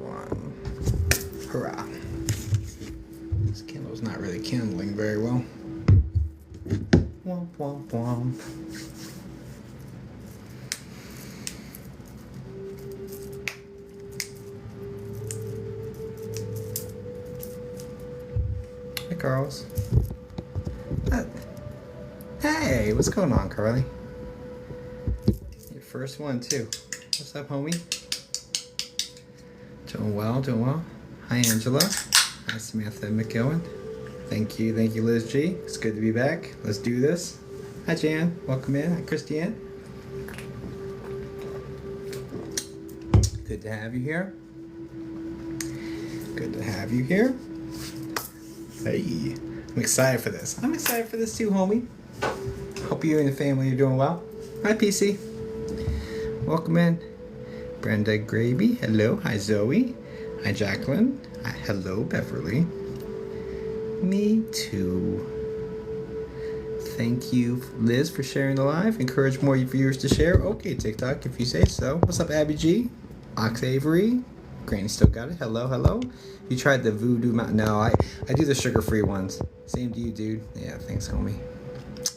one. Hurrah. This candle's not really kindling very well. Womp, womp, womp. Hey, Carlos. Hey, what's going on, Carly? Your first one, too. What's up, homie? Doing well, doing well. Hi, Angela. Hi, Samantha McGowan. Thank you, Liz G. It's good to be back. Let's do this. Hi, Jan. Welcome in. Hi, Christiane. Good to have you here. Good to have you here. Hey, I'm excited for this. I'm excited for this too, homie. Hope you and the family are doing well. Hi, PC. Welcome in. Brenda Graby. Hello. Hi, Zoe. Hi, Jacqueline. Hi, hello, Beverly. Me too. Thank you, Liz, for sharing the live. Encourage more viewers to share. Okay, TikTok, if you say so. What's up, Abby G? Ox Avery. Granny still got it. Hello, hello. You tried the Voodoo Mountain? No, I do the sugar-free ones. Same to you, dude. Yeah, thanks, homie.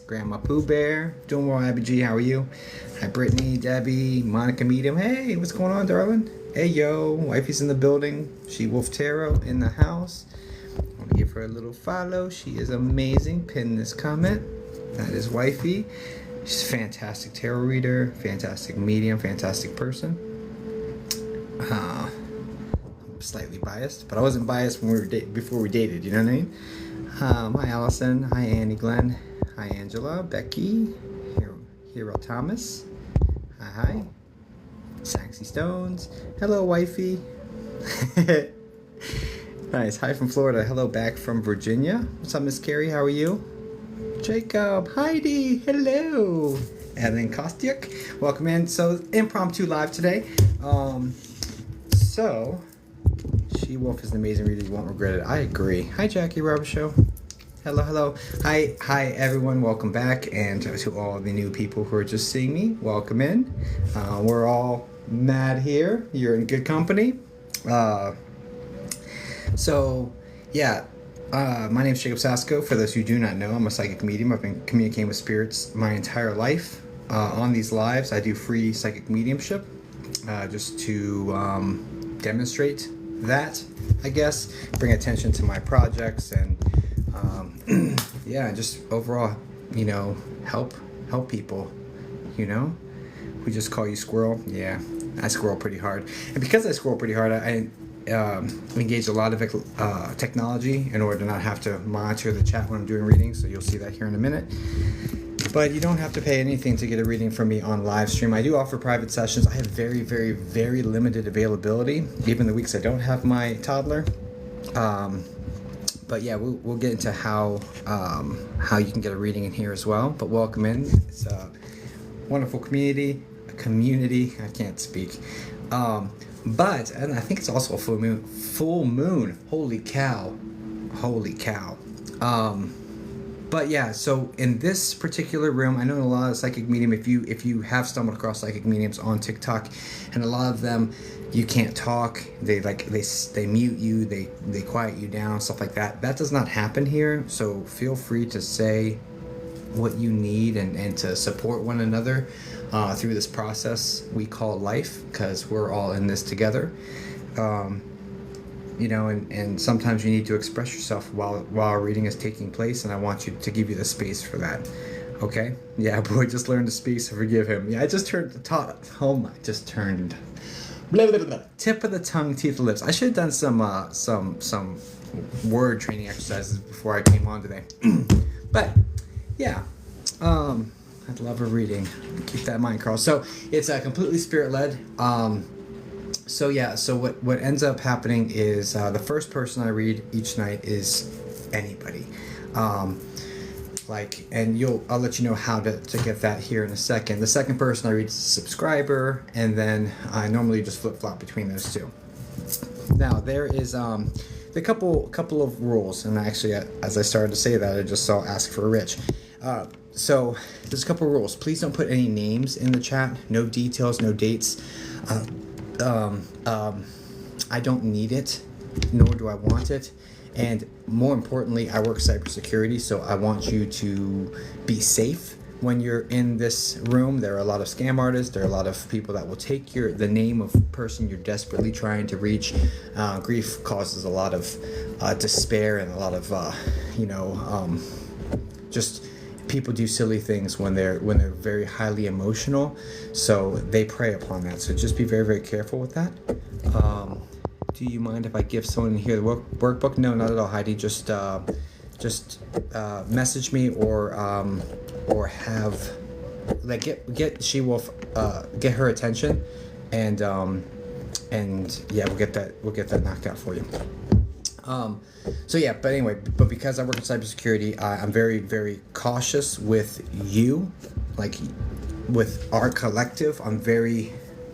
Grandma Pooh Bear. Doing well, Abby G. How are you? Hi, Brittany, Debbie, Monica Medium. Hey, what's going on, darling? Hey, yo. Wifey's in the building. She Wolf Tarot in the house. I want to give her a little follow. She is amazing. Pin this comment. That is Wifey. She's a fantastic tarot reader, fantastic medium, fantastic person. I'm slightly biased, but I wasn't biased when we were before we dated, you know what I mean? Hi, Allison. Hi, Annie Glenn. Hi, Angela. Becky. Hero Thomas. Hi. Saxy Stones. Hello, Wifey. Nice. Hi from Florida. Hello back from Virginia. What's up, Miss Carrie? How are you? Jacob. Heidi. Hello. And then Kostyuk. Welcome in. So, impromptu live today. So, She-Wolf is an amazing reader. You won't regret it. I agree. Hi, Jackie Roberts Show. Hello, hello. Hi, everyone. Welcome back. And to all the new people who are just seeing me, welcome in. We're all mad here. You're in good company. My name's Jacob Sasko. For those who do not know, I'm a psychic medium. I've been communicating with spirits my entire life. On these lives, I do free psychic mediumship just to demonstrate that, I guess, bring attention to my projects and just overall, help people, we just call you squirrel. Yeah, I squirrel pretty hard. And because I squirrel pretty hard, I engage a lot of technology in order to not have to monitor the chat when I'm doing readings, so you'll see that here in a minute. But you don't have to pay anything to get a reading from me on live stream. I do offer private sessions. I have very, very, very limited availability, even the weeks I don't have my toddler. But yeah, we'll get into how you can get a reading in here as well. But welcome in. It's a wonderful community. I can't speak. And I think it's also a full moon. Holy cow. But yeah, so in this particular room, I know a lot of psychic medium, if you have stumbled across psychic mediums on TikTok, and a lot of them, you can't talk, they mute you, they quiet you down, stuff like that. That does not happen here, so feel free to say what you need and to support one another through this process we call life, because we're all in this together. And sometimes you need to express yourself while a reading is taking place, and I want you to give you the space for that. Okay? Yeah, boy just learned to speak, so forgive him. Yeah, I just turned blah, blah, blah. Tip of the tongue, teeth of the lips. I should have done some word training exercises before I came on today. But yeah, I'd love a reading. Keep that in mind, Carl. So it's completely spirit-led. So what ends up happening is the first person I read each night is anybody. I'll let you know how to get that here in a second. The second person I read is a subscriber, and then I normally just flip-flop between those two. Now, there is the couple of rules, and actually, as I started to say that, I just saw Ask for a Rich. So there's a couple of rules. Please don't put any names in the chat. No details, no dates. I don't need it, nor do I want it. And more importantly, I work cybersecurity, so I want you to be safe when you're in this room. There are a lot of scam artists. There are a lot of people that will take the name of person you're desperately trying to reach. Grief causes a lot of despair and a lot of just people do silly things when they're very highly emotional. So they prey upon that. So just be very, very careful with that. Do you mind if I give someone here the workbook? No, not at all, Heidi. Just message me or have get She Wolf, get her attention, and yeah, we'll get that knocked out for you. So yeah, but anyway, because I work in cybersecurity, I'm very, very cautious with you, like with our collective. I'm very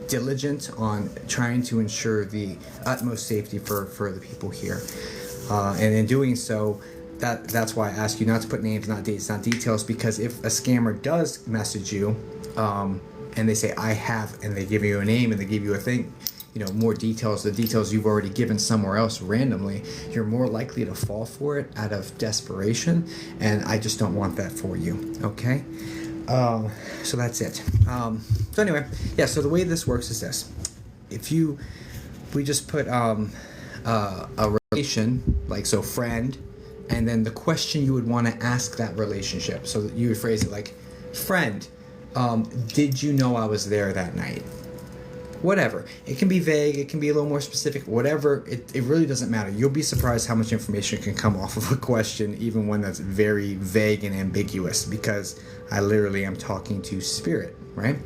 diligent on trying to ensure the utmost safety for the people here, and in doing so, that's why I ask you not to put names, not dates, not details, because if a scammer does message you, and they say I have, and they give you a name and they give you a thing, more details, the details you've already given somewhere else randomly, you're more likely to fall for it out of desperation, and I just don't want that for you, okay? So that's it. So anyway, yeah, so the way this works is this. We just put a relation, like so friend, and then the question you would want to ask that relationship. So that you would phrase it like, friend, did you know I was there that night? Whatever. It can be vague, it can be a little more specific, whatever. It really doesn't matter. You'll be surprised how much information can come off of a question, even one that's very vague and ambiguous, because I literally am talking to spirit, right?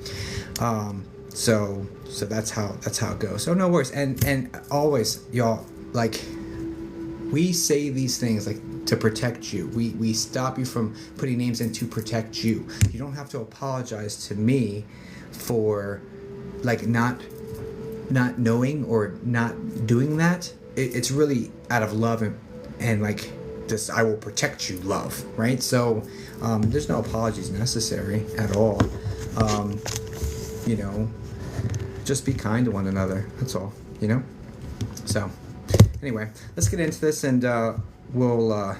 So that's how it goes. So no worries. And always, y'all, like, we say these things like to protect you. We stop you from putting names in to protect you. You don't have to apologize to me for like not knowing or not doing that. It's really out of love and like this I will protect you love, right? So there's no apologies necessary at all. Just be kind to one another, that's all. So anyway, let's get into this, and we'll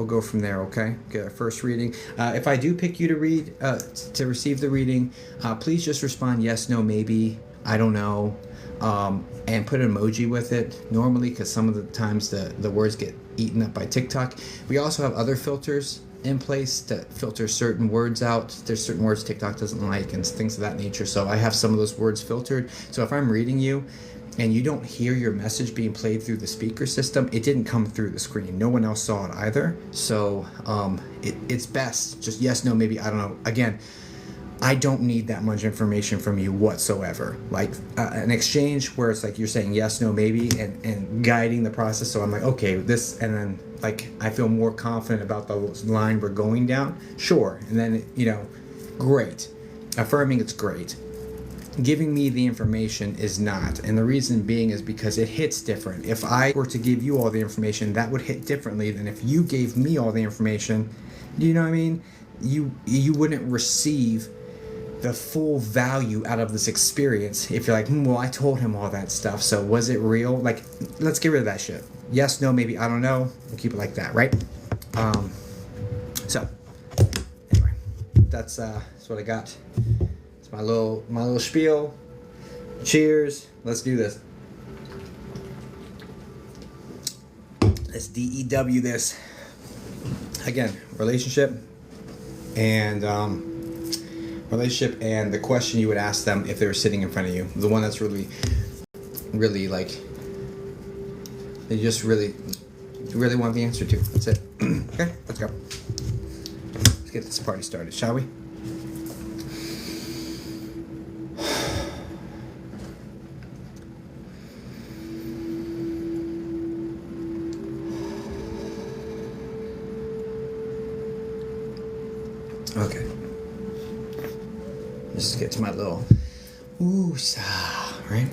go from there, okay? Get our first reading. If I do pick you to read, to receive the reading, please just respond yes, no, maybe, I don't know, and put an emoji with it, normally, because some of the times the words get eaten up by TikTok. We also have other filters in place that filter certain words out. There's certain words TikTok doesn't like and things of that nature, so I have some of those words filtered. So if I'm reading you, and you don't hear your message being played through the speaker system, it didn't come through the screen. No one else saw it either. So it's best just yes, no, maybe, I don't know. Again, I don't need that much information from you whatsoever. Like an exchange where it's like you're saying yes, no, maybe, and guiding the process. So I'm like, okay, this, and then like I feel more confident about the line we're going down. Sure, and then great. Affirming, it's great. Giving me the information is not, and the reason being is because it hits different. If I were to give you all the information, that would hit differently than if you gave me all the information. Do you know what I mean? You wouldn't receive the full value out of this experience if you're like, well, I told him all that stuff, so was it real? Like, let's get rid of that shit. Yes, no, maybe, I don't know. We'll keep it like that, right? So anyway, that's what I got. My little spiel. Cheers. Let's do this. Let's DEW this. Again, relationship and the question you would ask them if they were sitting in front of you. The one that's really, really like they just really want the answer to. That's it. Okay, let's go. Let's get this party started, shall we? Okay. Let's get to my little woosah, right?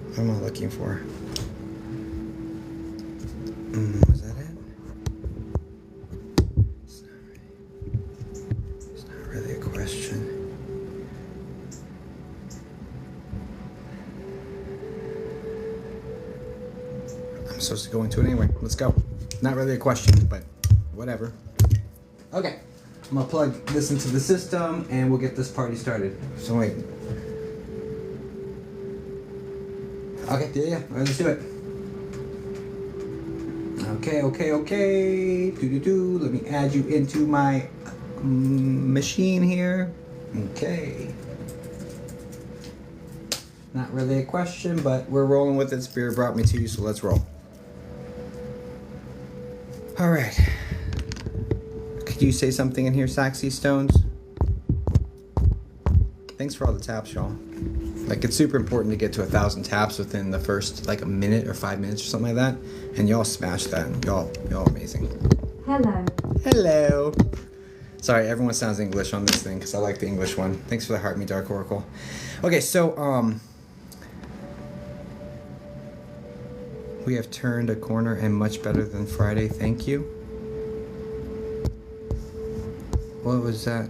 What am I looking for? Was that it? supposed to go into it anyway. Let's go. Not really a question, but whatever. Okay. I'm gonna plug this into the system and we'll get this party started. So wait. Okay, yeah. All right, let's do it. Okay. Let me add you into my machine here. Okay. Not really a question, but we're rolling with it. Spirit brought me to you, so let's roll. All right. Could you say something in here, Saxy Stones? Thanks for all the taps, y'all. Like, it's super important to get to 1,000 taps within the first, like, a minute or 5 minutes or something like that. And y'all smashed that. Y'all amazing. Hello. Sorry, everyone sounds English on this thing because I like the English one. Thanks for the heart, me Dark Oracle. Okay, so, we have turned a corner and much better than Friday. Thank you. What was that?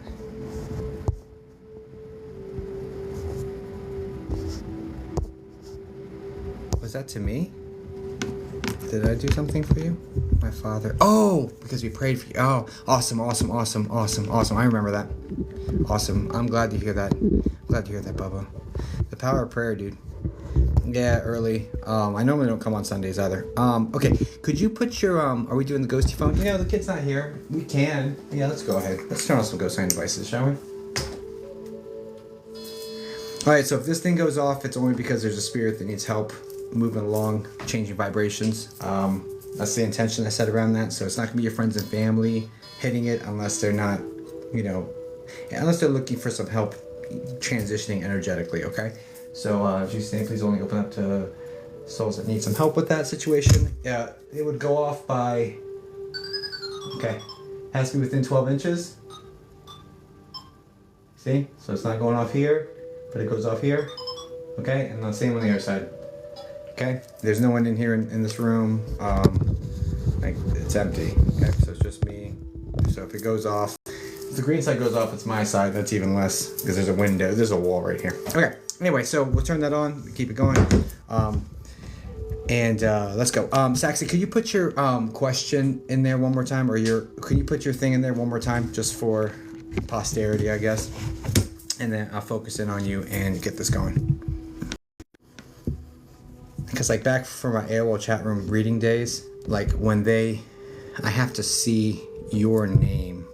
Was that to me? Did I do something for you? My father. Oh, because we prayed for you. Oh, awesome. I remember that. Awesome. I'm glad to hear that. Bubba. The power of prayer, dude. Yeah, early. I normally don't come on Sundays either. Okay. Could you put your, are we doing the ghosty phone? Yeah, the kid's not here. We can. Yeah, let's go ahead. Let's turn on some ghost sign devices, shall we? Alright, so if this thing goes off, it's only because there's a spirit that needs help moving along, changing vibrations. That's the intention I set around that. So it's not going to be your friends and family hitting it unless they're not, unless they're looking for some help transitioning energetically, okay? So if you say, please only open up to souls that need some help with that situation. Yeah, it would go off by, okay, has to be within 12 inches. See? So it's not going off here, but it goes off here. Okay, and the same on the other side. Okay, there's no one in here in this room. Like, it's empty. Okay, so it's just me. So if it goes off, if the green side goes off, it's my side. That's even less because there's a window. There's a wall right here. Okay. Anyway, so we'll turn that on. Keep it going. And let's go. Saxy, could you put your question in there one more time, or could you put your thing in there one more time, just for posterity, I guess? And then I'll focus in on you and get this going. Because like back from my AOL chat room reading days, like when I have to see your name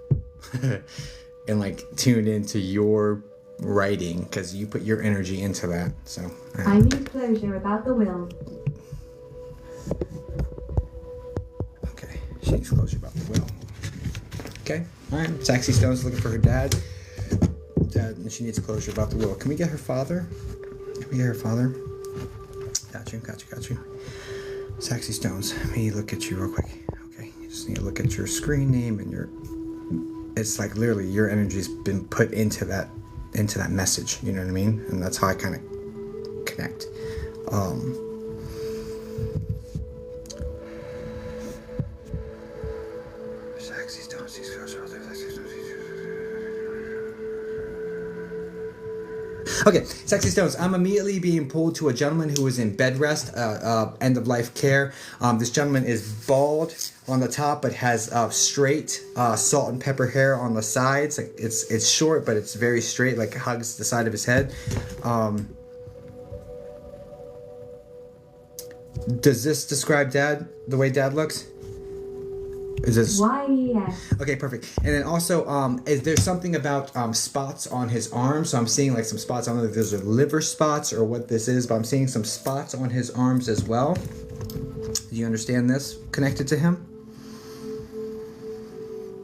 and like tune into your writing because you put your energy into that. So I need closure about the will. Okay, she needs closure about the will. Okay, all right. Saxy Stone's looking for her dad, and she needs closure about the will. Can we get her father? Got you. Saxy Stones, let me look at you real quick. Okay, you just need to look at your screen name and it's like literally your energy's been put into that message, you know what I mean? And that's how I kind of connect. Saxy Stones, okay, Sexy Stones. I'm immediately being pulled to a gentleman who is in bed rest, end of life care. This gentleman is bald on the top, but has straight salt and pepper hair on the sides. Like it's short, but it's very straight, like it hugs the side of his head. Does this describe Dad, the way Dad looks? Is this... Why, yes. Okay, perfect. And then also, is there something about spots on his arms? So I'm seeing like some spots. I don't know if those are liver spots or what this is, but I'm seeing some spots on his arms as well. Do you understand this connected to him?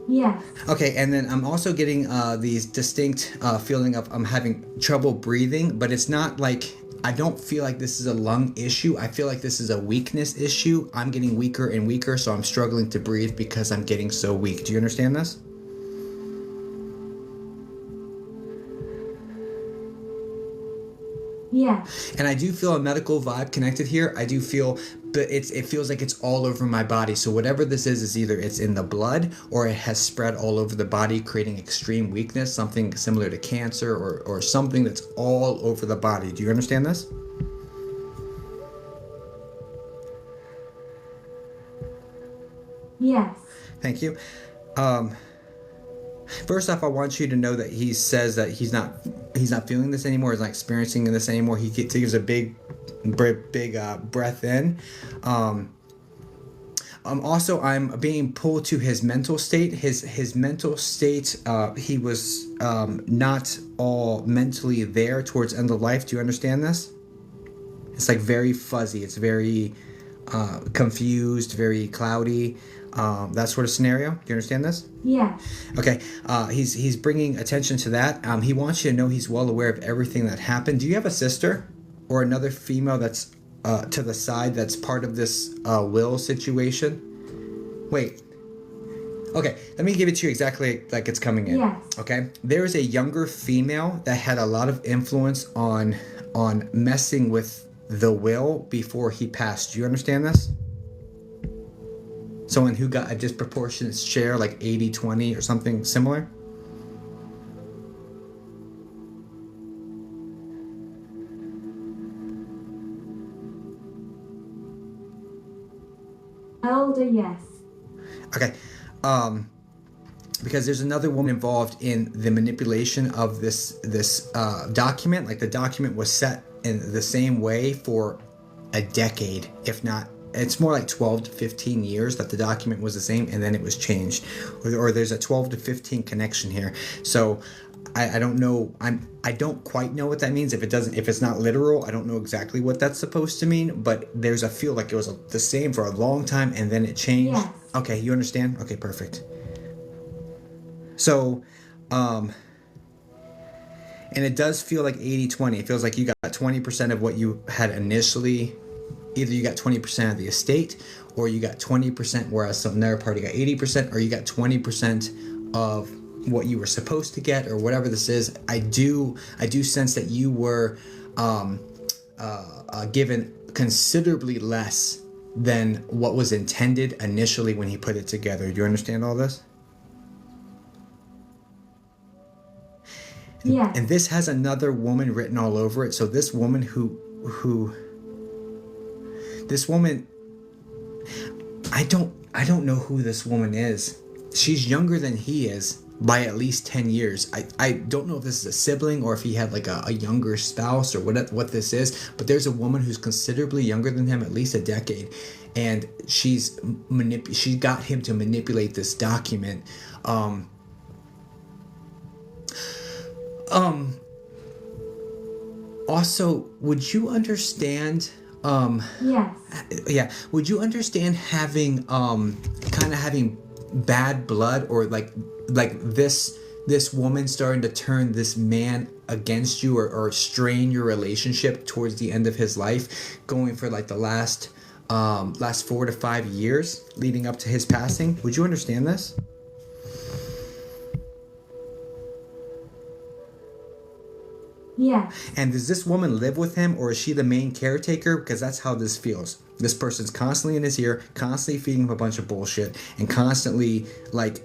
Yes. Okay, and then I'm also getting these distinct feeling of I'm having trouble breathing, but it's not like... I don't feel like this is a lung issue. I feel like this is a weakness issue. I'm getting weaker and weaker, so I'm struggling to breathe because I'm getting so weak. Do you understand this? Yeah. And I do feel a medical vibe connected here. I do feel, but it feels like it's all over my body. So whatever this is either it's in the blood or it has spread all over the body, creating extreme weakness, something similar to cancer or something that's all over the body. Do you understand this? Yes. Thank you. First off, I want you to know that he says that he's not feeling this anymore. He's not experiencing this anymore. He gives a big breath in. Also, I'm being pulled to his mental state. His mental state. He was not all mentally there towards end of life. Do you understand this? It's like very fuzzy. It's very confused, very cloudy. That sort of scenario. Do you understand this? Yes. Okay. He's bringing attention to that. He wants you to know he's well aware of everything that happened. Do you have a sister or another female that's to the side that's part of this will situation? Wait. Okay, let me give it to you exactly like it's coming in. Yes. Okay? There is a younger female that had a lot of influence on messing with the will before he passed. Do you understand this? Someone who got a disproportionate share, like 80-20 or something similar? Elder, yes. Okay. Because there's another woman involved in the manipulation of this document. Like the document was set in the same way for a decade, if not. It's more like 12 to 15 years that the document was the same, and then it was changed, or there's a 12 to 15 connection here. So I don't know. I don't quite know what that means. If it's not literal, I don't know exactly what that's supposed to mean. But there's a feel like it was the same for a long time, and then it changed. Yes. Okay, you understand? Okay, perfect. So, and it does feel like 80-20. It feels like you got 20% of what you had initially. Either you got 20% of the estate, or you got 20%, whereas some another party got 80%, or you got 20% of what you were supposed to get, or whatever this is. I do sense that you were given considerably less than what was intended initially when he put it together. Do you understand all this? Yes. And this has another woman written all over it. So this woman this woman, I don't know who this woman is. She's younger than he is by at least 10 years. I don't know if this is a sibling or if he had like a younger spouse or what this is, but there's a woman who's considerably younger than him, at least a decade, and she got him to manipulate this document. Also, would you understand? Yes. Yeah. Would you understand having kind of having bad blood, or like this woman starting to turn this man against you, or strain your relationship towards the end of his life, going for like the last 4 to 5 years leading up to his passing? Would you understand this? Yes. And does this woman live with him, or is she the main caretaker? Because that's how this feels. This person's constantly in his ear, constantly feeding him a bunch of bullshit, and constantly like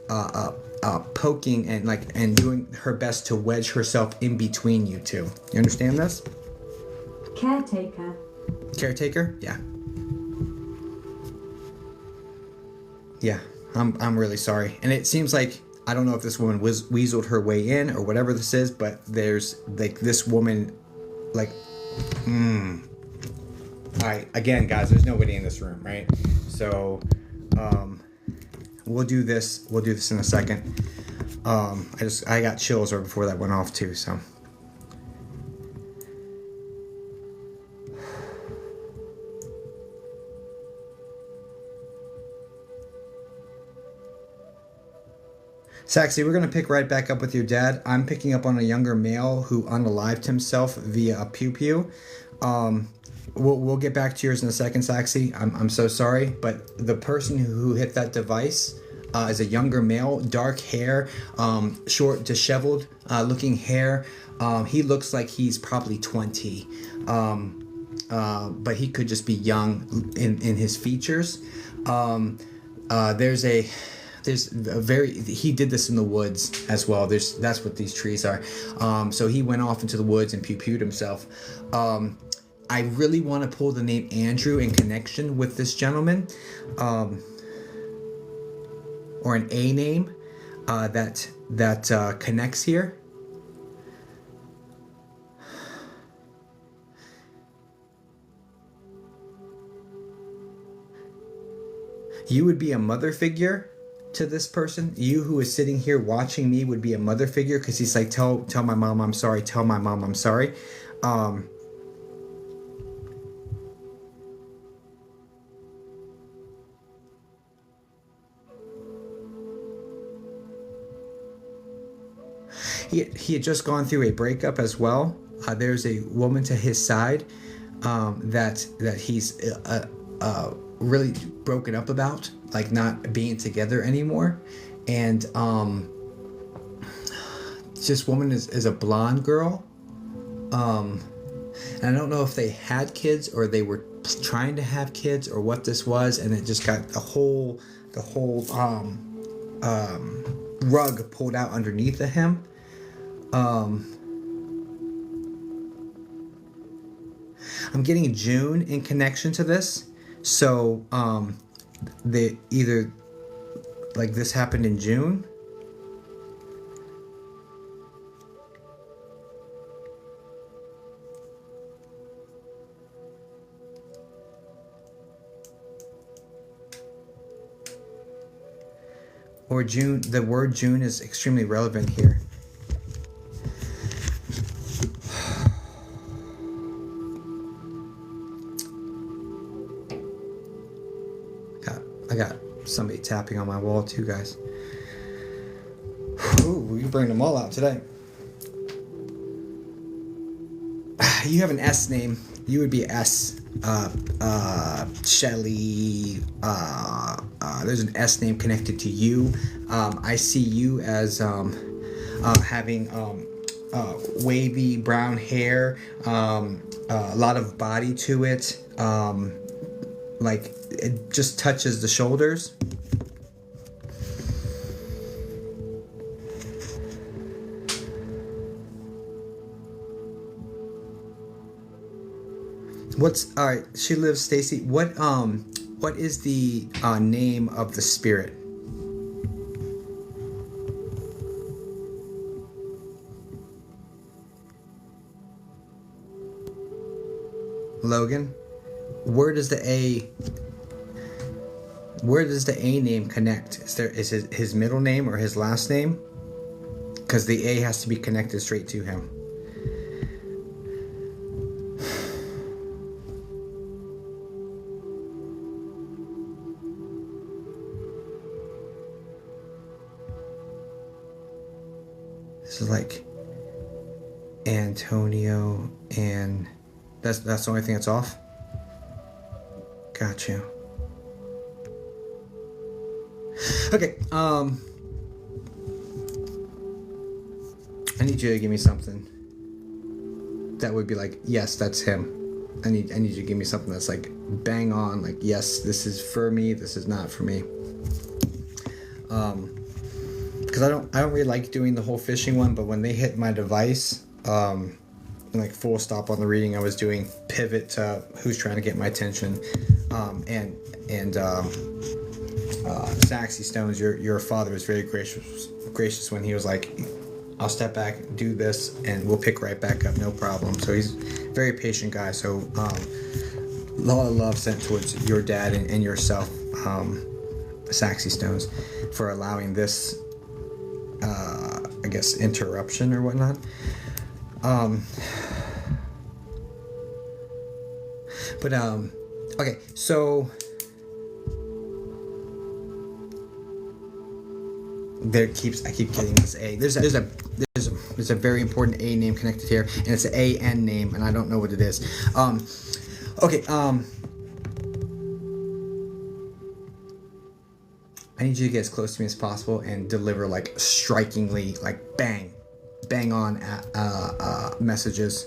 poking and doing her best to wedge herself in between you two. You understand this? Caretaker. Caretaker? Yeah. Yeah. I'm really sorry. And it seems like, I don't know if this woman weaseled her way in or whatever this is, but there's like this woman, like, All right, again, guys, there's nobody in this room, right? So, we'll do this in a second. I got chills right before that went off too, so. Saxy, we're going to pick right back up with your dad. I'm picking up on a younger male who unalived himself via a pew-pew. We'll get back to yours in a second, Saxy. I'm so sorry, but the person who hit that device is a younger male, dark hair, short, disheveled looking hair. He looks like he's probably 20, but he could just be young in his features. He did this in the woods as well. That's what these trees are. So he went off into the woods and pew-pewed himself. I really want to pull the name Andrew in connection with this gentleman. or an A name that connects here. You would be a mother figure to this person. You who is sitting here watching me would be a mother figure, because he's like, tell my mom I'm sorry. Tell my mom I'm sorry. He had just gone through a breakup as well. There's a woman to his side that he's really broken up about, like not being together anymore. And this woman is a blonde girl. And I don't know if they had kids or they were trying to have kids or what this was, and it just got the whole rug pulled out underneath of him. I'm getting June in connection to this. So, they either, like, this happened in June. Or June, the word June is extremely relevant here. I got somebody tapping on my wall too, guys. Ooh, you bring them all out today. You have an S name. You would be S. Shelly. There's an S name connected to you. I see you as having wavy brown hair, a lot of body to it. Like it just touches the shoulders. All right? She lives, Stacy. What is the name of the spirit? Logan. Where does the A name connect? Is his middle name or his last name? Because the A has to be connected straight to him. This is like Antonio, and that's the only thing that's off. Got you. Okay, I need you to give me something that would be like, yes, that's him. I need you to give me something that's like bang on, like, yes, this is for me, this is not for me. Because I don't really like doing the whole fishing one, but when they hit my device, like full stop on the reading I was doing, pivot to who's trying to get my attention, and Saxy Stones, your father was very gracious when he was like, I'll step back, do this, and we'll pick right back up, no problem. So he's a very patient guy. So a lot of love sent towards your dad and yourself, Saxy Stones, for allowing this, I guess, interruption or whatnot. Okay, so I keep getting this A. There's a very important A name connected here, and it's an A-N name, and I don't know what it is. Okay, I need you to get as close to me as possible and deliver like strikingly, like bang on messages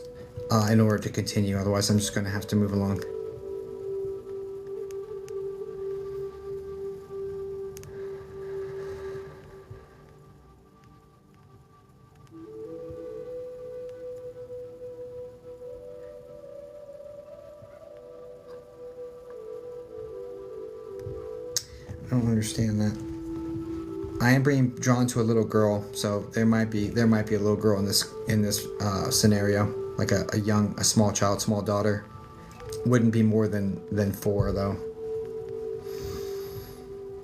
in order to continue. Otherwise, I'm just going to have to move along. I don't understand that. I am being drawn to a little girl, so there might be a little girl in this scenario, like a small child, small daughter. Wouldn't be more than 4 though.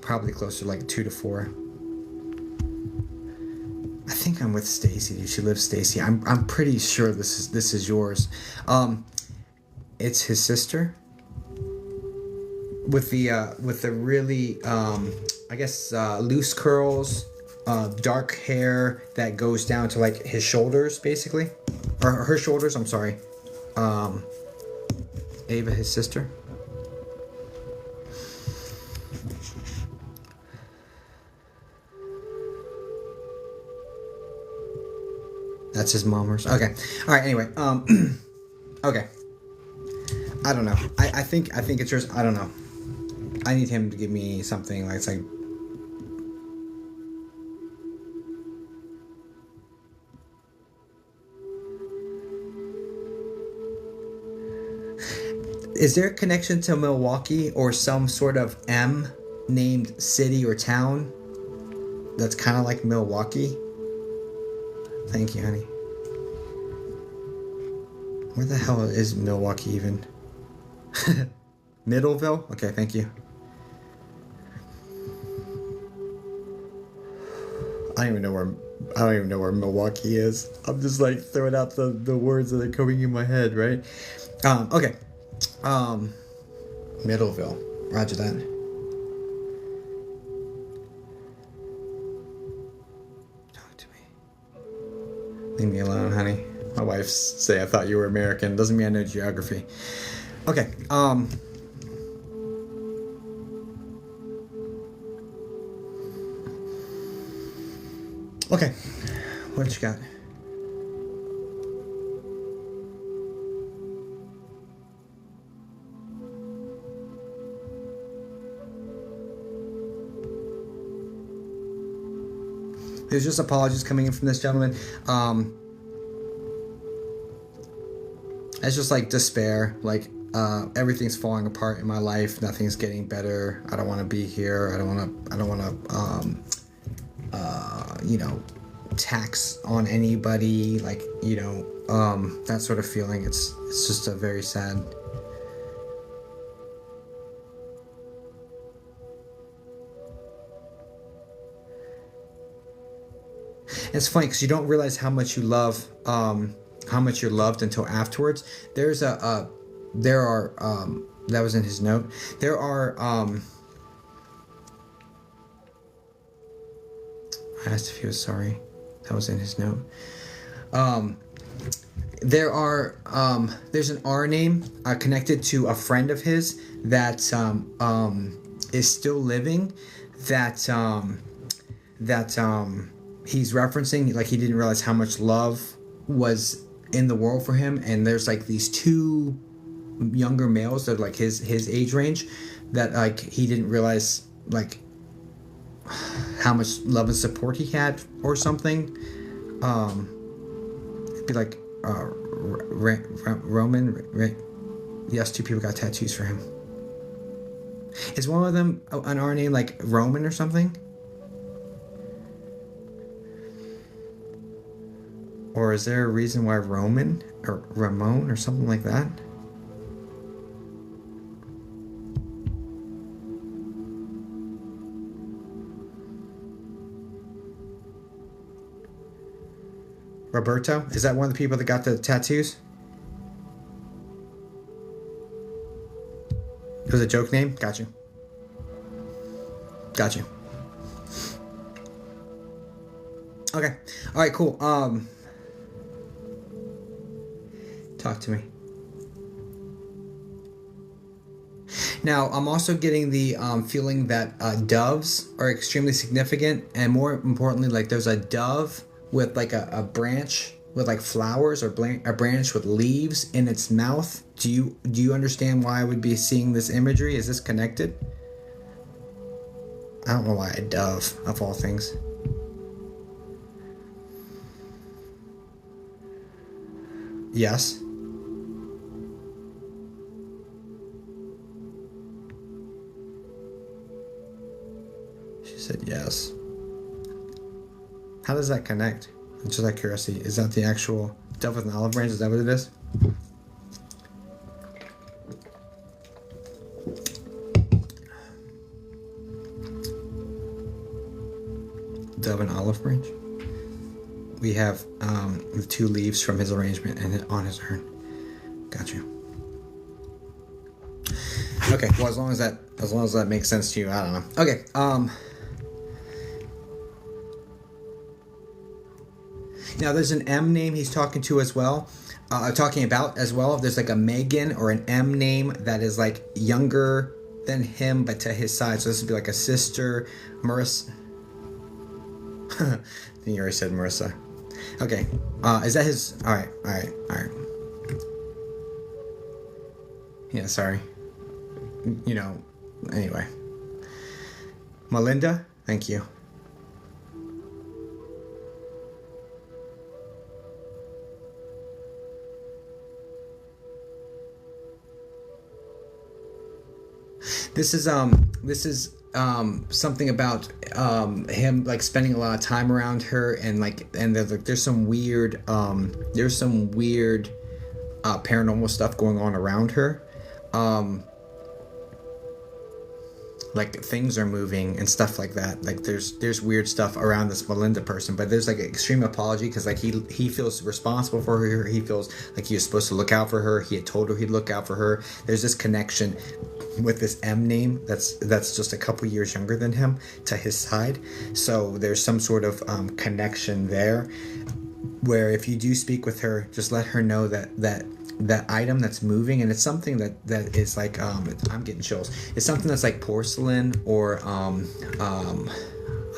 Probably closer to like 2 to 4. I think I'm with Stacy. She lives Stacy. I'm pretty sure this is yours. It's his sister. With the really I guess loose curls, dark hair that goes down to like his shoulders basically, or her shoulders. I'm sorry. Ava, his sister. That's his mom's. Okay. All right. Anyway. Okay. I don't know. I think it's yours. I don't know. I need him to give me something like it's like. Is there a connection to Milwaukee or some sort of M named city or town that's kind of like Milwaukee? Thank you, honey. Where the hell is Milwaukee even? Middleville? Okay, thank you. I don't even know where Milwaukee is. I'm just like throwing out the words that are coming in my head, right? Okay. Middleville. Roger that. Talk to me. Leave me alone, honey. My wife say I thought you were American. Doesn't mean I know geography. Okay. Okay. What you got? There's just apologies coming in from this gentleman. It's just like despair, like everything's falling apart in my life. Nothing's getting better. I don't want to be here. I don't want to, tax on anybody. Like, that sort of feeling. It's just a very sad. It's funny because you don't realize how much you love, how much you're loved until afterwards. There are, that was in his note. There are, I asked if he was sorry. That was in his note. There's an R name connected to a friend of his that is still living. That he's referencing, like he didn't realize how much love was in the world for him, and there's like these 2 younger males that are like his age range that like he didn't realize like how much love and support he had or something. It'd be like Roman. Yes, 2 people got tattoos for him. Is one of them an R name like Roman or something? Or is there a reason why Roman or Ramon or something like that? Roberto? Is that one of the people that got the tattoos? It was a joke name? Got you. Got you. Okay. All right, cool. Talk to me. Now, I'm also getting the feeling that doves are extremely significant, and more importantly, like there's a dove with like a branch with like flowers or a branch with leaves in its mouth. Do you understand why I would be seeing this imagery? Is this connected? I don't know why a dove, of all things. Yes. She said yes. How does that connect? Just out of curiosity, is that the actual dove with an olive branch? Is that what it is? Dove and olive branch. We have the 2 leaves from his arrangement and on his urn. Got you. Okay, well, as long as that makes sense to you, I don't know. Okay, now there's an M name he's talking to as well, talking about as well. There's like a Megan or an M name that is like younger than him, but to his side. So this would be like a sister, Marissa. You already said Marissa. Okay, is that his? All right. Yeah, sorry. You know, anyway. Melinda, thank you. This is something about him like spending a lot of time around her, and there's some weird paranormal stuff going on around her. Like things are moving and stuff like that. Like there's weird stuff around this Melinda person, but there's like an extreme apology because like he feels responsible for her. He feels like he was supposed to look out for her. He had told her he'd look out for her. There's this connection with this M name that's just a couple years younger than him to his side. So there's some sort of connection there where if you do speak with her, just let her know that item that's moving, and it's something that is like I'm getting chills. It's something that's like porcelain or a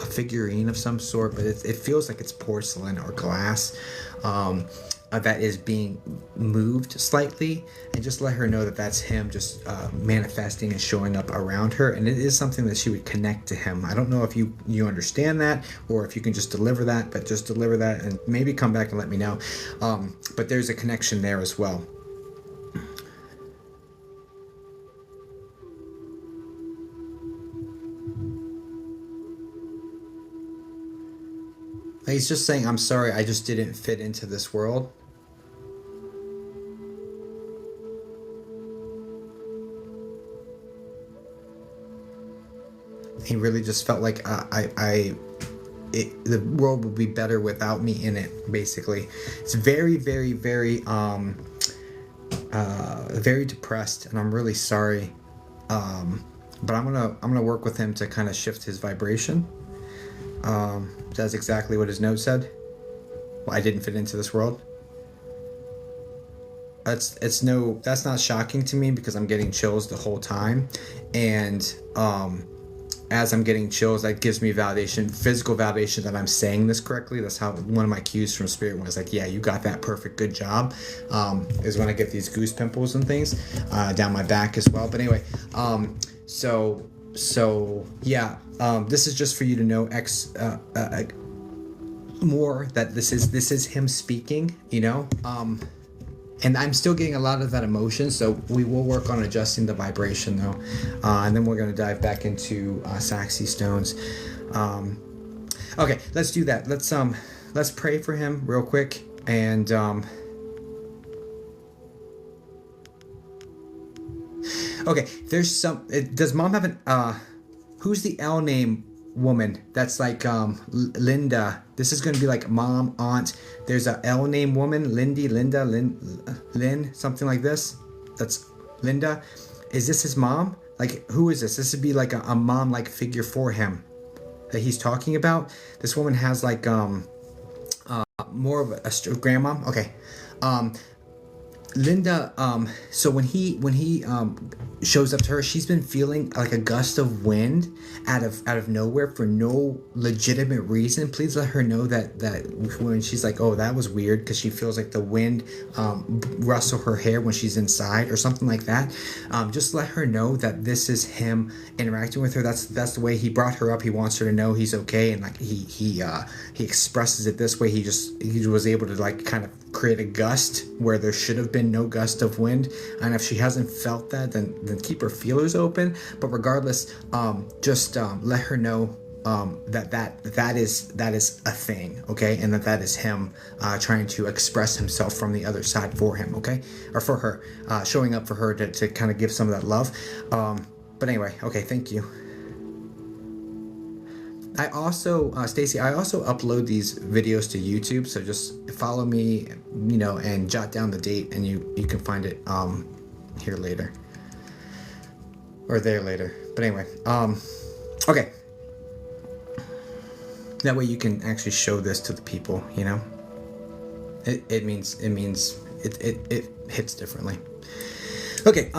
figurine of some sort, but it feels like it's porcelain or glass that is being moved slightly, and just let her know that that's him just manifesting and showing up around her, and it is something that she would connect to him. I don't know if you understand that or if you can just deliver that, but just deliver that and maybe come back and let me know. But there's a connection there as well. He's just saying, I'm sorry, I just didn't fit into this world. He really just felt like the world would be better without me in it, basically. It's very, very, very, very depressed, and I'm really sorry. But I'm gonna work with him to kind of shift his vibration. That's exactly what his note said. Well, I didn't fit into this world. That's not shocking to me because I'm getting chills the whole time, and as I'm getting chills, that gives me validation, physical validation that I'm saying this correctly. That's how one of my cues from Spirit was like, yeah, you got that perfect, good job. Is when I get these goose pimples and things down my back as well. But anyway, so yeah, this is just for you to know more that this is him speaking, you know. And I'm still getting a lot of that emotion, so we will work on adjusting the vibration though, and then we're going to dive back into Saxy stones. Okay, let's do that. Let's pray for him real quick, and okay, there's some. Does mom have an who's the L name woman? That's like Linda. This is going to be like mom, aunt. There's a L name woman, Linda, Lynn, something like this. That's Linda. Is this his mom? Like, who is this? This would be like a mom like figure for him that he's talking about. This woman has like more of a grandmom. Okay. Linda, so when he shows up to her, she's been feeling like a gust of wind out of nowhere for no legitimate reason. Please let her know that when she's like, oh, that was weird, because she feels like the wind rustle her hair when she's inside or something like that. Just let her know that this is him interacting with her. That's the way he brought her up. He wants her to know he's okay, and like he expresses it this way. He was able to like kind of create a gust where there should have been no gust of wind, and if she hasn't felt that, then keep her feelers open. But regardless, just let her know that is a thing, okay, and that is him trying to express himself from the other side for him, okay, or for her, showing up for her to kind of give some of that love. But anyway, okay, thank you. I also, Stacy, I also upload these videos to YouTube, so just follow me, and jot down the date, and you can find it here later, or there later. But anyway, okay. That way you can actually show this to the people, It hits differently. Okay,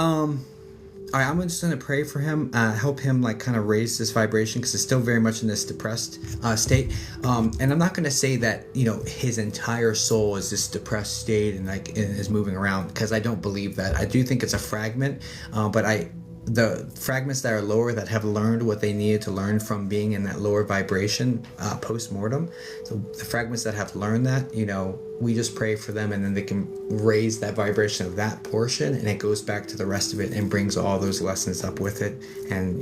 all right, I'm just going to pray for him, help him kind of raise this vibration, because it's still very much in this depressed state. And I'm not going to say that, his entire soul is this depressed state and is moving around, because I don't believe that. I do think it's a fragment, but the fragments that are lower, that have learned what they needed to learn from being in that lower vibration post-mortem, so the fragments that have learned that, we just pray for them, and then they can raise that vibration of that portion, and it goes back to the rest of it and brings all those lessons up with it. And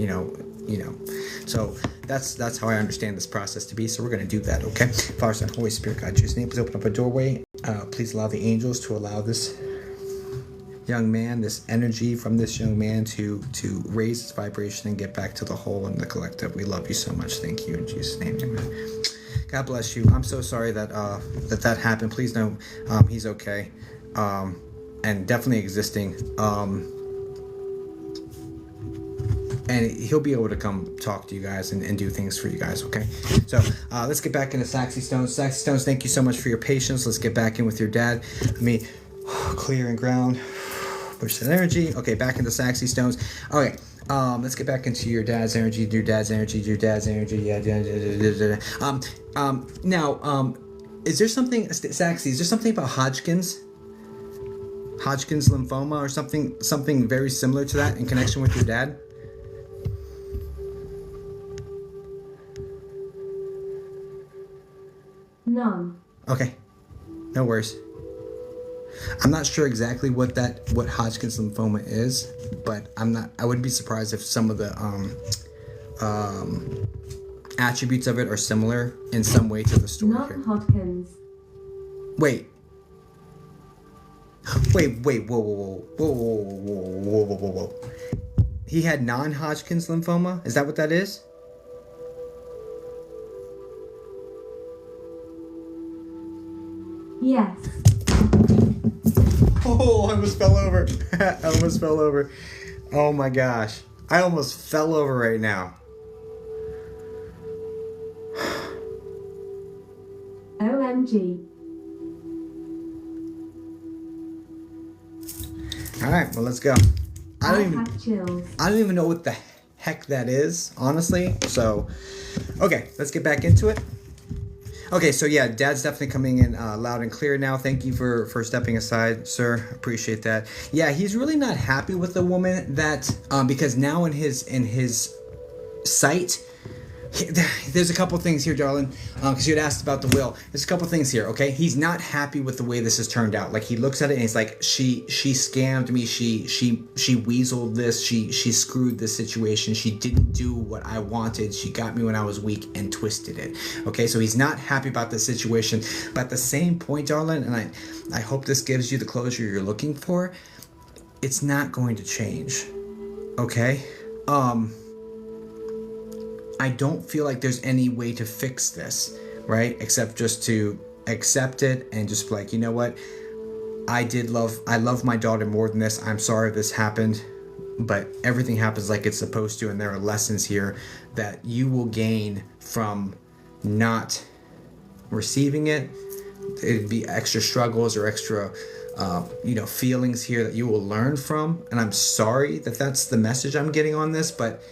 so that's how I understand this process to be. So we're going to do that, okay? Father, Son, Holy Spirit, God, choose name, please open up a doorway. Please allow the angels to allow this young man, this energy from this young man to raise its vibration and get back to the whole and the collective. We love you so much. Thank you in Jesus' name. Amen. God bless you. I'm so sorry that that happened. Please know he's okay, and definitely existing. And he'll be able to come talk to you guys and do things for you guys, okay? So let's get back into Saxy Stones. Saxy Stones, thank you so much for your patience. Let's get back in with your dad. Let me clear and ground. Push that energy. Okay, back into Saxy Stones. Okay, let's get back into your dad's energy. Your dad's energy. Yeah. Now, is there something, Saxy? Is there something about Hodgkin's lymphoma, or something very similar to that in connection with your dad? None. Okay, no worries. I'm not sure exactly what Hodgkin's lymphoma is, but I wouldn't be surprised if some of the attributes of it are similar in some way to the story here. Non-Hodgkin's. Wait, whoa. He had non-Hodgkin's lymphoma? Is that what that is? Yes. Oh, I almost fell over. Oh my gosh. I almost fell over right now. OMG. Alright, well, let's go. I don't even know what the heck that is, honestly. So, okay, let's get back into it. Okay, so yeah, Dad's definitely coming in loud and clear now. Thank you for stepping aside, sir. Appreciate that. Yeah, he's really not happy with the woman that because now in his sight, there's a couple things here, darling, because you had asked about the will. There's a couple things here, okay? He's not happy with the way this has turned out. Like, he looks at it and he's like, she scammed me, she weaseled this, she screwed this situation, she didn't do what I wanted, she got me when I was weak and twisted it. Okay, so he's not happy about the situation. But at the same point, darling, and I hope this gives you the closure you're looking for, it's not going to change. Okay? I don't feel like there's any way to fix this, right? Except just to accept it and just be like, you know what? I love my daughter more than this. I'm sorry this happened, but everything happens like it's supposed to, and there are lessons here that you will gain from not receiving it. It'd be extra struggles or extra feelings here that you will learn from. And I'm sorry that that's the message I'm getting on this, but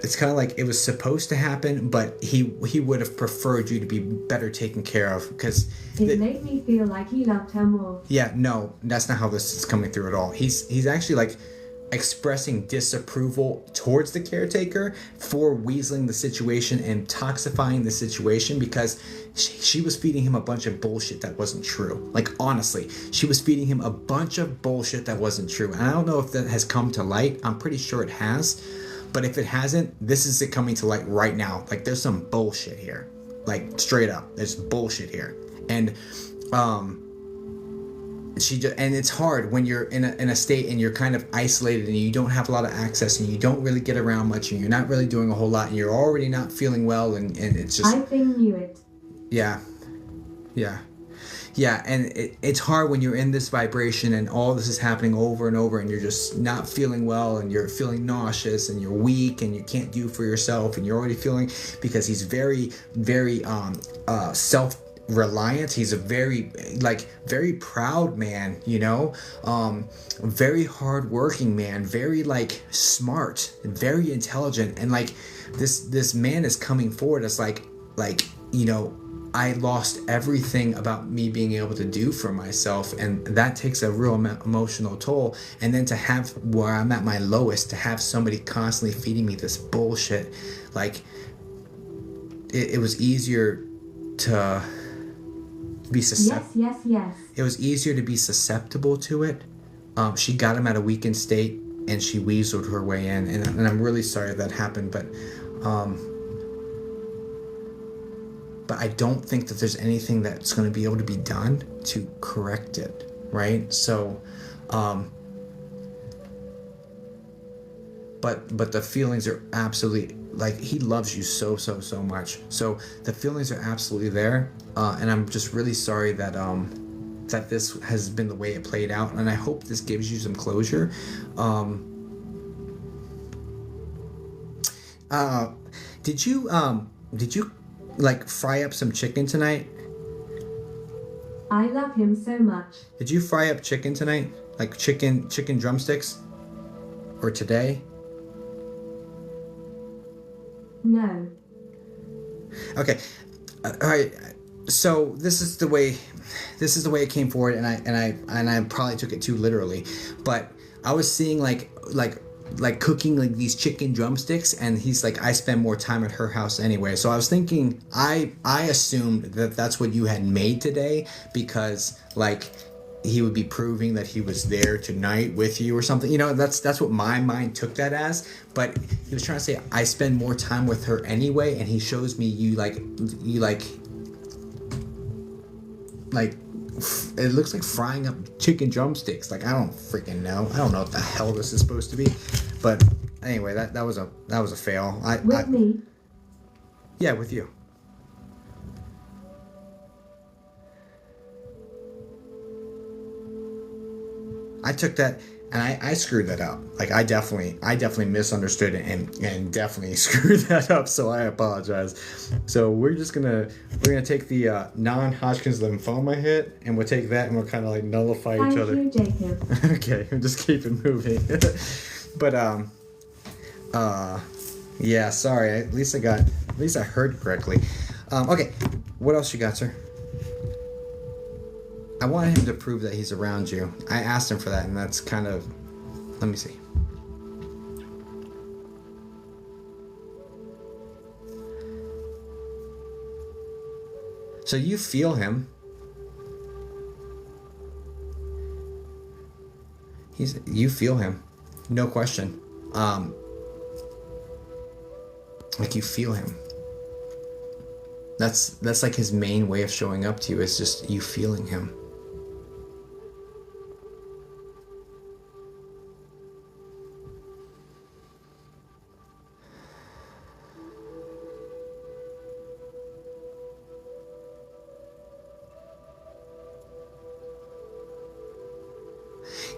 it's kind of like it was supposed to happen, but he would have preferred you to be better taken care of, because it made me feel like he loved her more. Yeah, no, that's not how this is coming through at all. He's actually like expressing disapproval towards the caretaker for weaseling the situation and toxifying the situation, because she was feeding him a bunch of bullshit that wasn't true. Like, honestly, she was feeding him a bunch of bullshit that wasn't true. And I don't know if that has come to light. I'm pretty sure it has. But if it hasn't, this is it coming to light right now. Like there's some bullshit here. Like straight up, there's bullshit here. And and it's hard when you're in a state and you're kind of isolated and you don't have a lot of access and you don't really get around much and you're not really doing a whole lot and you're already not feeling well and it's just... I think knew it. Yeah. And it's hard when you're in this vibration and all this is happening over and over and you're just not feeling well and you're feeling nauseous and you're weak and you can't do for yourself and you're already feeling, because he's very, very self-reliant. He's a very proud man, you know, very hardworking man, very smart, very intelligent. And this man is coming forward as you know, I lost everything about me being able to do for myself, and that takes a real emotional toll. And then to have, where I'm at my lowest, to have somebody constantly feeding me this bullshit, it was easier to be susceptible. Yes. It was easier to be susceptible to it. She got him at a weakened state, and she weaseled her way in, and I'm really sorry that happened, but I don't think that there's anything that's going to be able to be done to correct it, right? So, but the feelings are absolutely, he loves you so much. So the feelings are absolutely there, and I'm just really sorry that that this has been the way it played out, and I hope this gives you some closure. Did you fry up some chicken tonight? I love him so much. Did you fry up chicken tonight? Like chicken drumsticks? Or today? No. Okay. All right. So this is the way it came forward, and I probably took it too literally, but I was seeing like cooking these chicken drumsticks, and he's like, I spend more time at her house anyway. So I was thinking, I assumed that that's what you had made today, because he would be proving that he was there tonight with you or something. You know, that's what my mind took that as. But he was trying to say, I spend more time with her anyway, and he shows me you it looks like frying up chicken drumsticks. I don't freaking know. I don't know what the hell this is supposed to be. But anyway, that was a fail. With me? Yeah, with you. I took that and I screwed that up. I definitely misunderstood it and definitely screwed that up, so I apologize. So we're gonna take the non-Hodgkin's lymphoma hit, and we'll take that and we'll kind of nullify each other. Thank you, Jacob. Okay, we'll just keep it moving. But yeah, sorry. At least I heard correctly. Okay, what else you got, sir? I wanted him to prove that he's around you. I asked him for that, and that's kind of... Let me see. So you feel him. You feel him. No question. You feel him. That's his main way of showing up to you, is just you feeling him.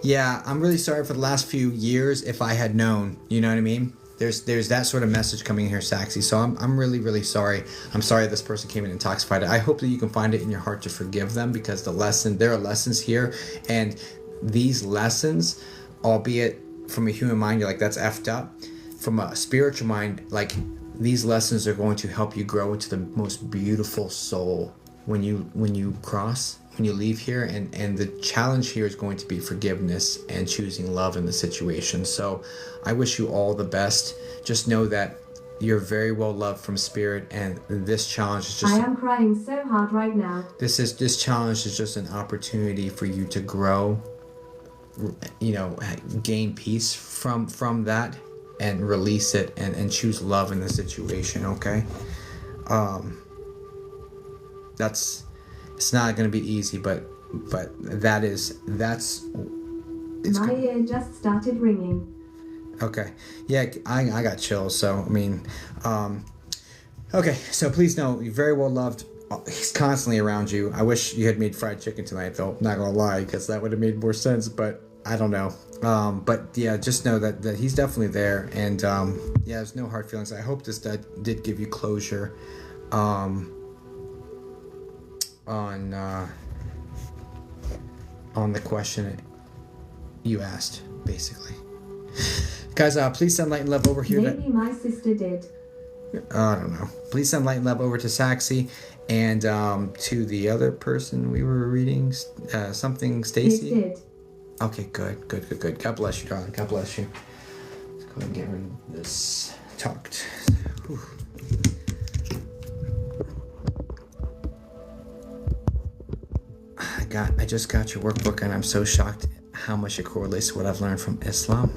Yeah, I'm really sorry for the last few years if I had known, you know what I mean? There's that sort of message coming in here, Saxy. So I'm really, really sorry. I'm sorry this person came in intoxicated. I hope that you can find it in your heart to forgive them, because there are lessons here, and these lessons, albeit from a human mind, you're like, that's effed up. From a spiritual mind, these lessons are going to help you grow into the most beautiful soul when you leave here, and the challenge here is going to be forgiveness and choosing love in the situation. So I wish you all the best. Just know that you're very well loved from spirit, and this challenge is just... I am crying so hard right now. This challenge is just an opportunity for you to grow, gain peace from that, and release it and choose love in the situation, okay? It's not going to be easy, but that's it's My ear just started ringing. okay. Yeah, I got chills, so I mean, okay, so please know you're very well loved. He's constantly around you. I wish you had made fried chicken tonight, though. Not gonna lie, because that would have made more sense. But I don't know. But yeah, just know that he's definitely there, and yeah, there's no hard feelings. I hope this did give you closure, on the question you asked, basically. Guys, please send light and love over here. Maybe my sister did. I don't know. Please send light and love over to Saxy and to the other person we were reading, something Stacy. It did. Okay, good. God bless you, darling. God bless you. Let's go ahead and get rid of this. Talked. Whew. I just got your workbook, and I'm so shocked how much it correlates to what I've learned from Islam.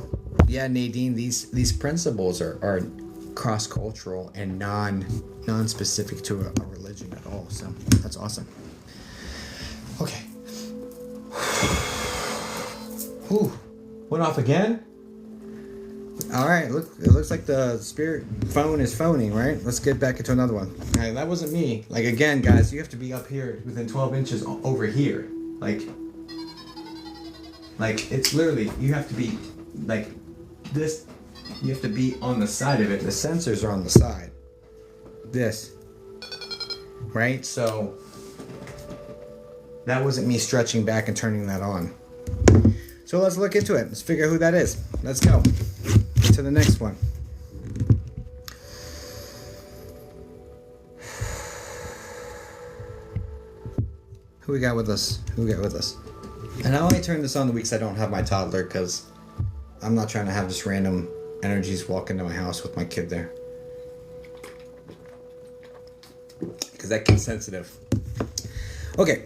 Yeah, Nadine, these principles are cross-cultural and non-specific to a religion at all. So that's awesome. Okay. Whew. Went off again? All right, look, it looks like the spirit phone is phoning, right? Let's get back into another one. All right, that wasn't me. Like, again, guys, you have to be up here within 12 inches over here. Like it's literally, you have to be like this. You have to be on the side of it. The sensors are on the side. This. Right? So that wasn't me stretching back and turning that on. So let's look into it. Let's figure out who that is. Let's go to the next one. Who we got with us? And I only turn this on the weeks I don't have my toddler, because I'm not trying to have just random energies walk into my house with my kid there, because that gets sensitive. Okay.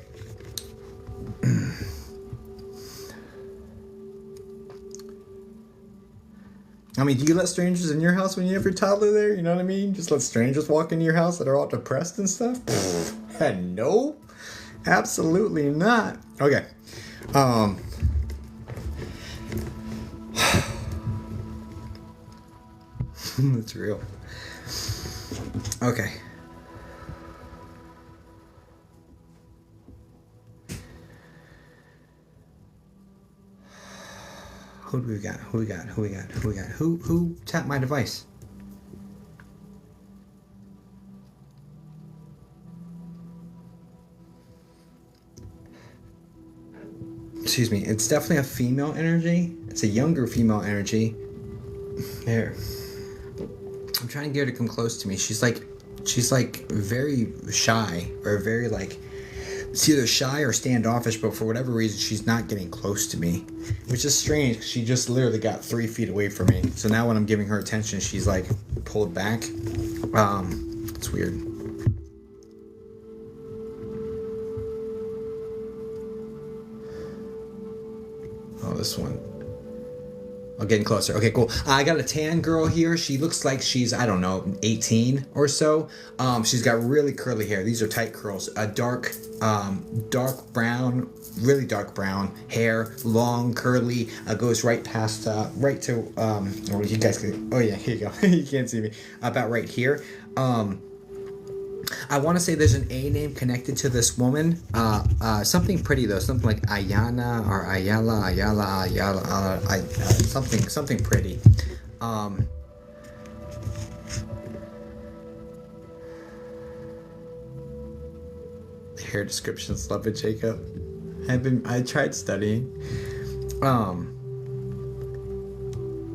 I mean, do you let strangers in your house when you have your toddler there? You know what I mean? Just let strangers walk into your house that are all depressed and stuff? No, absolutely not. Okay. That's real. Okay. Who do we got? Who tapped my device? Excuse me. It's definitely a female energy. It's a younger female energy. There. I'm trying to get her to come close to me. She's like very shy, or very like, it's either shy or standoffish, but for whatever reason she's not getting close to me, which is strange, because she just literally got 3 feet away from me. So now when I'm giving her attention, she's like pulled back. It's weird. Oh, this one. Oh, getting closer. Okay, cool. I got a tan girl here. She looks like she's, I don't know, 18 or so. She's got really curly hair. These are tight curls. A dark brown, really dark brown hair, long, curly, goes right past, right to, oh, you guys can, oh yeah, here you go. You can't see me. About right here. I want to say there's an A name connected to this woman. Something pretty though, something like Ayana or Ayala, something pretty. Hair descriptions, love it, Jacob. I tried studying.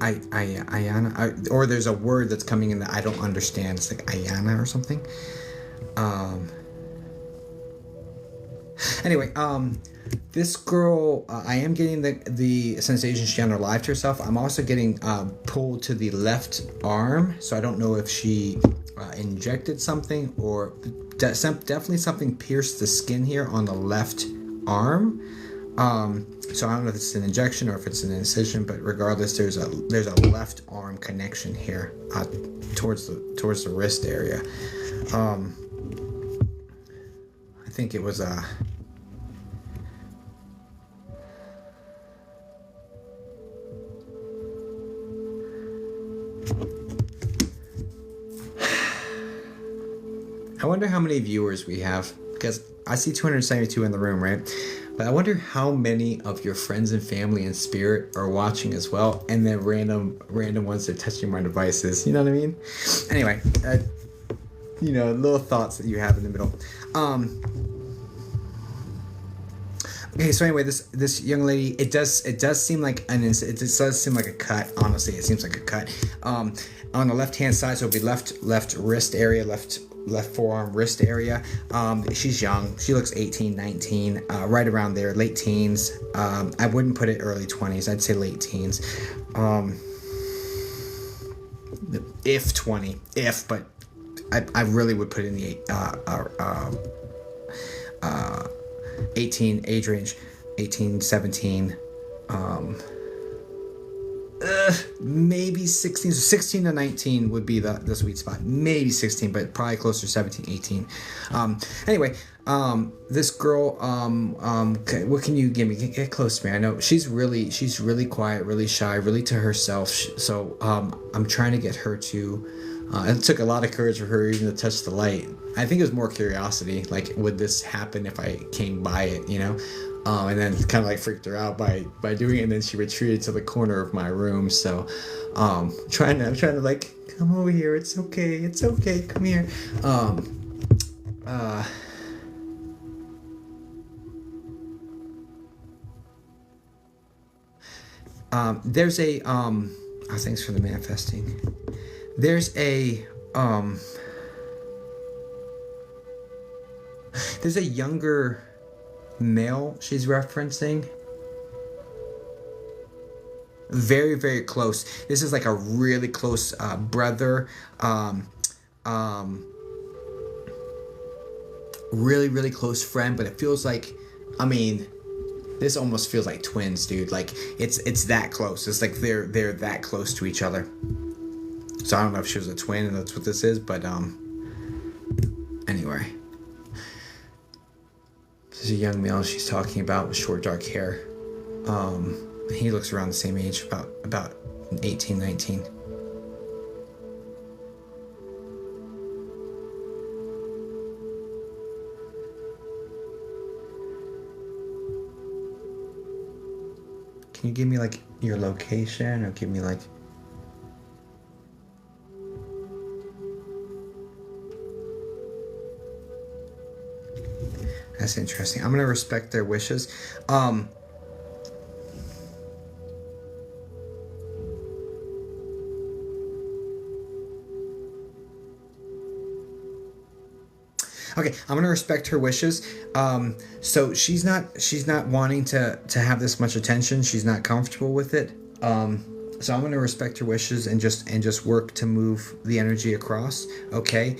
Ayana, or there's a word that's coming in that I don't understand. It's like Ayana or something. Anyway, this girl, I am getting the sensation she unalived herself. I'm also getting pulled to the left arm, so I don't know if she injected something, or definitely something pierced the skin here on the left arm. So I don't know if it's an injection or if it's an incision, but regardless, there's a left arm connection here, towards the wrist area. I think it was I wonder how many viewers we have, because I see 272 in the room, right? But I wonder how many of your friends and family in spirit are watching as well, and then random ones that are touching my devices. You know what I mean? Anyway, little thoughts that you have in the middle. Okay, so anyway, this young lady, it does seem like it does seem like a cut. Honestly, it seems like a cut. On the left hand side, so it'll be left wrist area, left forearm wrist area. She's young. She looks 18, 19, right around there, late teens. I wouldn't put it early 20s. I'd say late teens. If 20, but I really would put in the 18 age range, 18, 17, maybe 16. So 16 to 19 would be the sweet spot. Maybe 16, but probably closer to 17, 18. Anyway, this girl, okay, what can you give me? Get close to me. I know she's really quiet, really shy, really to herself. So I'm trying to get her to. It took a lot of courage for her even to touch the light. I think it was more curiosity, like, would this happen if I came by it, and then kind of like freaked her out by doing it, and then she retreated to the corner of my room. So I'm trying to like, come over here, it's okay, come here. There's a thanks for the manifesting. There's a younger male she's referencing. Very, very close. This is like a really close brother. Really, really close friend, but it feels like, this almost feels like twins, dude. Like it's that close. It's like they're that close to each other. So I don't know if she was a twin and that's what this is, but anyway. This is a young male she's talking about with short dark hair. He looks around the same age, about 18, 19. Can you give me like your location, or give me like... That's interesting. I'm gonna respect their wishes. Okay, I'm gonna respect her wishes. So she's not wanting to have this much attention. She's not comfortable with it. So I'm gonna respect her wishes and just work to move the energy across. Okay.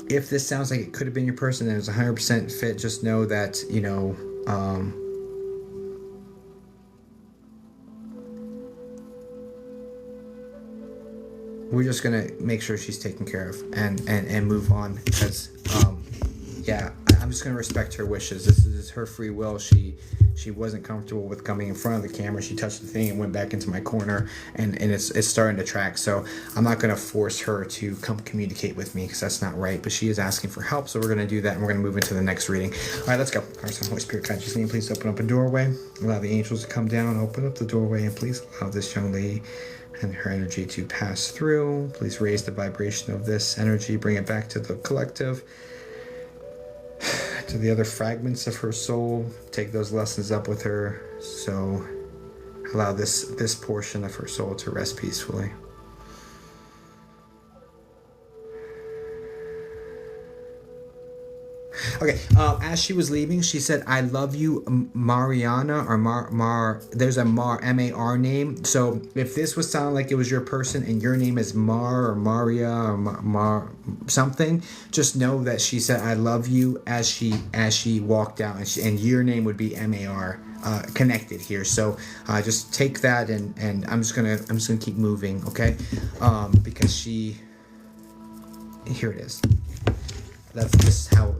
If this sounds like it could have been your person and it's 100% fit, just know that, we're just gonna make sure she's taken care of and move on, because I'm just gonna respect her wishes. This is her free will. She wasn't comfortable with coming in front of the camera. She touched the thing and went back into my corner, and it's starting to track. So I'm not gonna force her to come communicate with me, because that's not right. But she is asking for help, so we're gonna do that, and we're gonna move into the next reading. All right, let's go. Our Son, Holy Spirit, God, just name, please open up a doorway. Allow the angels to come down, open up the doorway, and please allow this young lady and her energy to pass through. Please raise the vibration of this energy, bring it back to the collective, to the other fragments of her soul. Take those lessons up with her. So allow this portion of her soul to rest peacefully. Okay. As she was leaving, she said, "I love you, Mariana," or Mar. There's a Mar name. So if this was sounding like it was your person and your name is Mar or Maria or Mar something, just know that she said, "I love you" as she walked out, and your name would be Mar. Connected here, so just take that, and I'm just gonna keep moving, okay? Because here it is. That's just how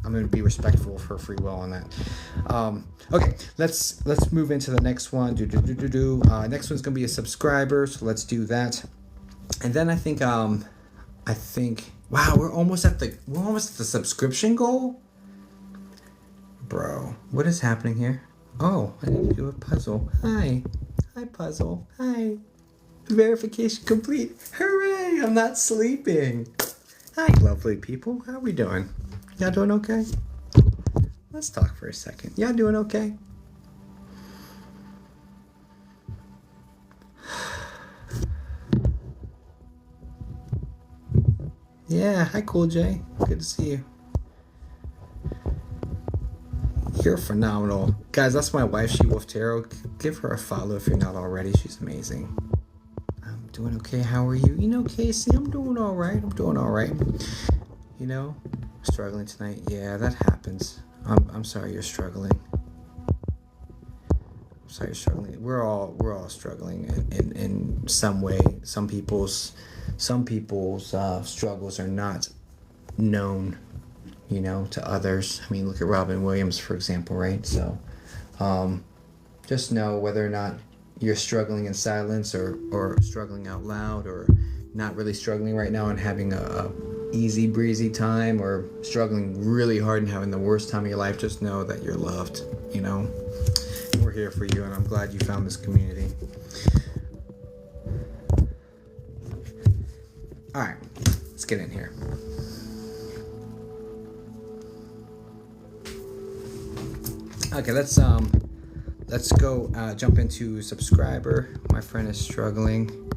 I'm gonna be respectful of her free will on that. Okay, let's move into the next one. Next one's gonna be a subscriber, so let's do that. And then I think wow, we're almost at the subscription goal. Bro, what is happening here? Oh, I need to do a puzzle. Hi puzzle. Hi. Verification complete. Hooray! I'm not sleeping. Hi, lovely people. How are we doing? Y'all doing okay? Let's talk for a second. Y'all doing okay? Yeah, hi, Cool J. Good to see you. You're phenomenal. Guys, that's my wife, She Wolf Tarot. Give her a follow if you're not already. She's amazing. I'm doing okay. How are you? You know, Casey, I'm doing all right. You know, struggling tonight. Yeah, that happens. I'm sorry you're struggling. We're all struggling in some way. Some people's struggles are not known, you know, to others. I mean, look at Robin Williams, for example, right? So just know whether or not you're struggling in silence or struggling out loud, or not really struggling right now and having a easy breezy time, or struggling really hard and having the worst time of your life. Just know that you're loved, you know. We're here for you, and I'm glad you found this community. All right, let's get in here. Okay, let's go jump into subscriber. My friend is struggling.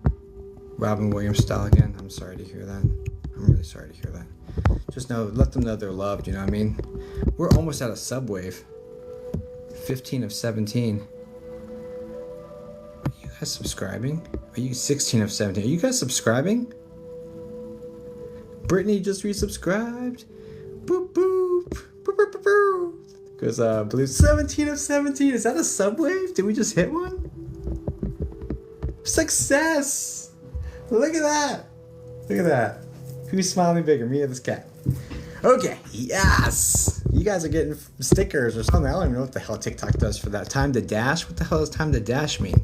Robin Williams style again. I'm sorry to hear that. I'm really sorry to hear that. Just know, let them know they're loved, you know what I mean? We're almost at a subwave. 15 of 17. Are you guys subscribing? Are you 16 of 17? Are you guys subscribing? Brittany just resubscribed. Boop boop. Boop boop boop boop. Because Blue 17 of 17. Is that a subwave? Did we just hit one? Success! Look at that. Look at that. Who's smiling bigger, me or this cat? Okay, yes! You guys are getting stickers or something. I don't even know what the hell TikTok does for that. Time to dash? What the hell does time to dash mean?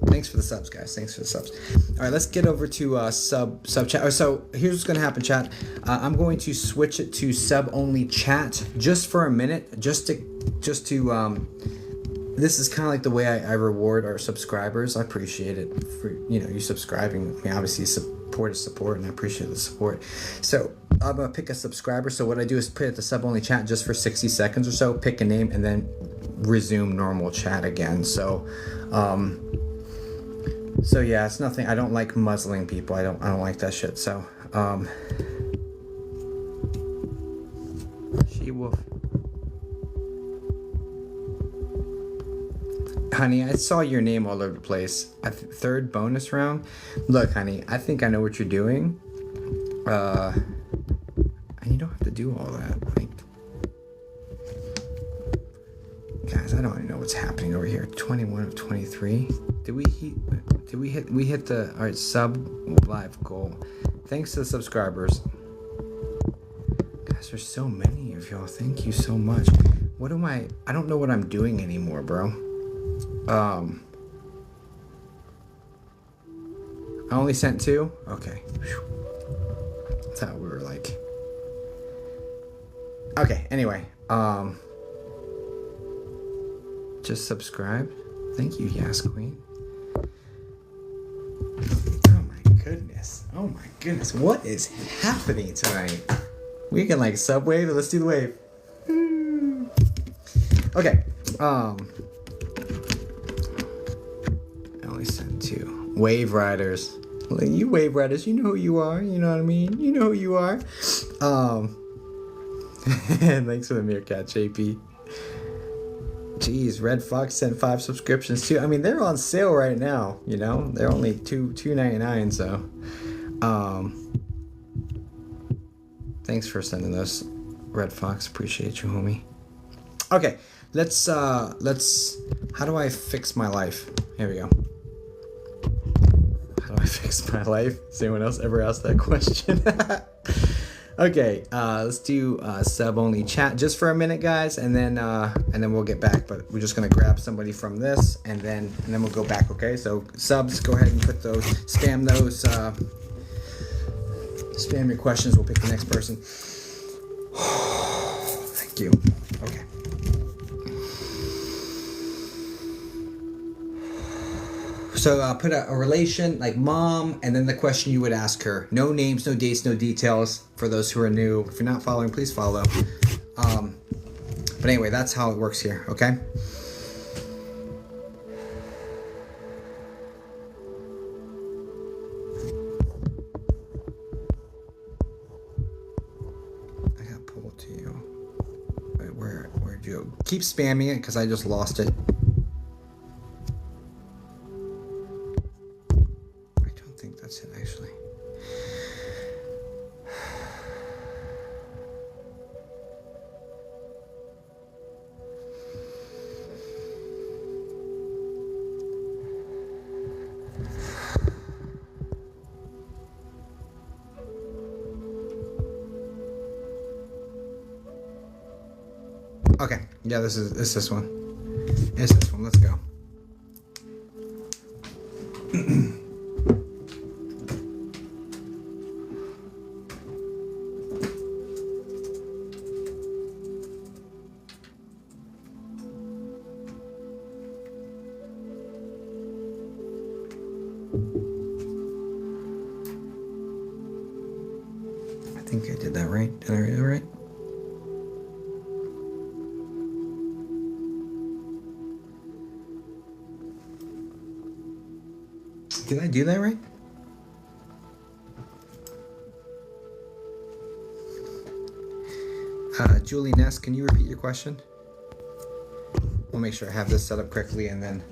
Thanks for the subs, guys. Thanks for the subs. All right, let's get over to sub chat. So here's what's going to happen, chat. I'm going to switch it to sub only chat just for a minute, just to. This is kind of like the way I reward our subscribers. I appreciate it for you subscribing. I mean, obviously support is support, and I appreciate the support. So I'm gonna pick a subscriber. So what I do is put it to sub only chat just for 60 seconds or so. Pick a name and then resume normal chat again. So yeah, it's nothing. I don't like muzzling people. I don't like that shit. So She Wolf. Honey, I saw your name all over the place. Third bonus round. Look, honey, I think I know what you're doing. And you don't have to do all that. Like, guys, I don't even know what's happening over here. 21 of 23. We hit the all right sub live goal. Thanks to the subscribers. Guys, there's so many of y'all. Thank you so much. I don't know what I'm doing anymore, bro. I only sent 2? Okay. Whew. I thought we were like... Okay, anyway. Just subscribe. Thank you, Yas Queen. Oh my goodness. What is happening tonight? We can like subwave. Let's do the wave. Okay. I only sent 2. Wave riders. You wave riders, you know who you are. You know what I mean? You know who you are. Thanks for the meerkat, JP. Jeez, Red Fox sent 5 subscriptions too. I mean, they're on sale right now. You know, they're only $2.99. So, thanks for sending those, Red Fox. Appreciate you, homie. Okay, let's. How do I fix my life? Here we go. How do I fix my life? Has anyone else ever asked that question? Okay, let's do sub only chat just for a minute, guys, and then we'll get back. But we're just gonna grab somebody from this, and then we'll go back. Okay, so subs, go ahead and put those, spam those, spam your questions. We'll pick the next person. Thank you. Okay. So put a relation like mom, and then the question you would ask her. No names, no dates, no details. For those who are new, if you're not following, please follow. But anyway, that's how it works here. Okay. I got pulled to you. Wait, where'd you go? Keep spamming it because I just lost it. That's it, actually. Okay, yeah, this is this one. It's this one. Let's go. I think I did that right. Did I read it right? Did I do that right? Julie Ness, can you repeat your question? We'll make sure I have this set up correctly, and then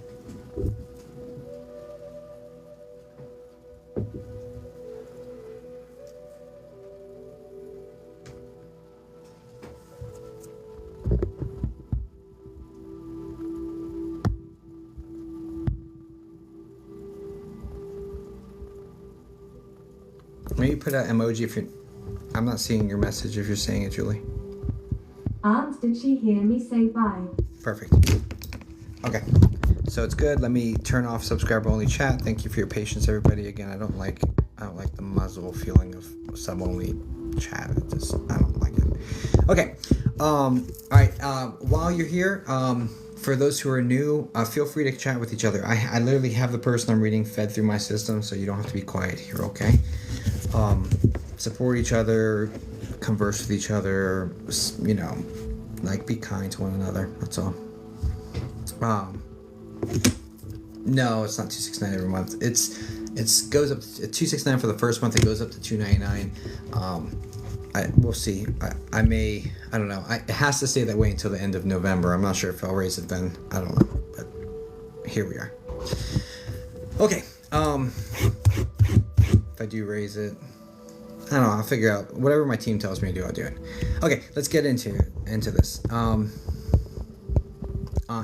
maybe put an emoji if you're. I'm not seeing your message if you're saying it, Julie. Aunt, did she hear me say bye? Perfect. Okay, so it's good. Let me turn off subscriber only chat. Thank you for your patience, everybody. Again, I don't like the muzzle feeling of sub only chat. I don't like it. Okay. All right. While you're here, for those who are new, feel free to chat with each other. I literally have the person I'm reading fed through my system, so you don't have to be quiet here. Okay. Support each other, converse with each other, you know, like be kind to one another. That's all. No, it's not $269 every month. It goes up to $269 for the first month. It goes up to $299. We'll see. I don't know. It has to stay that way until the end of November. I'm not sure if I'll raise it then. I don't know, but here we are. Okay. If I do raise it, I don't know. I'll figure out whatever my team tells me to do. I'll do it. Okay, let's get into this. Aunt,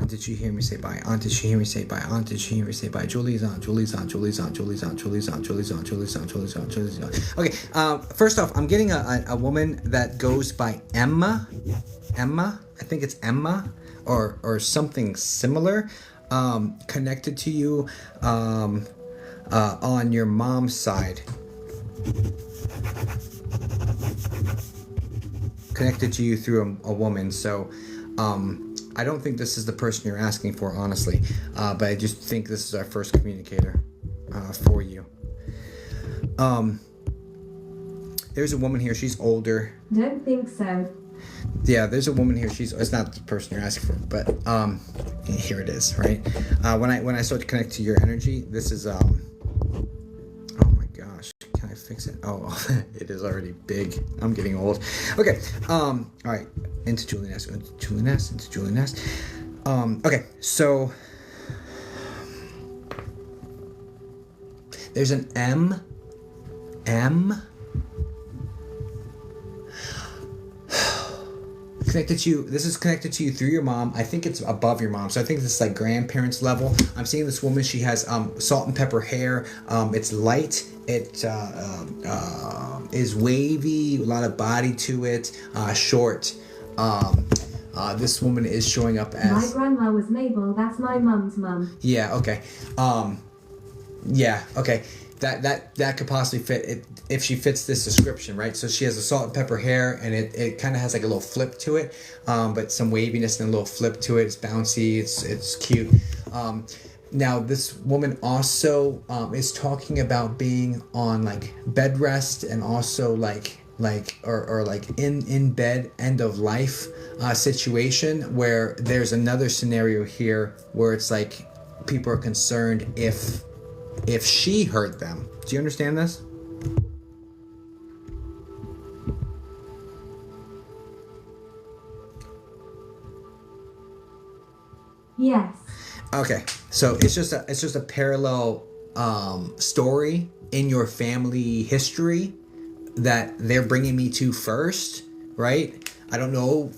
did she hear me say bye? Aunt, did she hear me say bye? Aunt, did she hear me say bye? Julie's on. Julie's on. Julie's on. Julie's on. Julie's on. Julie's on. Julie's on. Julie's on. Julie's on. Okay. First off, I'm getting a woman that goes by Emma. Emma. I think it's Emma or something similar. Connected to you on your mom's side. Connected to you through a woman. So I don't think this is the person you're asking for, honestly, but I just think this is our first communicator for you. There's a woman here. She's older. Don't think so. Yeah, there's a woman here. It's not the person you're asking for, but here it is, right? When I start to connect to your energy, this is oh my gosh, can I fix fix it? Oh, it is already big. I'm getting old. Okay. All right. Into Julian S. Okay. So there's an M. Connected to you. This is connected to you through your mom. I think it's above your mom, so I think this is like grandparents level. I'm seeing this woman. She has salt and pepper hair. It's light. It is wavy. A lot of body to it. Short. This woman is showing up as. My grandma was Mabel. That's my mum's mum. Yeah. Okay. Yeah. Okay. That could possibly fit it if she fits this description, right? So she has a salt and pepper hair, and it kind of has like a little flip to it, but some waviness and a little flip to it. It's bouncy. It's cute. Now this woman also is talking about being on like bed rest and also like in bed end of life situation, where there's another scenario here where it's like people are concerned if she hurt them. Do you understand this? Yes. Okay, so it's just a parallel story in your family history that they're bringing me to first, right? I don't know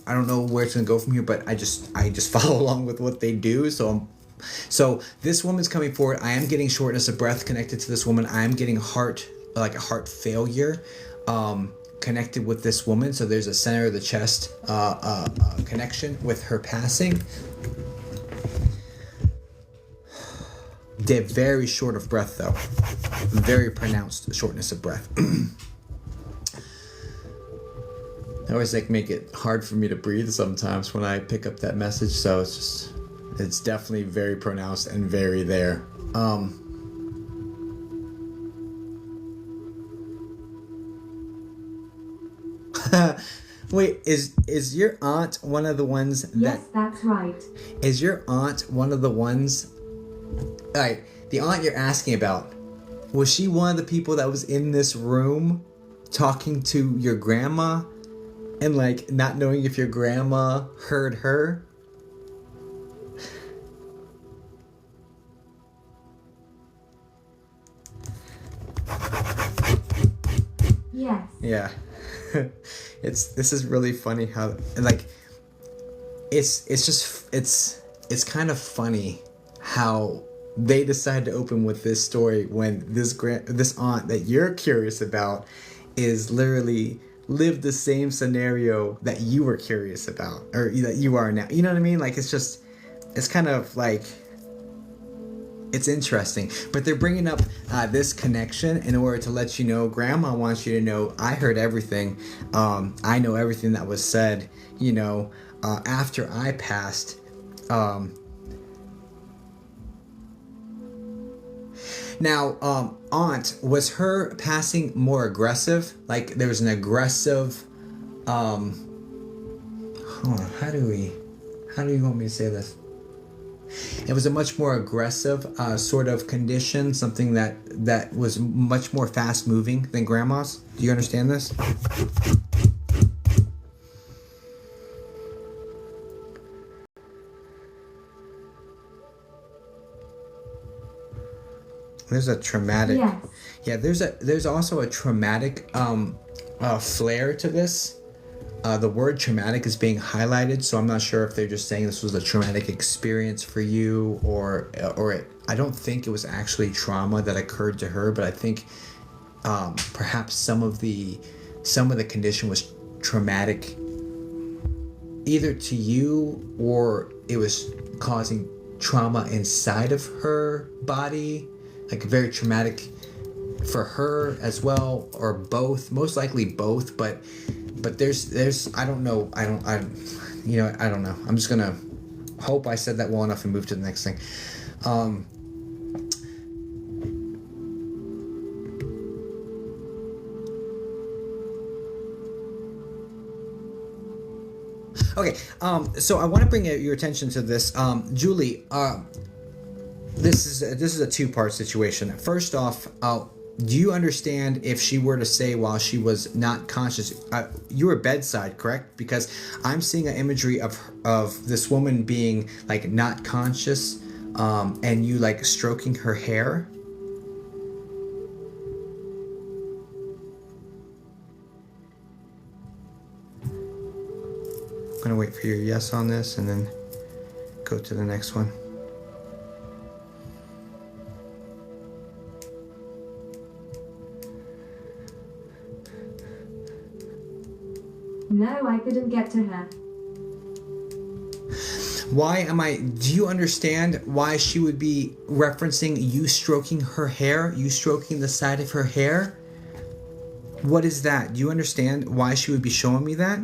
where it's gonna go from here, but I just follow along with what they do. So this woman's coming forward. I am getting shortness of breath connected to this woman. I am getting heart failure connected with this woman. So there's a center of the chest connection with her passing. They're very short of breath though. Very pronounced shortness of breath. I always make it hard for me to breathe sometimes when I pick up that message. So it's definitely very pronounced and very there. Wait, is your aunt one of the ones that... Yes, that's right. Is your aunt one of the ones... Alright, the aunt you're asking about, was she one of the people that was in this room talking to your grandma and not knowing if your grandma heard her? Yes. Yeah. This is really funny how it's kind of funny how they decide to open with this story when this aunt that you're curious about is literally lived the same scenario that you were curious about, or that you are now. You know what I mean? It's kind of it's interesting, but they're bringing up this connection in order to let you know, Grandma wants you to know, I heard everything. I know everything that was said, after I passed. Now, aunt, was her passing more aggressive? Like there was an aggressive, hold on, how do you want me to say this? It was a much more aggressive sort of condition, something that was much more fast moving than Grandma's. Do you understand this? There's a traumatic... Yes. Yeah, there's also a traumatic flair to this. The word traumatic is being highlighted, so I'm not sure if they're just saying this was a traumatic experience for you, or I don't think it was actually trauma that occurred to her, but I think perhaps some of the condition was traumatic either to you, or it was causing trauma inside of her body, like very traumatic for her as well, or both, most likely both, but there's I don't know. I don't know. I'm just gonna hope I said that well enough and move to the next thing. Okay, so I want to bring your attention to this, Julie. This is a two-part situation. First off, do you understand if she were to say while she was not conscious, you were bedside, correct? Because I'm seeing an imagery of this woman being like not conscious, and you like stroking her hair. I'm gonna wait for your yes on this and then go to the next one. No, I couldn't get to her. Do you understand why she would be referencing you stroking her hair, you stroking the side of her hair? What is that? Do you understand why she would be showing me that?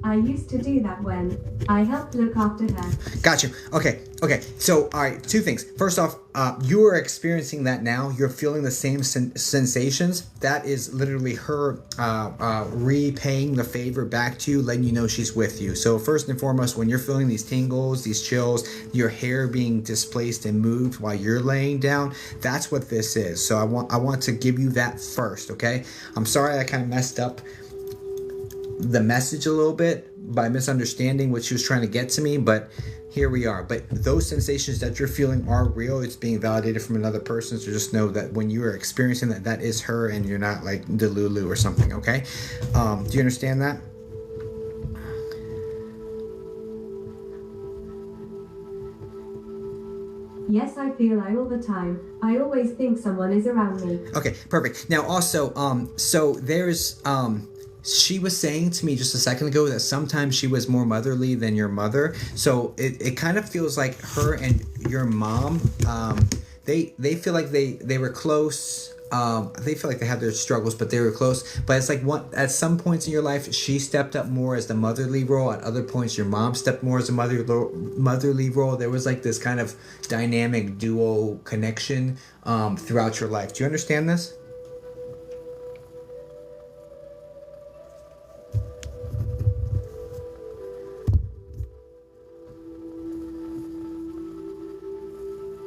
I used to do that when I helped look after her. Got you. Okay. So, all right, two things. First off, you are experiencing that now. You're feeling the same sensations. That is literally her repaying the favor back to you, letting you know she's with you. So first and foremost, when you're feeling these tingles, these chills, your hair being displaced and moved while you're laying down, that's what this is. So I want to give you that first, okay? I'm sorry I kind of messed up the message a little bit by misunderstanding what she was trying to get to me, but here we are. But those sensations that you're feeling are real. It's being validated from another person, so just know that when you are experiencing that, that is her and you're not like Delulu or something, okay? Do you understand that? Yes, I feel I all the time. I always think someone is around me. Okay, perfect. Now also, so there's she was saying to me just a second ago that sometimes she was more motherly than your mother. So it kind of feels like her and your mom, they feel like they were close. They feel like they had their struggles, but they were close. But it's like at some points in your life, she stepped up more as the motherly role. At other points, your mom stepped more as a motherly role. There was like this kind of dynamic duo connection throughout your life. Do you understand this?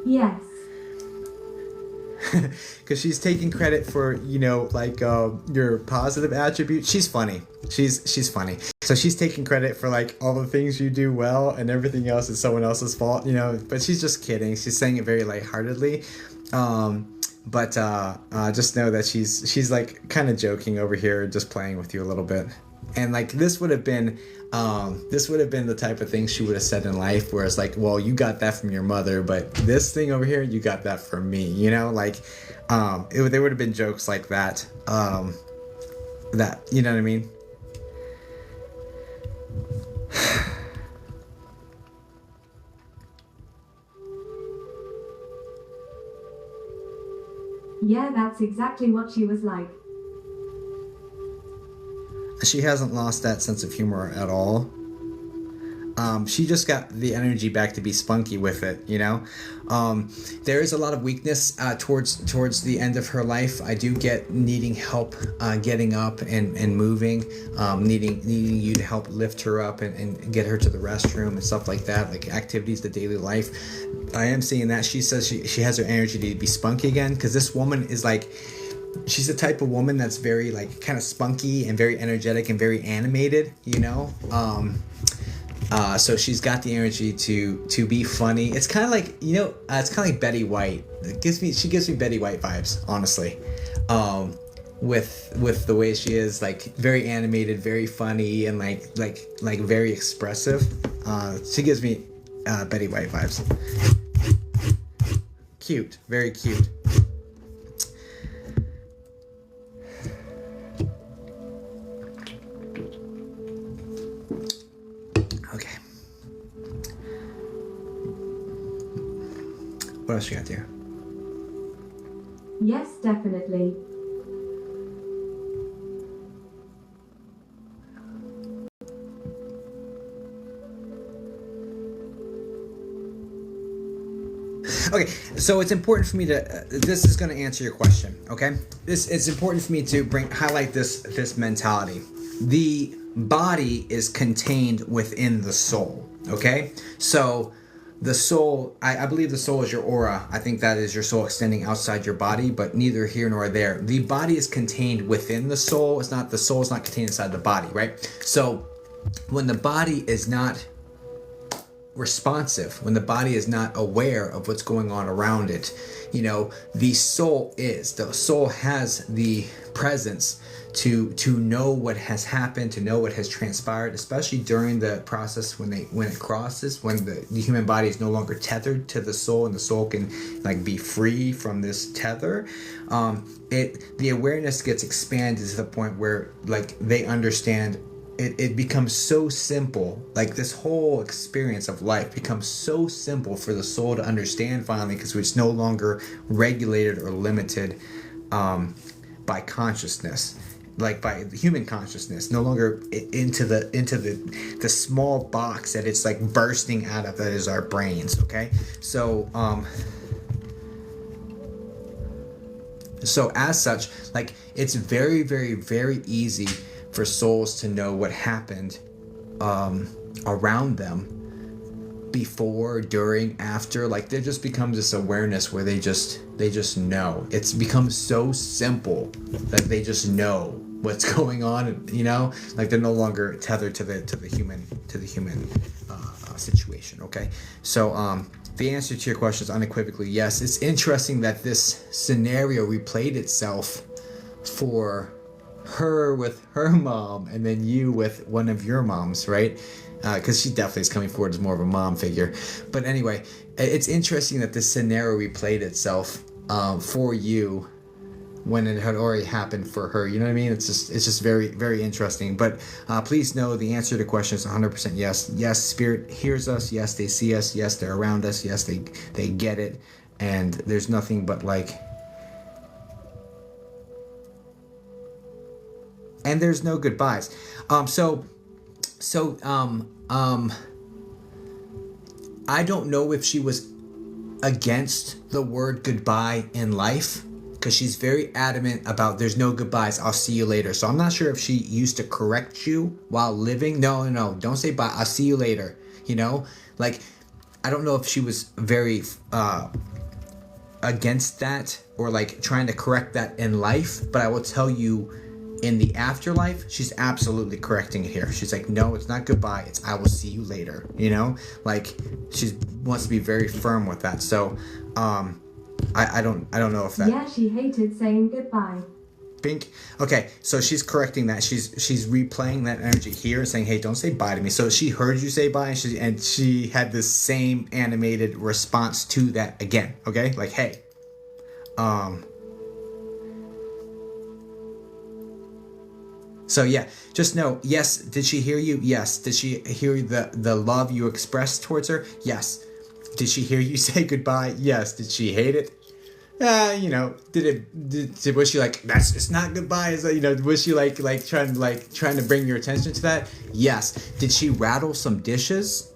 Yes. Because she's taking credit for, like your positive attributes. She's funny. She's funny. So she's taking credit for like all the things you do well, and everything else is someone else's fault. But she's just kidding. She's saying it very lightheartedly. But just know that she's like kind of joking over here, just playing with you a little bit. And like this would have been the type of thing she would have said in life, where it's like, well, you got that from your mother, but this thing over here, you got that from me. There would have been jokes like that. That, you know what I mean? Yeah, that's exactly what she was like. She hasn't lost that sense of humor at all. She just got the energy back to be spunky with it, There is a lot of weakness towards the end of her life. I do get needing help getting up and moving, needing you to help lift her up and get her to the restroom and stuff like that, like activities, the daily life. I am seeing that. She says she has her energy to be spunky again, because this woman is like, she's the type of woman that's very like kind of spunky and very energetic and very animated, so she's got the energy to be funny. It's kind of like, it's kind of like Betty White. She gives me Betty White vibes, honestly. With the way she is, like very animated, very funny, and like very expressive. She gives me Betty White vibes. Cute, very cute. Okay. What else you got there? Yes, definitely. Okay, so it's important for me to. This is going to answer your question. Okay, it's important for me to highlight this mentality. The body is contained within the soul. Okay, so the soul, I believe the soul is your aura. I think that is your soul extending outside your body, but neither here nor there. The body is contained within the soul. The soul is not contained inside the body, right? So when the body is not responsive, when the body is not aware of what's going on around it, the soul has the presence to know what has happened, to know what has transpired, especially during the process when it crosses, when the human body is no longer tethered to the soul, and the soul can be free from this tether. The awareness gets expanded to the point where they understand. It becomes so simple, this whole experience of life becomes so simple for the soul to understand finally, because it's no longer regulated or limited by consciousness, by the human consciousness, no longer into the small box that it's bursting out of, that is our brains. Okay, so as such, it's very, very, very easy for souls to know what happened around them before, during, after. There just becomes this awareness where they just know. It's become so simple that they just know what's going on. They're no longer tethered to the human situation. Okay, so the answer to your question is unequivocally yes. It's interesting that this scenario replayed itself for her with her mom, and then you with one of your moms, right? Because she definitely is coming forward as more of a mom figure. But anyway, it's interesting that this scenario replayed itself for you when it had already happened for her. You know what I mean? It's just very, very interesting. But please know the answer to the question is 100% yes. Yes, Spirit hears us. Yes, they see us. Yes, they're around us. Yes, they get it. And there's nothing but and there's no goodbyes. So I don't know if she was against the word goodbye in life, because she's very adamant about there's no goodbyes, I'll see you later. So I'm not sure if she used to correct you while living. No, don't say bye, I'll see you later. I don't know if she was very against that, or trying to correct that in life, but I will tell you, in the afterlife, she's absolutely correcting it here. She's no, it's not goodbye, it's I will see you later. She wants to be very firm with that. So I don't know if that. Yeah, she hated saying goodbye. Pink. Okay, so she's correcting that. She's replaying that energy here and saying, hey, don't say bye to me. So she heard you say bye, and she had the same animated response to that again. Okay, hey. So yeah, just know, yes, did she hear you? Yes. Did she hear the love you expressed towards her? Yes. Did she hear you say goodbye? Yes. Did she hate it? Was she it's not goodbye? Is that, was she trying to bring your attention to that? Yes. Did she rattle some dishes?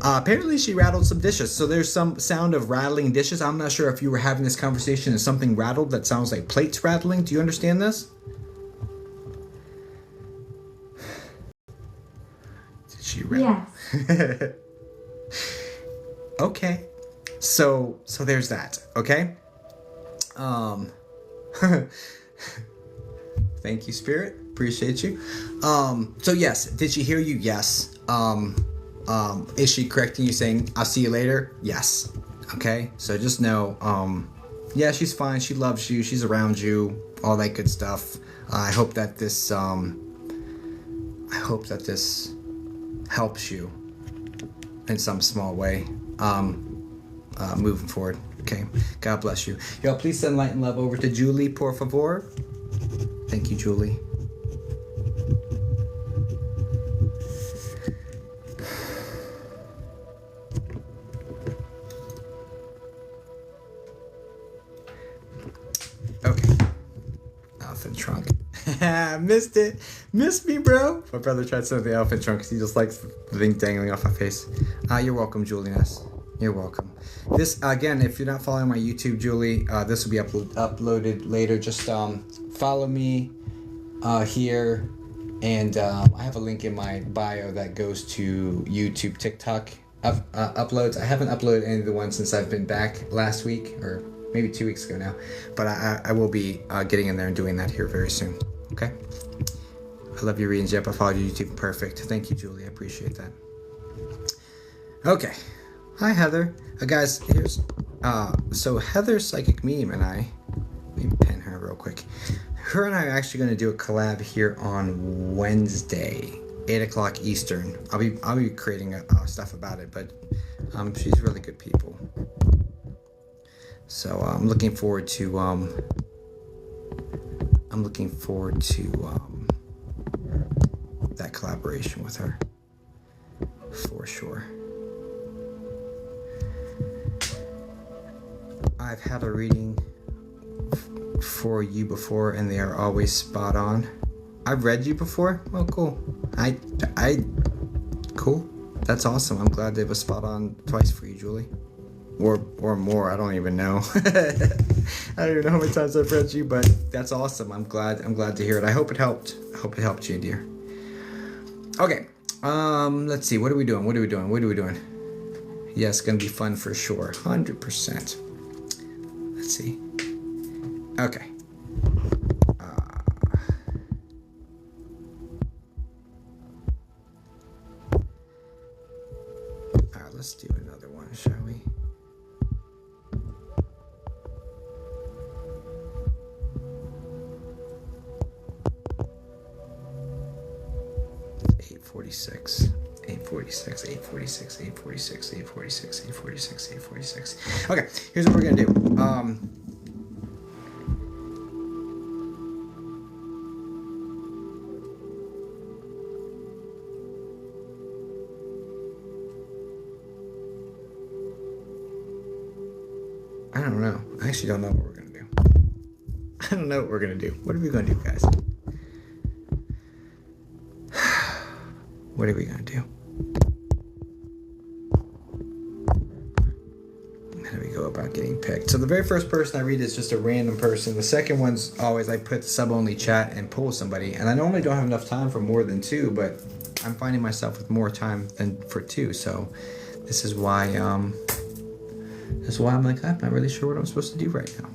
Apparently she rattled some dishes. So there's some sound of rattling dishes. I'm not sure if you were having this conversation and something rattled that sounds like plates rattling. Do you understand this? Yes. Okay. So there's that. Okay. Thank you, Spirit. Appreciate you. So yes, did she hear you? Yes. Is she correcting you, saying I'll see you later? Yes. Okay. So just know, yeah, she's fine. She loves you. She's around you. All that good stuff. I hope that this helps you in some small way moving forward. Okay, God bless you. Y'all, please send light and love over to Julie, por favor. Thank you, Julie. Okay, elephant trunk. Missed it. Missed me, bro. My brother tried some of the elephant trunk because he just likes the thing dangling off my face. You're welcome, Julianess. You're welcome. This again, if you're not following my YouTube, Julie, this will be uploaded later. Just follow me here, and I have a link in my bio that goes to YouTube, TikTok uploads. I haven't uploaded any of the ones since I've been back last week, or maybe 2 weeks ago now, but I will be getting in there and doing that here very soon. Okay. I love your readings. Yep, I followed your YouTube. Perfect. Thank you, Julie. I appreciate that. Okay. Hi, Heather. Guys, here's so Heather Psychic Medium and I, let me pin her real quick. Her and I are actually going to do a collab here on Wednesday, 8 o'clock Eastern. I'll be creating stuff about it, but she's really good people. So I'm looking forward to that collaboration with her for sure. I've had a reading for you before, and they are always spot on. I've read you before. Oh, cool. Cool. That's awesome. I'm glad they was spot on twice for you, Julie, or more. I don't even know. I don't even know how many times I've read you, but that's awesome. I'm glad to hear it. I hope it helped. I hope it helped you, dear. Okay. Let's see. What are we doing? Yeah, it's gonna be fun for sure. 100%. Let's see. Okay. Alright, let's do another one, shall we? $846. 846, 846, 846, 846, 846, 846. Okay, here's what we're gonna do. I don't know. I actually don't know what we're gonna do. I don't know what we're gonna do. What are we gonna do, guys? What are we gonna do? How do we go about getting picked? So the very first person I read is just a random person. The second one's always I put sub-only chat and pull somebody. And I normally don't have enough time for more than two, but I'm finding myself with more time than for two. So this is why I'm like, I'm not really sure what I'm supposed to do right now.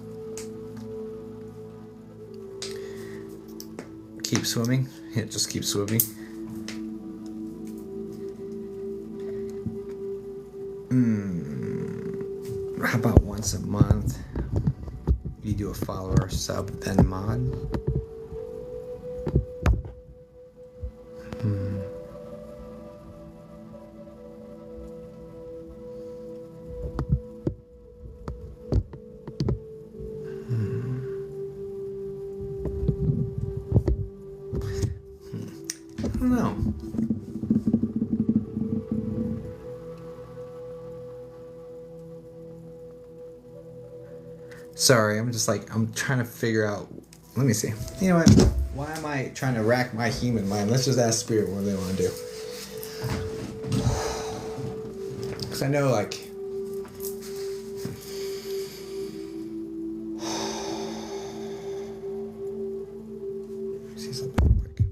Keep swimming. Yeah, just keep swimming. How about once a month you do a follower, sub, then mod? I don't know. Sorry, I'm trying to figure out. Let me see. You know what? Why am I trying to rack my human mind? Let's just ask Spirit what they want to do. Because I know, like... see something real quick.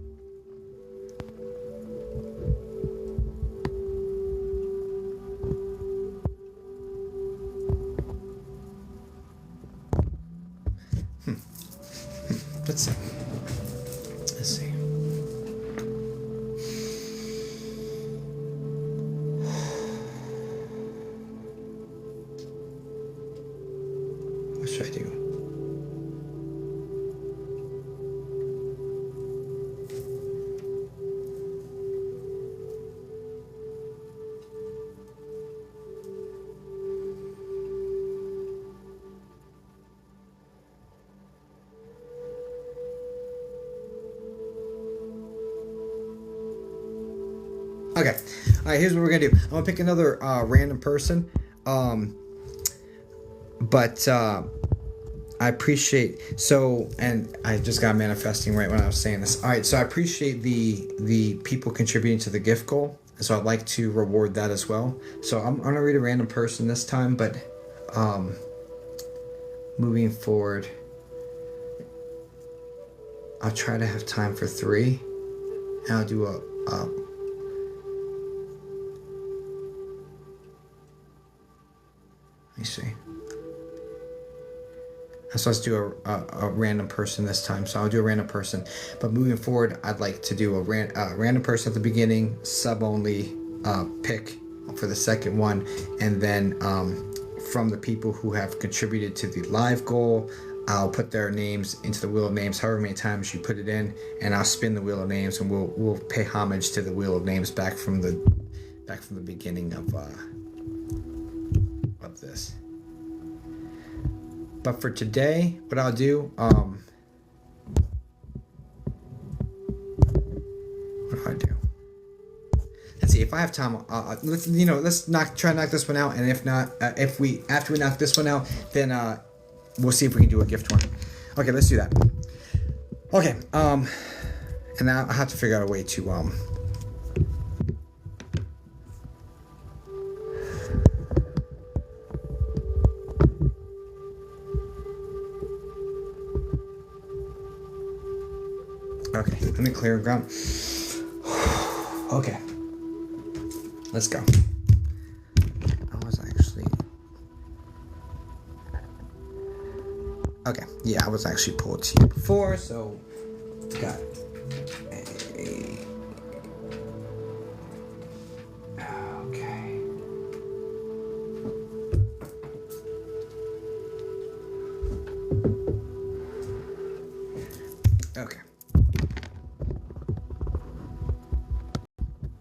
Let's see. What should I do? Okay. All right, here's what we're going to do. I'm going to pick another random person. But I appreciate... and I just got manifesting right when I was saying this. All right, so I appreciate the people contributing to the gift goal. So I'd like to reward that as well. So I'm gonna read a random person this time, but moving forward, I'll try to have time for 3, and I'll do a let me see. So let's do a random person this time. So I'll do a random person. But moving forward, I'd like to do a random person at the beginning, sub only pick for the second one. And then from the people who have contributed to the live goal, I'll put their names into the Wheel of Names however many times you put it in. And I'll spin the Wheel of Names, and we'll pay homage to the Wheel of Names back from the beginning of this. But for today, what I'll do, what do I do? Let's see if I have time. Let's try to knock this one out, and if not, after we knock this one out, then we'll see if we can do a gift one. Okay, let's do that. Okay, and now I have to figure out a way to Okay, let me clear ground. Okay, let's go. I was actually... Okay, yeah, I was actually pulled to you before, so got a... Okay. Okay.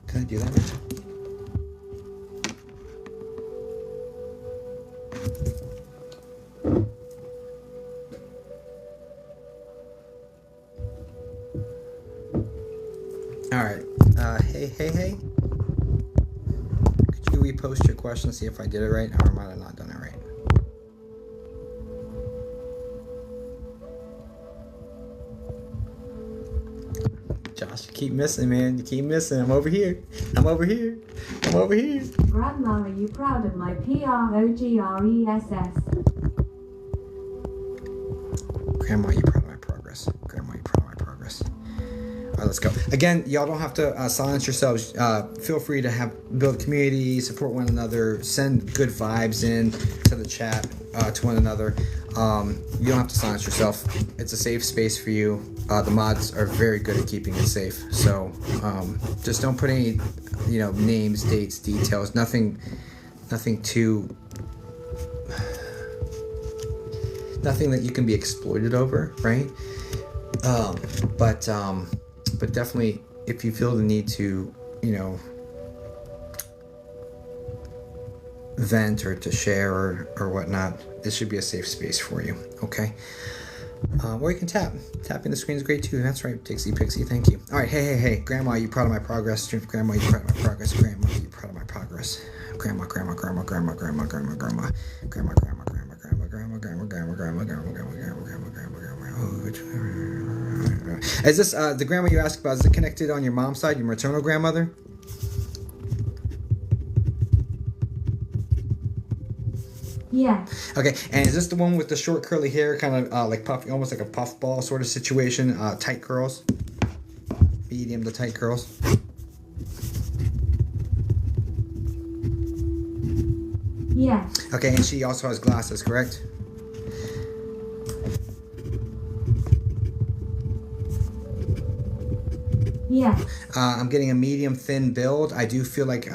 Can I do that now? Alright. Hey. Could you repost your question, see if I did it right, or might have not done it right? Josh, you keep missing, man. You keep missing. I'm over here. Grandma, are you proud of my progress? Grandma, you proud of my progress? All right, let's go. Again, y'all don't have to silence yourselves. Feel free to build a community, support one another, send good vibes in to the chat to one another. You don't have to silence yourself. It's a safe space for you. The mods are very good at keeping it safe. So just don't put any, names, dates, details. Nothing that you can be exploited over, right? But definitely, if you feel the need to, vent or to share or whatnot, this should be a safe space for you, okay? Or you can tap. Tapping the screen is great too. That's right, Dixie Pixie, thank you. All right, hey. Grandma, are you proud of my progress? Grandma, are you proud of my progress? Grandma, are you proud of my progress? Grandma. Is this the grandma you asked about? Is it connected on your mom's side, your maternal grandmother? Yeah. Okay, and is this the one with the short curly hair, kind of like puff, almost like a puffball sort of situation? Tight curls, medium to tight curls. Yeah. Okay, and she also has glasses, correct? Yeah. I'm getting a medium thin build. I do feel like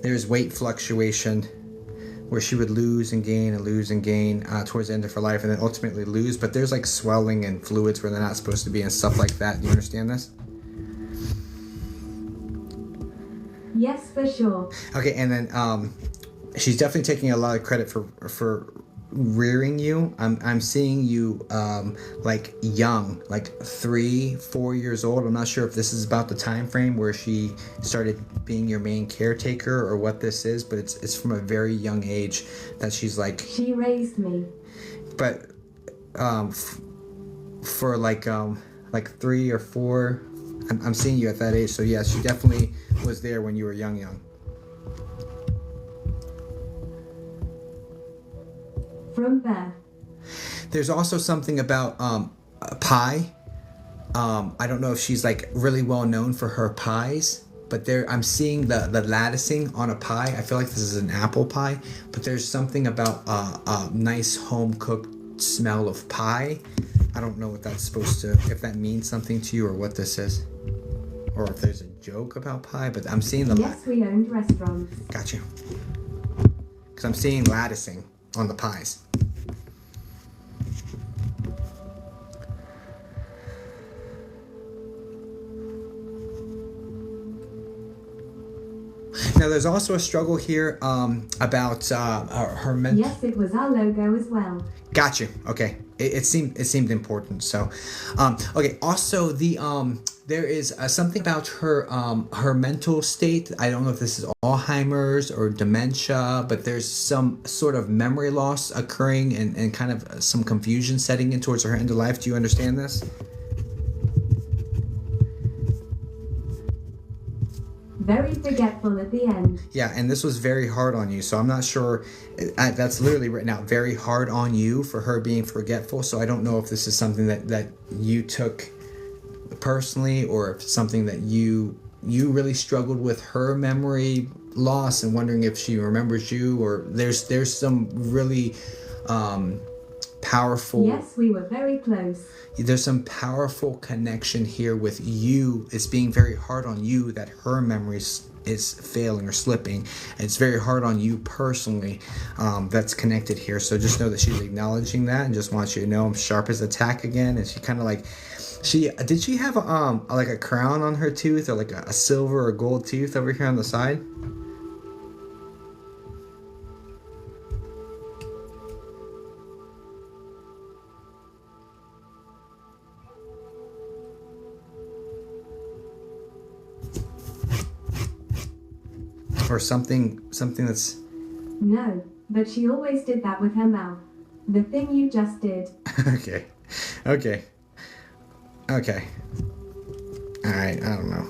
there's weight fluctuation where she would lose and gain towards the end of her life, and then ultimately lose. But there's like swelling and fluids where they're not supposed to be and stuff like that. Do you understand this? Yes, for sure. Okay, and then she's definitely taking a lot of credit for rearing you. I'm seeing you like young, like 3-4 years old. I'm not sure if this is about the time frame where she started being your main caretaker or what this is, but it's from a very young age that she's like, she raised me. But for like 3 or 4, I'm seeing you at that age. So yes, she definitely was there when you were young. From birth. There's also something about pie. I don't know if she's like really well known for her pies, but I'm seeing the latticing on a pie. I feel like this is an apple pie, but there's something about a nice home cooked smell of pie. I don't know what that's supposed to, if that means something to you or what this is, or if there's a joke about pie. But I'm seeing the Yes, we owned restaurants. Got you. Because I'm seeing latticing on the pies. Now, there's also a struggle here about her mental. Yes, it was our logo as well. Got you. Okay, it seemed important. So, okay. Also, there is something about her mental state. I don't know if this is Alzheimer's or dementia, but there's some sort of memory loss occurring and kind of some confusion setting in towards her end of life. Do you understand this? Very forgetful at the end. Yeah, and this was very hard on you, so I'm not sure. That's literally written out, very hard on you for her being forgetful. So I don't know if this is something that you took personally, or if it's something that you really struggled with her memory loss and wondering if she remembers you, or there's some really powerful. Yes, we were very close. There's some powerful connection here with you. It's being very hard on you that her memory is failing or slipping. It's very hard on you personally. That's connected here. So just know that she's acknowledging that and just wants you to know I'm sharp as a tack again. And she kind of like, did she have like a crown on her tooth, or like a silver or gold tooth over here on the side? Or something that's... No, but she always did that with her mouth. The thing you just did. Okay. Alright, I don't know.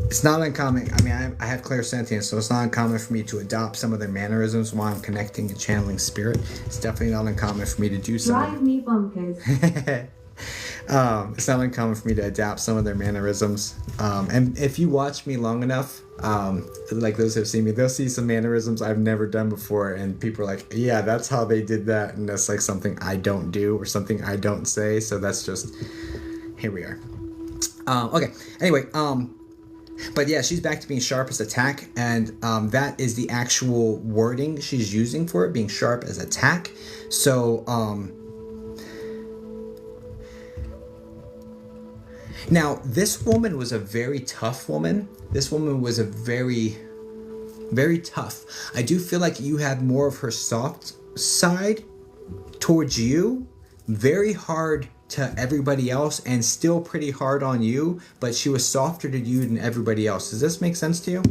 It's not uncommon. I mean, I have clairsentience, so it's not uncommon for me to adopt some of their mannerisms while I'm connecting and channeling spirit. It's definitely not uncommon for me to do something. Drive me bonkers. It's not uncommon for me to adapt some of their mannerisms. And if you watch me long enough, like those who have seen me, they'll see some mannerisms I've never done before, and people are like, yeah, that's how they did that, and that's like something I don't do or something I don't say. So that's just, here we are. Okay, anyway, but yeah, she's back to being sharp as a tack, and that is the actual wording she's using for it, being sharp as a tack. So now, this woman was a very tough woman. This woman was a very, very tough. I do feel like you had more of her soft side towards you. Very hard to everybody else and still pretty hard on you. But she was softer to you than everybody else. Does this make sense to you?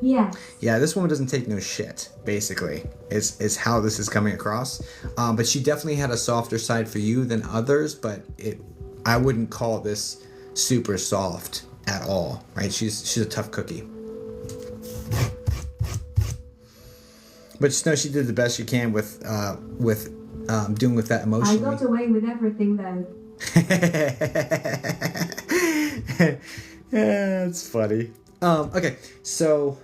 Yes. Yeah, this woman doesn't take no shit, basically, is how this is coming across. But she definitely had a softer side for you than others, but I wouldn't call this super soft at all, right? She's a tough cookie. But just know she did the best she can with doing with that emotionally. I got away with everything though. Yeah, it's funny. Okay, so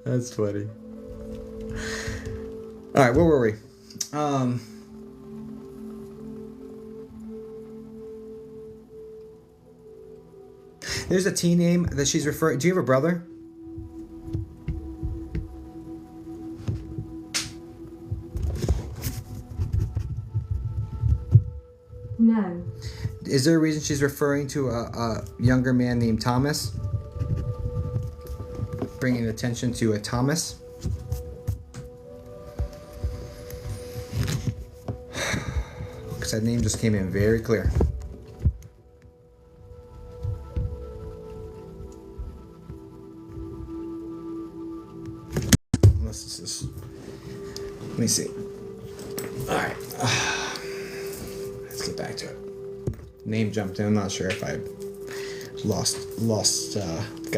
that's funny. All right, where were we? There's a T name that she's referring. Do you have a brother? No. Is there a reason she's referring to a younger man named Thomas? Bringing attention to a Thomas? Because that name just came in very clear. unless this is. Let me see. All right. Let's get back to it. Name jumped in. I'm not sure if I got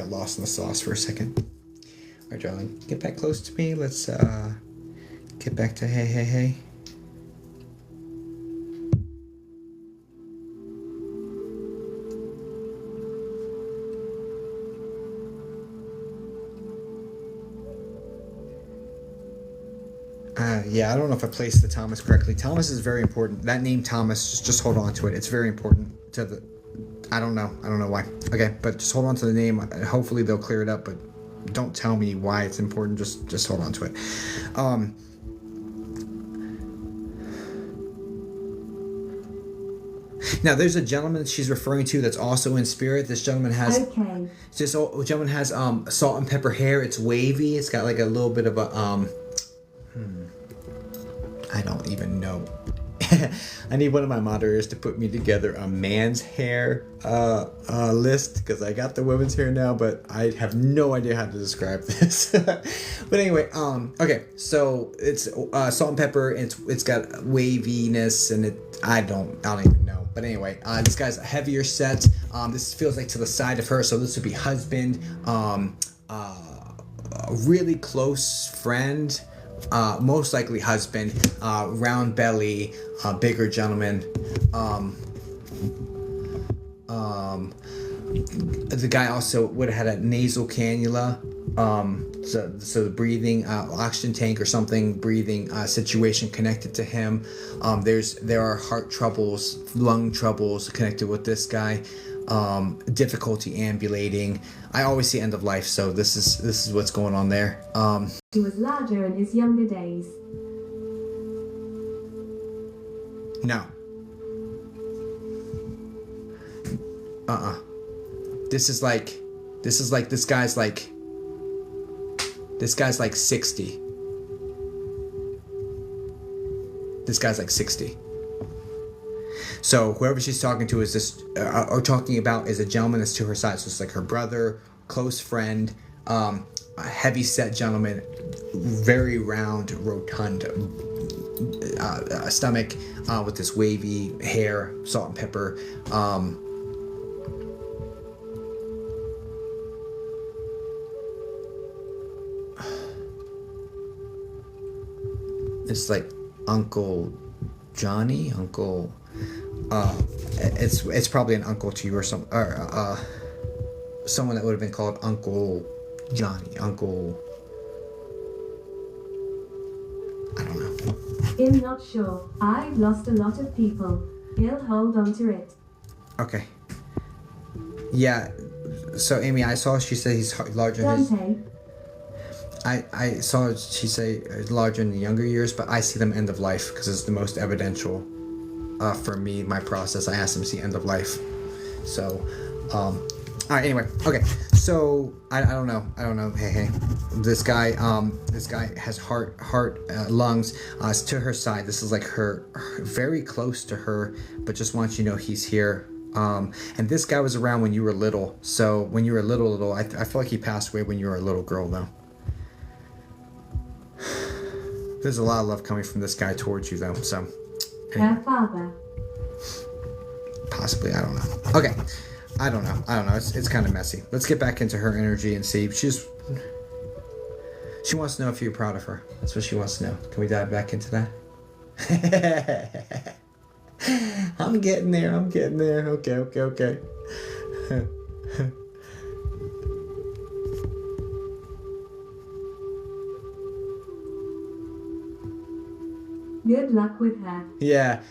lost in the sauce for a second. All right, darling, get back close to me. Let's get back to hey. Yeah, I don't know if I placed the Thomas correctly. Thomas is very important. That name Thomas, just hold on to it. It's very important to the... I don't know why. Okay, but just hold on to the name. Hopefully they'll clear it up, but don't tell me why it's important. Just hold on to it. Now, there's a gentleman she's referring to that's also in spirit. This gentleman has... Okay. This gentleman has salt and pepper hair. It's wavy. It's got like a little bit of a... I don't even know. I need one of my moderators to put me together a man's hair list, because I got the women's hair now, but I have no idea how to describe this. But anyway, okay, so it's salt and pepper. And it's got waviness, and I don't even know. But anyway, this guy's a heavier set. This feels like to the side of her, so this would be husband, a really close friend. Most likely husband, round belly, bigger gentleman. The guy also would have had a nasal cannula, so the breathing, oxygen tank or something, breathing situation connected to him. There are heart troubles, lung troubles connected with this guy. Difficulty ambulating. I always see end of life, so this is what's going on there. He was larger in his younger days. No. This is like this guy's like 60. This guy's like 60. So whoever she's talking to is this, or talking about, is a gentleman that's to her side. So it's like her brother, close friend, a heavy set gentleman, very round, rotund stomach, with this wavy hair, salt and pepper. It's like Uncle Johnny, Uncle. It's probably an uncle to you or someone that would have been called Uncle Johnny, Uncle. I don't know. I'm not sure. I've lost a lot of people. He'll hold on to it. Okay. Yeah. So Amy, I saw she said he's larger than his. Dante. I saw she say larger in the younger years, but I see them end of life because it's the most evidential. For me, my process, I asked him to see end of life. So, all right. Anyway, okay. So I don't know. Hey. This guy has heart, lungs. It's to her side. This is like her, very close to her, but just wants you to know he's here. And this guy was around when you were little. So when you were little, I feel like he passed away when you were a little girl, though. There's a lot of love coming from this guy towards you, though. So. Her father. Possibly, I don't know. Okay, I don't know. It's kind of messy. Let's get back into her energy and see. She wants to know if you're proud of her. That's what she wants to know. Can we dive back into that? I'm getting there. Okay. Good luck with her. Yeah.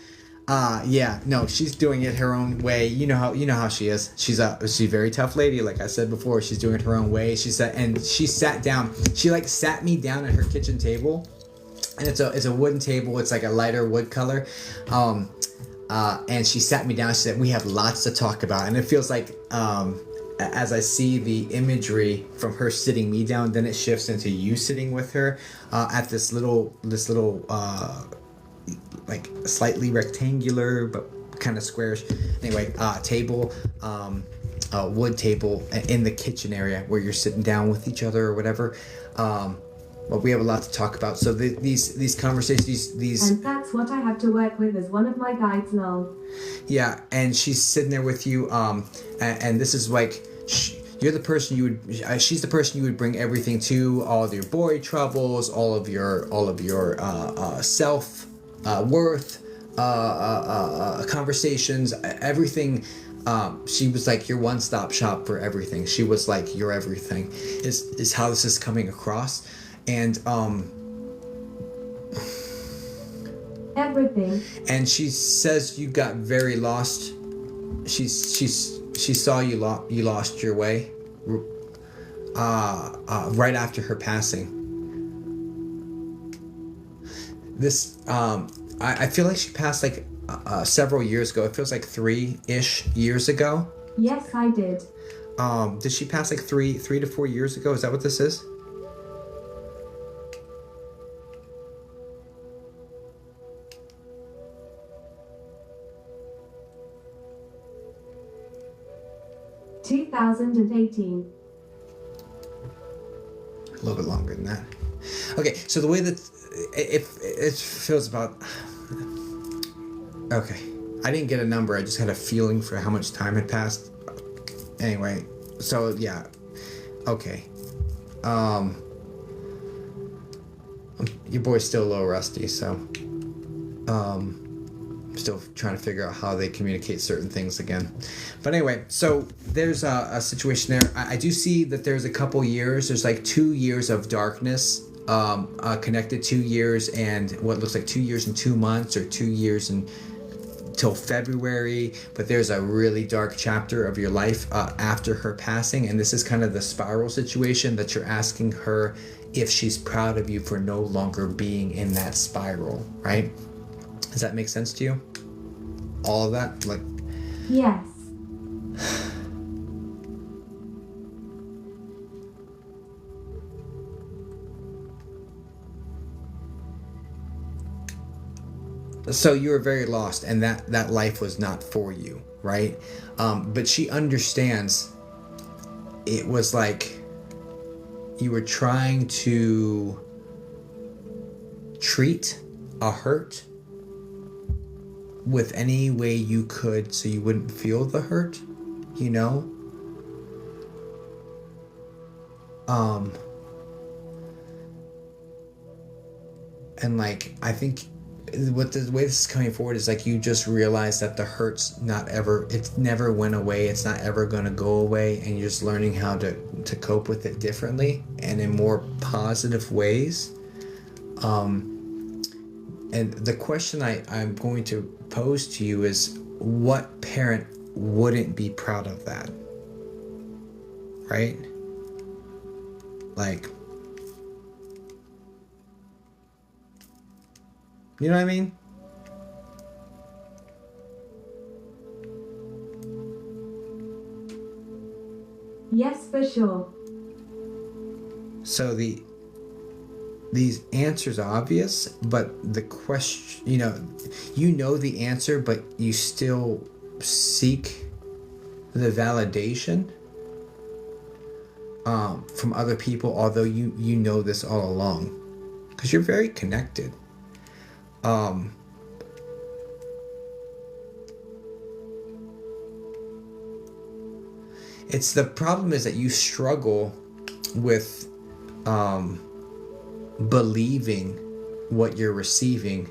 No, she's doing it her own way. You know how she is. She's a very tough lady, like I said before. She's doing it her own way. She sat down. She like sat me down at her kitchen table, and it's a wooden table. It's like a lighter wood color. And she sat me down. She said, "We have lots to talk about," and it feels like as I see the imagery from her sitting me down, then it shifts into you sitting with her at this little like slightly rectangular but kind of squarish. Anyway, table, wood table in the kitchen area where you're sitting down with each other or whatever. Well, we have a lot to talk about. So these conversations, these. And that's what I have to work with as one of my guides, lol. Yeah, and she's sitting there with you. And this is like. You're the person you would. She's the person you would bring everything to, all of your boy troubles, all of your self worth, conversations, everything. She was like your one-stop shop for everything. She was like your everything. Is how this is coming across, and everything. And she says you got very lost. She saw you lost your way right after her passing. This I feel like she passed like several years ago. It feels like 3-ish years ago. Yes, I did. Did she pass like 3 to 4 years ago? Is that what this is? (2018). A little bit longer than that. Okay, so the way that it feels about. Okay, I didn't get a number. I just had a feeling for how much time had passed. Anyway, so yeah, okay. Your boy's still a little rusty, so still trying to figure out how they communicate certain things again. But anyway, so there's a situation there. I do see that there's a couple years. There's like 2 years of darkness, connected 2 years and what looks like 2 years and 2 months, or 2 years and till February. But there's a really dark chapter of your life after her passing, and this is kind of the spiral situation that you're asking her if she's proud of you for no longer being in that spiral, right? Does that make sense to you? All of that? Like. Yes. So you were very lost, and that life was not for you, right? But she understands it was like you were trying to treat a hurt with any way you could so you wouldn't feel the hurt, you know? And like, I think what the way this is coming forward is like you just realize that the hurt's it never went away, it's not ever going to go away, and you're just learning how to cope with it differently and in more positive ways. And the question I'm going to pose to you is, what parent wouldn't be proud of that? Right? Like, you know what I mean? Yes, for sure. So these answers are obvious, but the question, you know the answer, but you still seek the validation from other people, although you know this all along, because you're very connected. It's the problem is that you struggle with believing what you're receiving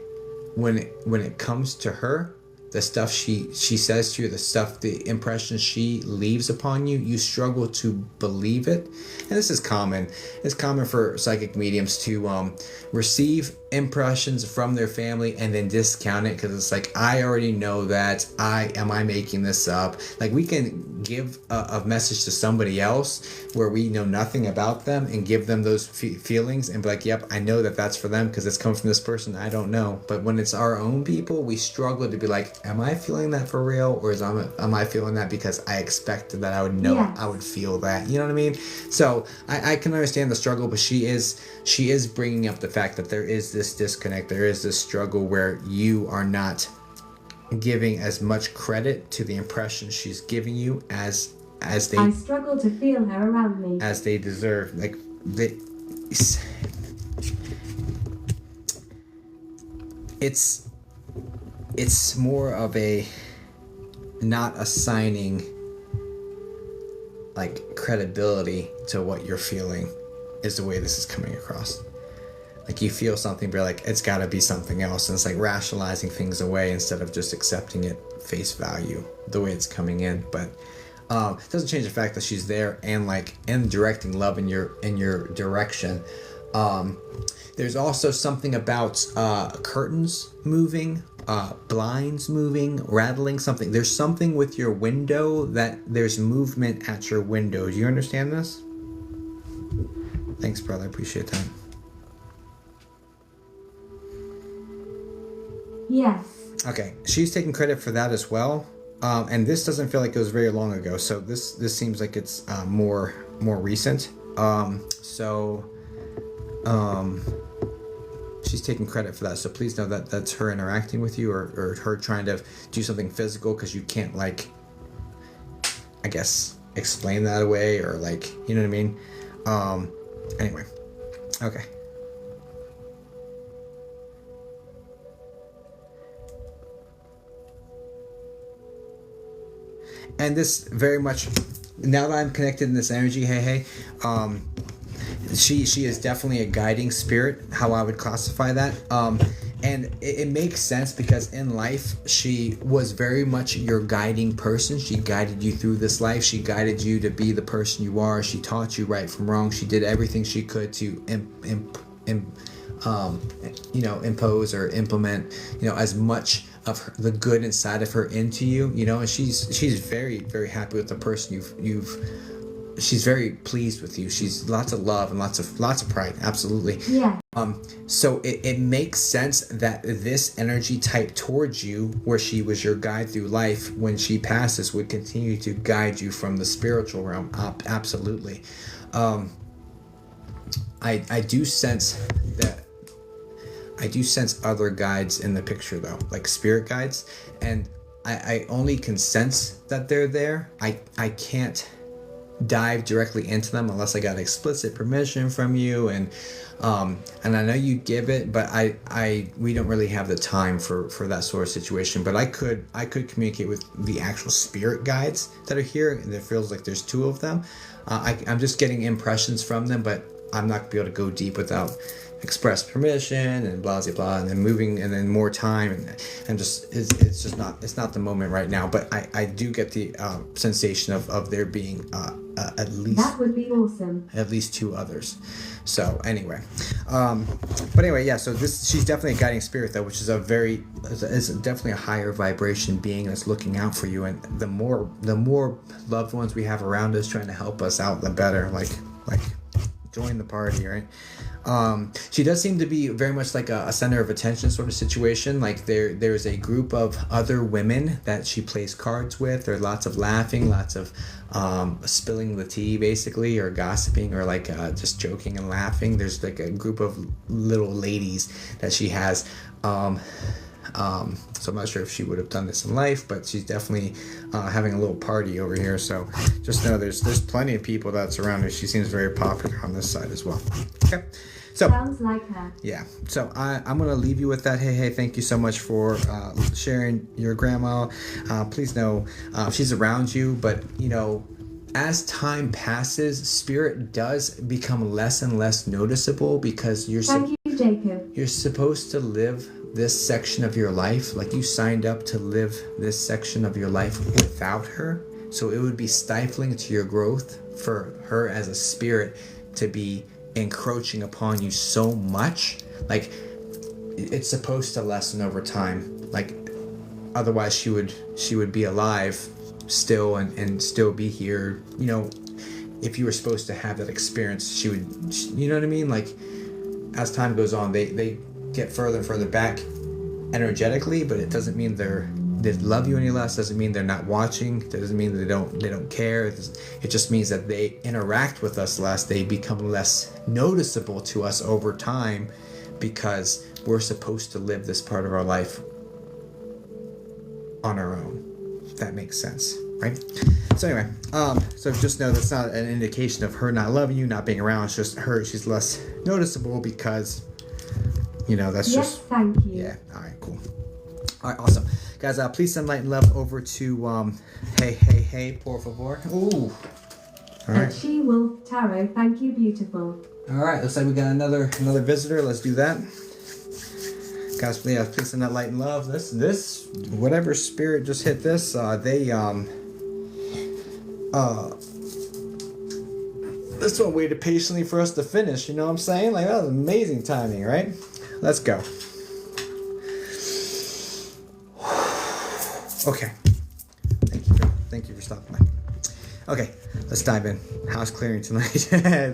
when it comes to her. The stuff she says to you, the impression she leaves upon you, you struggle to believe it. And this is common. It's common for psychic mediums to receive impressions from their family and then discount it, because it's like, I already know that. Am I making this up? Like, we can give a message to somebody else where we know nothing about them and give them those feelings and be like, yep, I know that that's for them because it's coming from this person I don't know. But when it's our own people, we struggle to be like, am I feeling that for real, or am I feeling that because I expected that I would know? Yes. I would feel that, you know what I mean? So I can understand the struggle, but she is bringing up the fact that there is this disconnect, there is this struggle where you are not giving as much credit to the impression she's giving you as I struggle to feel her around me as they deserve. Like, it's more of a not assigning like credibility to what you're feeling is the way this is coming across. Like you feel something, but you're like, it's got to be something else. And it's like rationalizing things away instead of just accepting it face value the way it's coming in. But it doesn't change the fact that she's there and directing love in your direction. There's also something about curtains moving, blinds moving, rattling something. There's something with your window that there's movement at your window. Do you understand this? Thanks, brother. I appreciate that. Yes. Okay, she's taking credit for that as well. And this doesn't feel like it was very long ago, so this seems like it's more recent. She's taking credit for that. So please know that that's her interacting with you, or her trying to do something physical because you can't like, I guess, explain that away, or like, you know what I mean? Anyway, okay. And this very much, now that I'm connected in this energy, she is definitely a guiding spirit, how I would classify that. And it makes sense because in life, she was very much your guiding person. She guided you through this life. She guided you to be the person you are. She taught you right from wrong. She did everything she could to impose or implement, as much of the good inside of her into you, and she's very, very happy with the person she's very pleased with you. She's lots of love and lots of pride. Absolutely. Yeah. So it makes sense that this energy type towards you, where she was your guide through life, when she passes, would continue to guide you from the spiritual realm. Absolutely. I do sense other guides in the picture though, like spirit guides, and I only can sense that they're there. I can't dive directly into them unless I got explicit permission from you, and I know you give it, but we don't really have the time for that sort of situation. But I could communicate with the actual spirit guides that are here, and it feels like there's two of them. I'm just getting impressions from them, but I'm not gonna be able to go deep without express permission and blah blah blah, and then moving, and then more time, and just it's not the moment right now. But I do get the sensation of there being at least, that would be awesome, at least two others. So anyway, yeah. So she's definitely a guiding spirit though, which is is definitely a higher vibration being that's looking out for you. And the more loved ones we have around us trying to help us out, the better. Like join the party, right? She does seem to be very much like a center of attention sort of situation. Like there's a group of other women that she plays cards with. There's lots of laughing, lots of spilling the tea basically, or gossiping, or like just joking and laughing. There's like a group of little ladies that she has. So I'm not sure if she would have done this in life, but she's definitely having a little party over here. So just know there's plenty of people that's around her. She seems very popular on this side as well. Okay. So sounds like her. Yeah. So I'm going to leave you with that. Hey, thank you so much for sharing your grandma. Please know she's around you, but as time passes, spirit does become less and less noticeable, because Thank you, Jacob. You're supposed to live this section of your life. Like, you signed up to live this section of your life without her. So it would be stifling to your growth for her as a spirit to be encroaching upon you so much. Like, it's supposed to lessen over time. Like, otherwise she would be alive still and still be here. If you were supposed to have that experience, she would, you know what I mean? Like, as time goes on, they get further and further back energetically, but it doesn't mean they love you any less. Doesn't mean they're not watching. That doesn't mean they don't care. It just means that they interact with us less. They become less noticeable to us over time, because we're supposed to live this part of our life on our own. If that makes sense, right? So anyway, so just know that's not an indication of her not loving you, not being around. It's just she's less noticeable because You know, that's Yes, just... thank you. Yeah, all right, cool. All right, awesome. Guys, please send light and love over to, hey, por favor. Ooh. All A right. She-Wolf Tarot, thank you, beautiful. All right, looks like we got another visitor. Let's do that. Guys, please send that light and love. This, whatever spirit just hit this, this one waited patiently for us to finish. You know what I'm saying? Like, that was amazing timing, right? Let's go. Okay. Thank you for stopping by. Okay, let's dive in. House clearing tonight.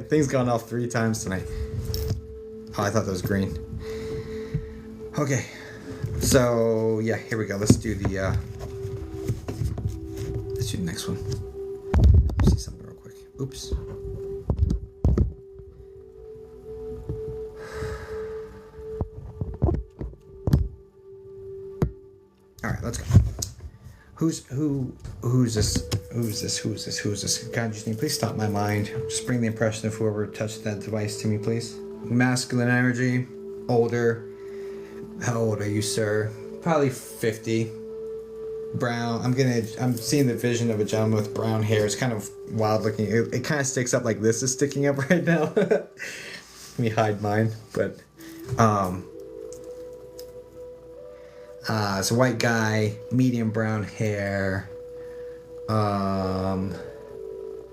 Things gone off 3 times tonight. Oh, I thought that was green. Okay, so yeah, here we go. Let's do the next one. Let's see something real quick. Oops. All right, let's go. Who's this? God, just please stop my mind. Just bring the impression of whoever touched that device to me, please. Masculine energy, older. How old are you, sir? Probably 50. Brown. I'm seeing the vision of a gentleman with brown hair. It's kind of wild looking. It kind of sticks up like this is sticking up right now. Let me hide mine. But it's a white guy, medium brown hair.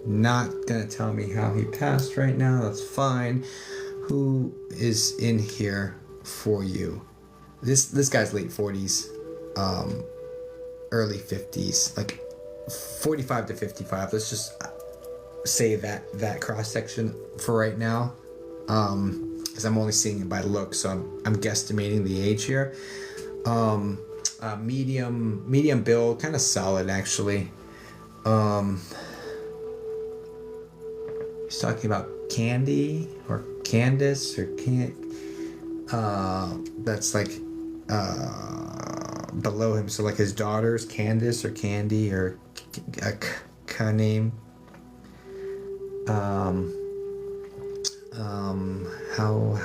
Not gonna tell me how he passed right now. That's fine. Who is in here for you? This guy's late 40s, early 50s, like 45 to 55. Let's just say that cross section for right now, because I'm only seeing it by look, so I'm guesstimating the age here. Medium build, kind of solid actually. He's talking about Candy or Candace or that's like below him, so like his daughters, Candace or Candy or a name.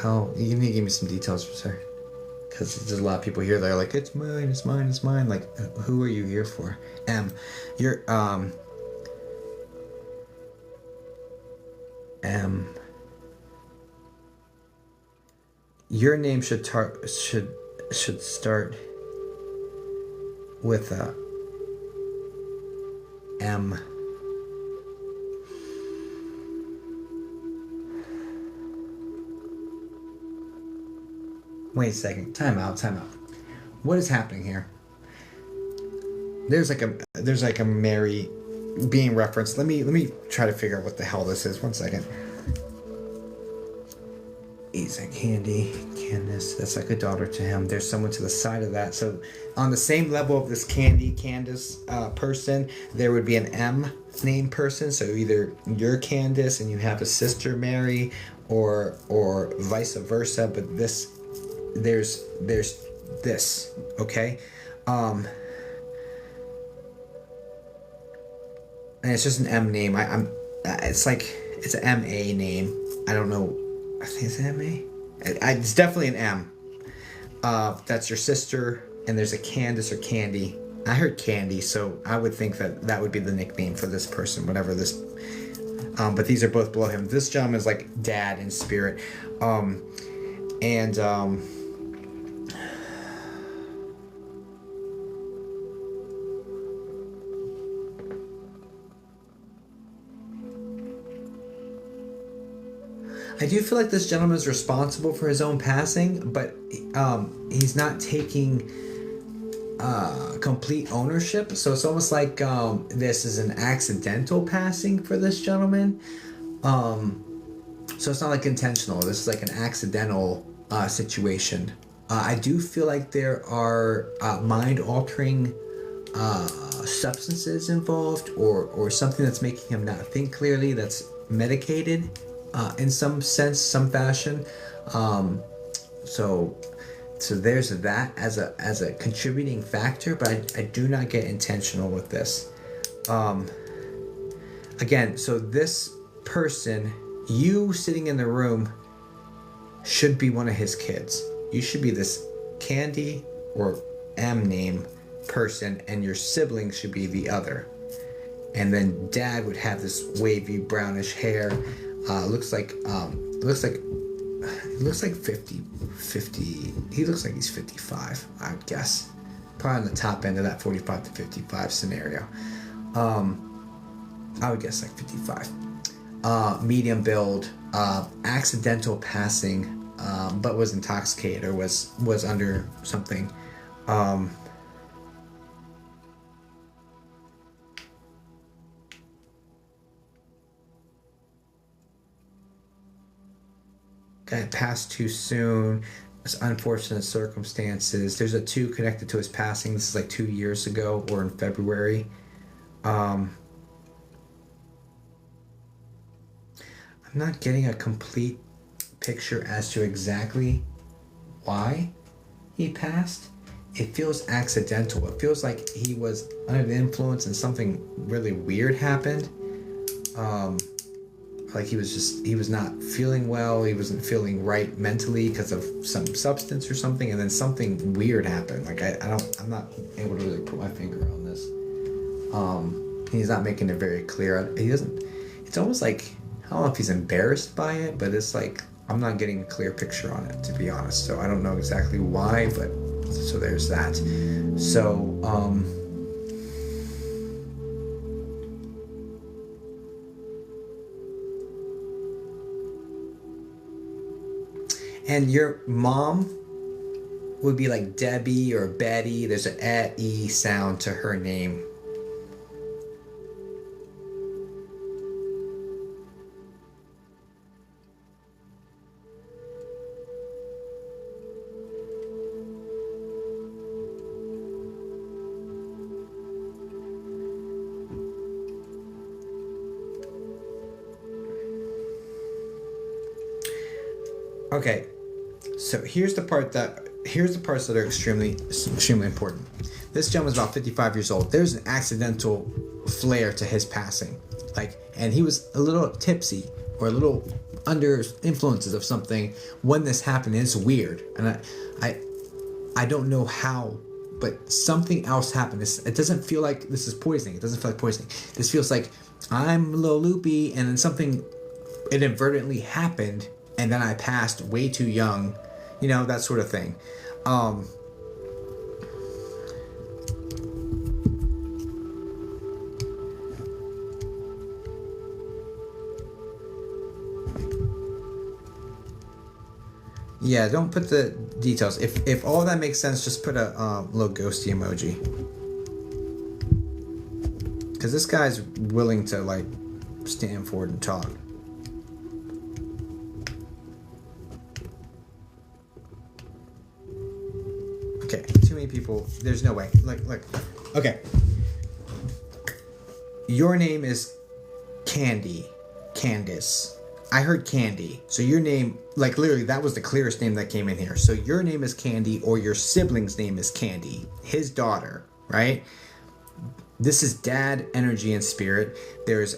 How you need to give me some details, sir, because there's a lot of people here that are like, it's mine. Like, who are you here for? You're your name should start with a M. Wait a second. Time out. What is happening here? There's like a Mary being referenced. Let me try to figure out what the hell this is. 1 second. He's like Candace. That's like a daughter to him. There's someone to the side of that. So on the same level of this Candace person, there would be an M name person. So either you're Candace and you have a sister Mary, or vice versa. But there's this. Okay. And it's just an M name. It's an M-A name. I don't know. I think it's an M-A. It's definitely an M. That's your sister, and there's a Candace or Candy. I heard Candy, so I would think that would be the nickname for this person, whatever this. But these are both below him. This gentleman is like dad in spirit, I do feel like this gentleman is responsible for his own passing, but he's not taking complete ownership. So it's almost like this is an accidental passing for this gentleman. So it's not like intentional. This is like an accidental situation. I do feel like there are mind-altering substances involved, or something that's making him not think clearly, that's medicated. In some sense, some fashion, so there's that as a contributing factor, but I do not get intentional with this. Again, so this person, you sitting in the room, should be one of his kids. you should be this Candy or M name person, and your siblings should be the other. And then dad would have this wavy brownish hair. Looks like 50. He looks like he's 55, I would guess. Probably on the top end of that 45 to 55 scenario. I would guess like 55. Medium build, accidental passing, but was intoxicated or was under something. Guy passed too soon. It's unfortunate circumstances. There's a 2 connected to his passing. This is like 2 years ago or in February. I'm not getting a complete picture as to exactly why he passed. It feels accidental. It feels like he was under the influence and something really weird happened. Like he was not feeling well. He wasn't feeling right mentally because of some substance or something, and then something weird happened. Like I'm not able to really put my finger on this. He's not making it very clear. He doesn't. It's almost like, I don't know if he's embarrassed by it, but it's like I'm not getting a clear picture on it, to be honest. So I don't know exactly why, but so there's that. So and your mom would be like Debbie or Betty. There's an E sound to her name. Okay, so here's the parts that are extremely important. This gentleman's about 55 years old. There's an accidental flair to his passing, and he was a little tipsy or a little under influences of something when this happened. It's weird, and I don't know how, but something else happened. It doesn't feel like this is poisoning. It doesn't feel like poisoning. This feels like I'm a little loopy, and then something inadvertently happened. And then I passed way too young, that sort of thing. Yeah, don't put the details. If all that makes sense, just put a little ghosty emoji. Because this guy's willing to, stand forward and talk. Okay, too many people. There's no way. Okay. Your name is Candice. I heard Candy. So your name, literally, that was the clearest name that came in here. So your name is Candy, or your sibling's name is Candy, his daughter, right? This is dad energy and spirit. There's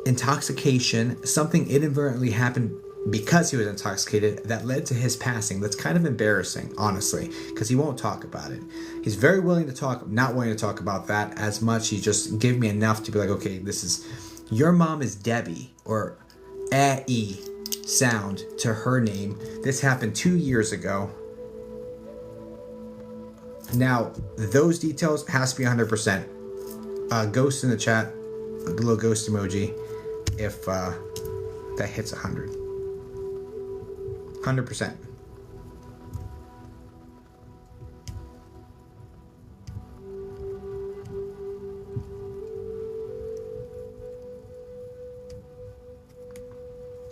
intoxication. Something inadvertently happened because he was intoxicated that led to his passing. That's kind of embarrassing, honestly, because he won't talk about it. He's very willing to talk, not willing to talk about that as much. He just gave me enough to be like, okay, this is, your mom is Debbie, or E sound to her name. This happened 2 years ago. Now, those details has to be 100%. Ghost in the chat, a little ghost emoji, if that hits 100. 100%.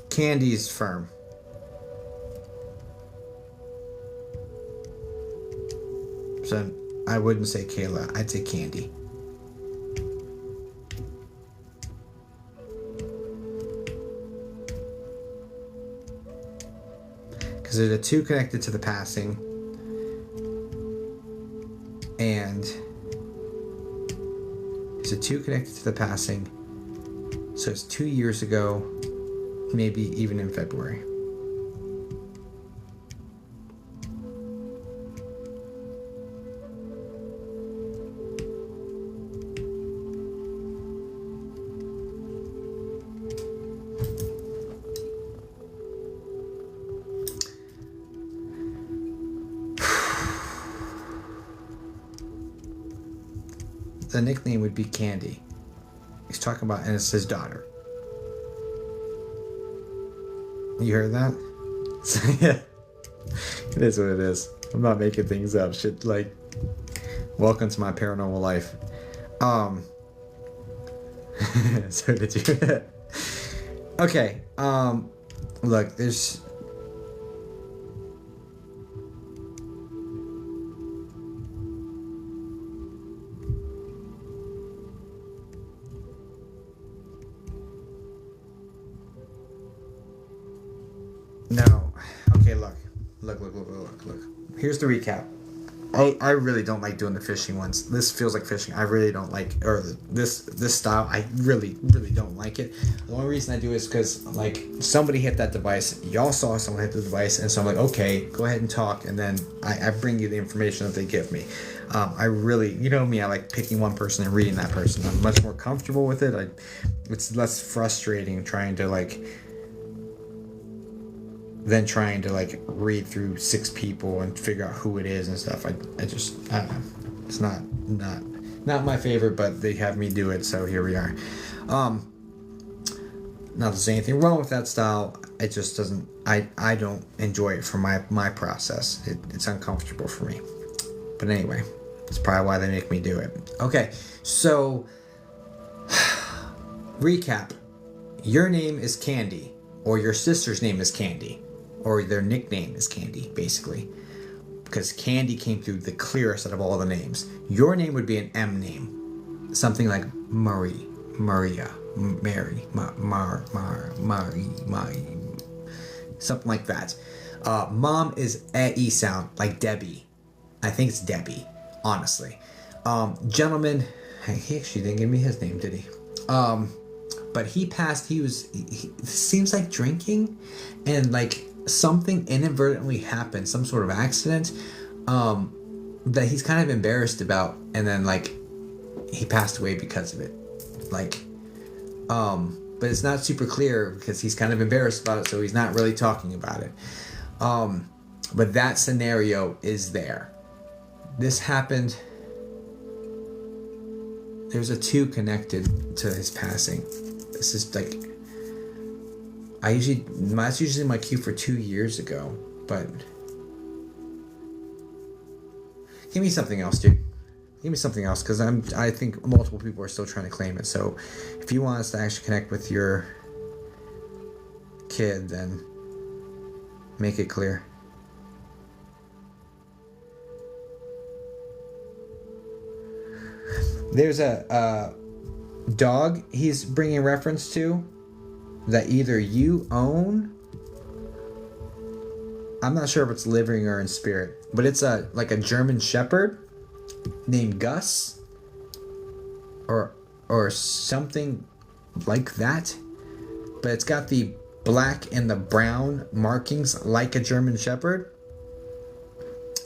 Candy's firm. So I wouldn't say Kayla, I'd say Candy. Because there's a 2 connected to the passing, and there's a 2 connected to the passing, so it's 2 years ago, maybe even in February. the nickname would be Candy. He's talking about, and it's his daughter. You heard that? So, yeah. It is what it is. I'm not making things up. Shit, like, welcome to my paranormal life. So did you? Okay. Look, there's. No. Okay, look. Look. Here's the recap. I really don't like doing the fishing ones. This feels like fishing. I really don't like, or this style. I really don't like it. The only reason I do it is because like somebody hit that device. Y'all saw someone hit the device, and so I'm like, okay, go ahead and talk, and then I bring you the information that they give me. I really, you know me, I like picking one person and reading that person. I'm much more comfortable with it. It's less frustrating trying to like. Than trying to like read through 6 people and figure out who it is and stuff. I don't know. It's not my favorite, but they have me do it, so here we are. Not that there's anything wrong with that style. It just doesn't. I don't enjoy it for my process. It's uncomfortable for me. But anyway, it's probably why they make me do it. Okay, so recap. Your name is Candy, or your sister's name is Candy. Or their nickname is Candy, basically. Because Candy came through the clearest out of all the names. Your name would be an M name. Something like Marie, Maria, Mary, Mari. Something like that. Mom is E sound, like Debbie. I think it's Debbie, honestly. Gentleman, he actually didn't give me his name, did he? But he passed, he seems like drinking, and like, something inadvertently happened, some sort of accident, that he's kind of embarrassed about, and then like he passed away because of it. Like, but it's not super clear because he's kind of embarrassed about it, so he's not really talking about it. But that scenario is there. This happened. There's a 2 connected to his passing. This is like. That's usually my cue for 2 years ago, but give me something else, dude. Give me something else, because I think multiple people are still trying to claim it. So if you want us to actually connect with your kid, then make it clear. There's a dog he's bringing reference to that either you own. I'm not sure if it's living or in spirit, but it's like a German Shepherd named Gus, or something like that. But it's got the black and the brown markings like a German Shepherd,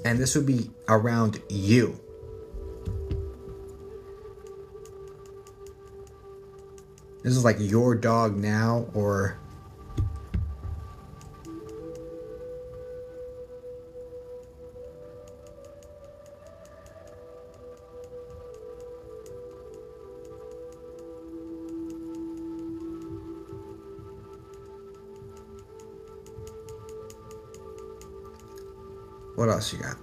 and this would be around you. This is like your dog now, or what else you got?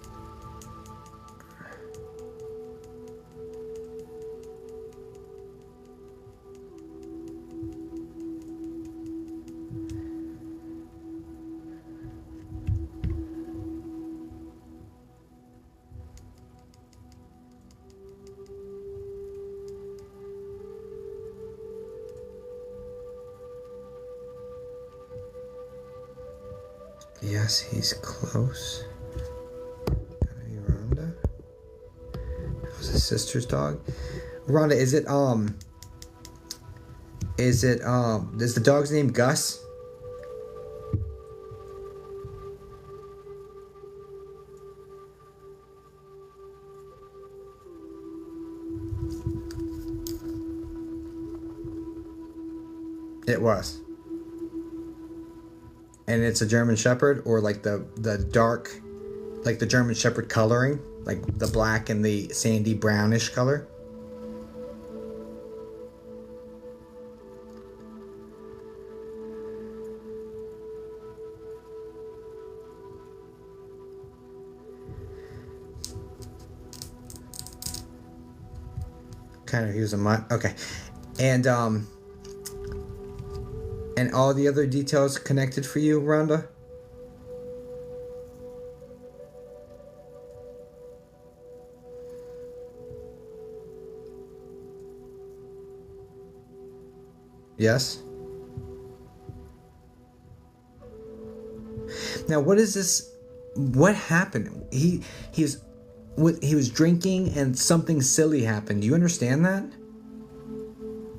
Yes, he's close. Rhonda? That was his sister's dog. Rhonda, is the dog's name Gus? It was. And it's a German Shepherd, or like the dark, like the German Shepherd coloring, like the black and the sandy brownish color. kind of use a mod. Okay, and all the other details connected for you, Rhonda. Yes. Now, what is this? What happened? He was drinking and something silly happened. Do you understand that?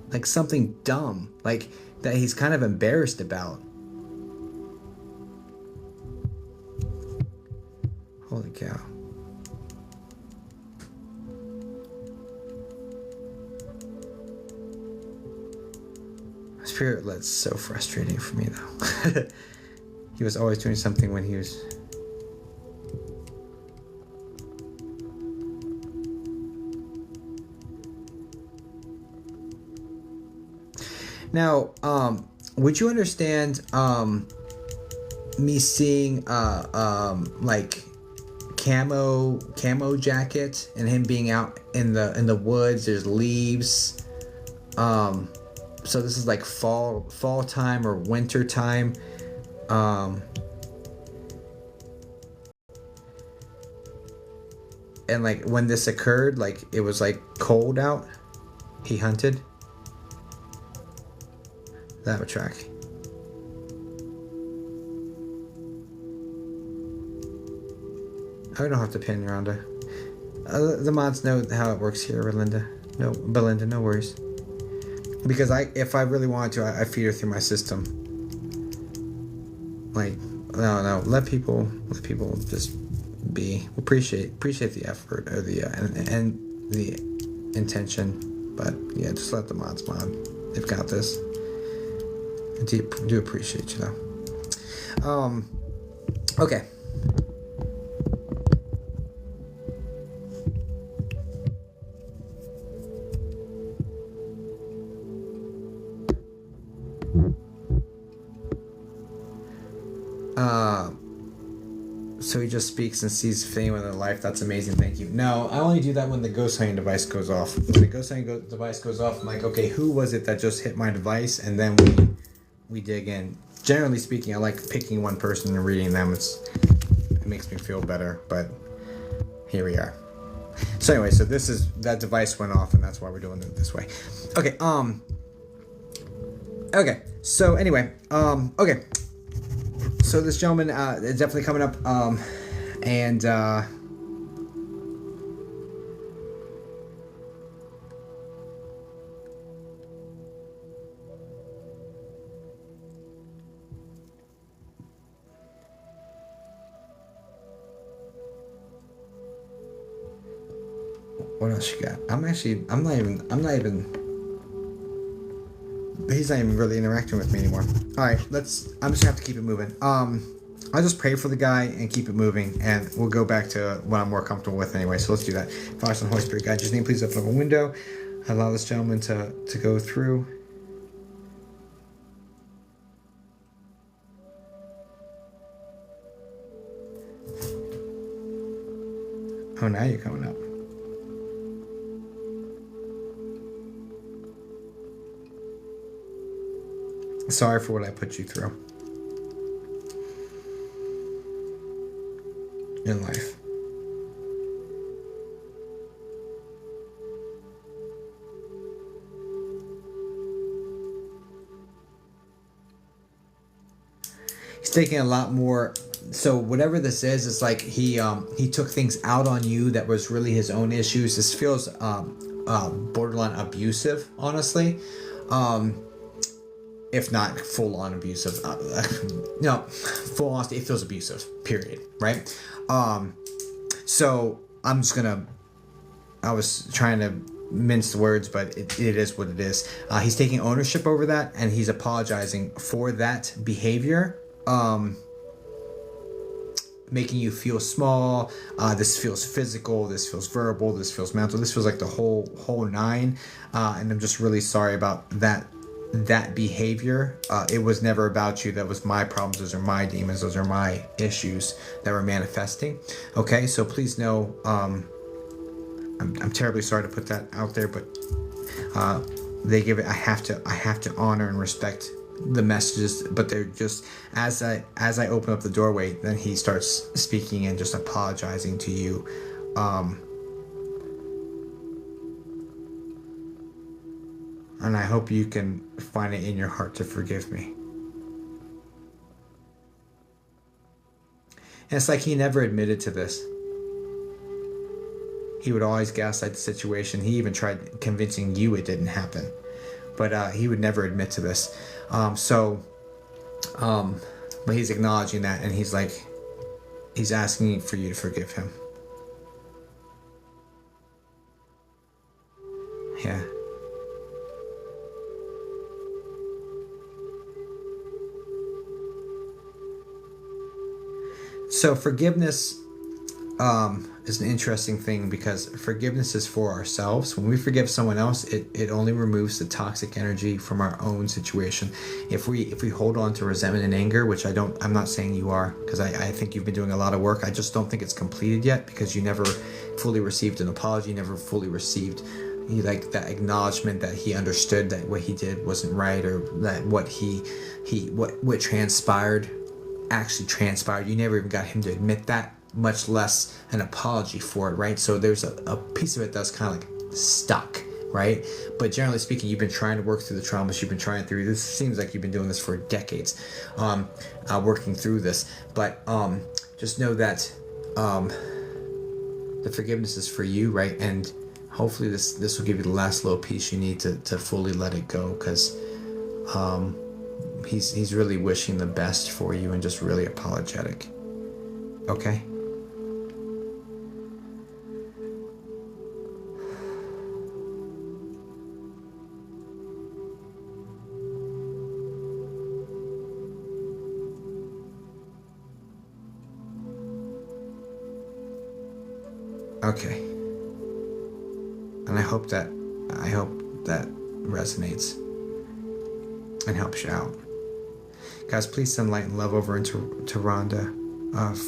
Like something dumb, like that he's kind of embarrassed about. Holy cow. Spirit led's so frustrating for me though. He was always doing something when he was... Now, would you understand me seeing like camo jacket and him being out in the woods? There's leaves. So this is like fall time or winter time. And like when this occurred, like it was like cold out. He hunted. That would track. I don't have to pin Rhonda. The mods know how it works here, Belinda, no worries. Because if I really wanted to, I feed her through my system. Like, no, let people just be. Appreciate the effort or the and the intention, but yeah, just let the mods mod. They've got this. I do appreciate you though. Okay. So he just speaks and sees fame in their life. That's amazing. Thank you. No, I only do that when the ghost hunting device goes off. When the ghost hunting device goes off, I'm like, okay, who was it that just hit my device? And then we dig in. Generally speaking, I like picking one person and reading them. It makes me feel better. But here we are. So anyway, so that device went off, and that's why we're doing it this way. Okay. Okay. So anyway. Okay. So this gentleman is definitely coming up, and what else you got? I'm not even. He's not even really interacting with me anymore. All right, I'm just gonna have to keep it moving. I'll just pray for the guy and keep it moving, and we'll go back to what I'm more comfortable with anyway. So let's do that. Father, Son, Holy Spirit, God, just name, please open up a window. Allow this gentleman to go through. Oh, now you're coming up. Sorry for what I put you through in life. He's taking a lot more. So whatever this is, it's like he took things out on you that was really his own issues. This feels borderline abusive, honestly. If not full-on abusive. No, full honesty, it feels abusive, period, right? So I'm just gonna... I was trying to mince the words, but it is what it is. He's taking ownership over that, and he's apologizing for that behavior. Making you feel small. This feels physical. This feels verbal. This feels mental. This feels like the whole nine. And I'm just really sorry about that behavior. It was never about you. That was my problems. Those are my demons. Those are my issues that were manifesting. Okay, so please know, I'm terribly sorry to put that out there, but They give it. I have to honor and respect the messages, but they're just as I open up the doorway, then he starts speaking and just apologizing to you. And I hope you can find it in your heart to forgive me. And it's like he never admitted to this. He would always gaslight the situation. He even tried convincing you it didn't happen. But he would never admit to this. But he's acknowledging that, and he's asking for you to forgive him. Yeah. So forgiveness is an interesting thing, because forgiveness is for ourselves. When we forgive someone else, it only removes the toxic energy from our own situation. If we hold on to resentment and anger, which I'm not saying you are, because I think you've been doing a lot of work. I just don't think it's completed yet, because you never fully received an apology, never fully received that acknowledgement that he understood that what he did wasn't right, or that what transpired actually transpired. You never even got him to admit that, much less an apology for it, right? So there's a piece of it that's kind of like stuck, right? But generally speaking, you've been trying to work through the traumas. You've been trying through this. Seems like you've been doing this for decades, working through this. But just know that the forgiveness is for you, right? And hopefully this will give you the last little piece you need to fully let it go, because he's really wishing the best for you and just really apologetic. Okay? Okay. And I hope that resonates and helps you out. Guys, please send light and love over into Rhonda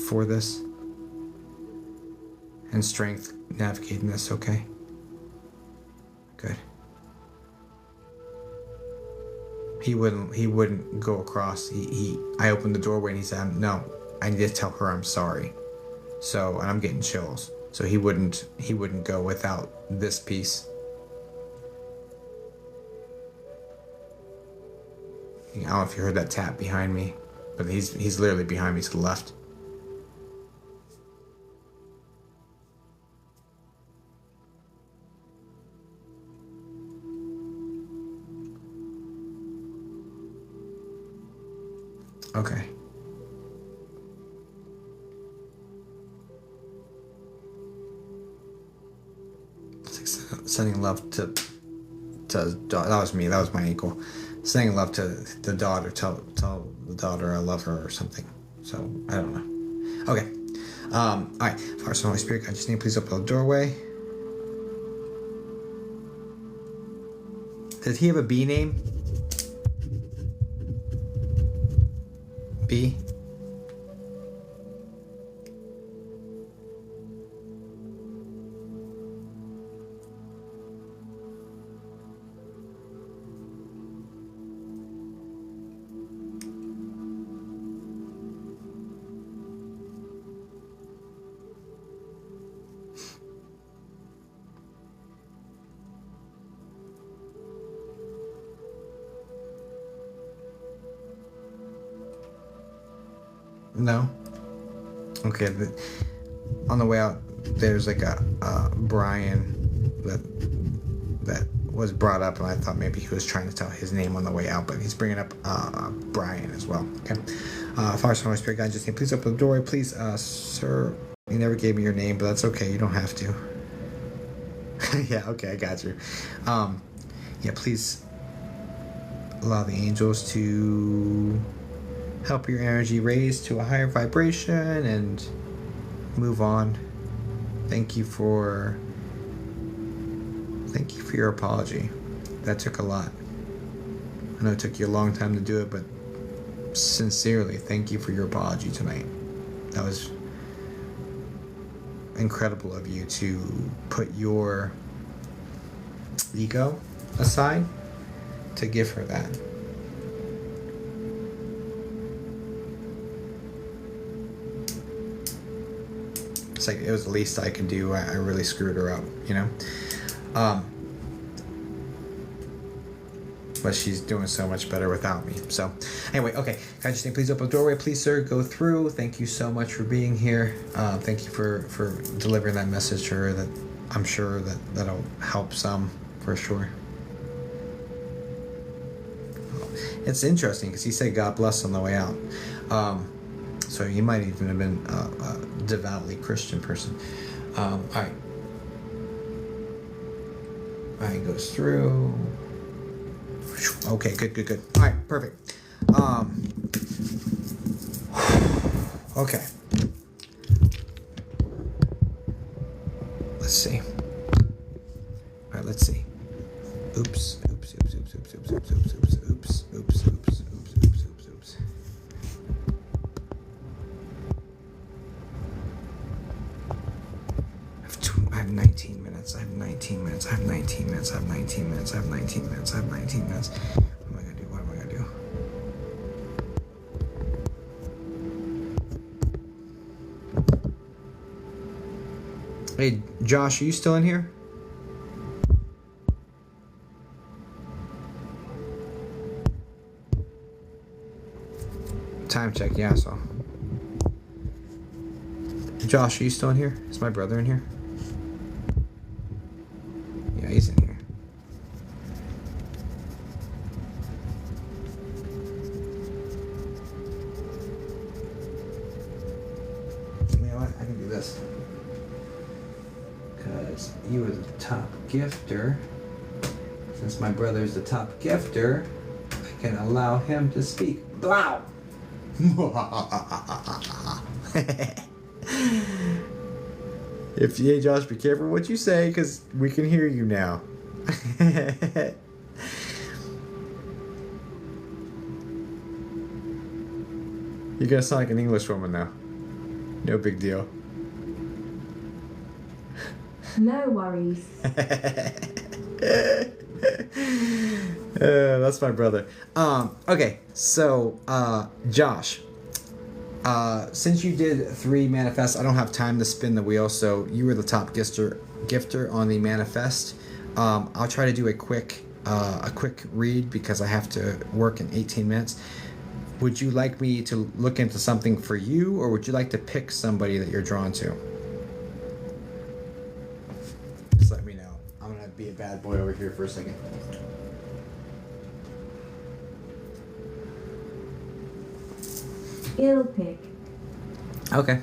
for this, and strength navigating this, okay? Good. He wouldn't go across. I opened the doorway and he said, no, I need to tell her I'm sorry. So, and I'm getting chills. So he wouldn't go without this piece. I don't know if you heard that tap behind me, but he's literally behind me to the left. Okay. Sending love to that was me. That was my ankle. Sending love to the daughter. Tell the daughter I love her or something. So I don't know. Okay. All right. Father, Son, Holy Spirit, God, just name, please open the doorway. Did he have a B name? B. No? Okay, on the way out, there's like a Brian that was brought up, and I thought maybe he was trying to tell his name on the way out, but he's bringing up Brian as well. Okay. Father, Son, Holy Spirit, God, just name, please open the doorway. Please, sir, you never gave me your name, but that's okay. You don't have to. Yeah, okay, I got you. Yeah, please allow the angels to help your energy raise to a higher vibration and move on. Thank you for your apology. That took a lot. I know it took you a long time to do it, but sincerely, thank you for your apology tonight. That was incredible of you to put your ego aside to give her that. It's like it was the least I could do. I really screwed her up, you know? But she's doing so much better without me. So anyway, okay. Can I just say, please open the doorway, please, sir. Go through. Thank you so much for being here. Thank you for delivering that message to her. That I'm sure that'll help some for sure. It's interesting because he said God bless on the way out. So he might even have been a devoutly Christian person. All right. All right, goes through. Okay, good. All right, perfect. Okay. Let's see. All right, let's see. Oops. I have 19 minutes. I have 19 minutes. What am I gonna do? Hey, Josh, are you still in here? Time check, yeah, so. Josh, are you still in here? Is my brother in here? Yeah, he's in here. You know what? I can do this. Because you were the top gifter. Since my brother's the top gifter, I can allow him to speak. Wow! Hey Josh, be careful what you say, because we can hear you now. You're gonna sound like an English woman now. No big deal. No worries. That's my brother. Okay, so Josh, since you did 3 manifests, I don't have time to spin the wheel, so you were the top gifter on the manifest. I'll try to do a quick read because I have to work in 18 minutes. Would you like me to look into something for you, or would you like to pick somebody that you're drawn to? Just let me know. I'm gonna be a bad boy over here for a second. Ill pick. Okay.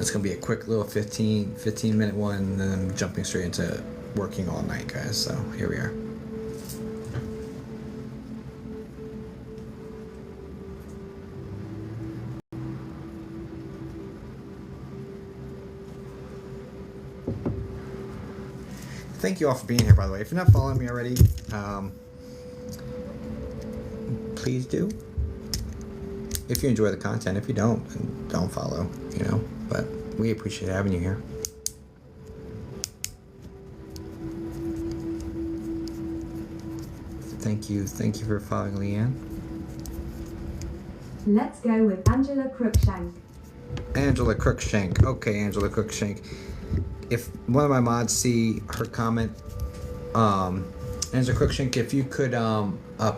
It's gonna be a quick little 15 minute one, and then I'm jumping straight into working all night, guys. So here we are. Thank you all for being here, by the way. If you're not following me already, please do. If you enjoy the content. If you don't, then don't follow, you know. But we appreciate having you here. Thank you for following, Leanne. Let's go with Angela Crookshank. Angela Crookshank. Okay, Angela Crookshank. If one of my mods see her comment, Angela Crookshank, if you could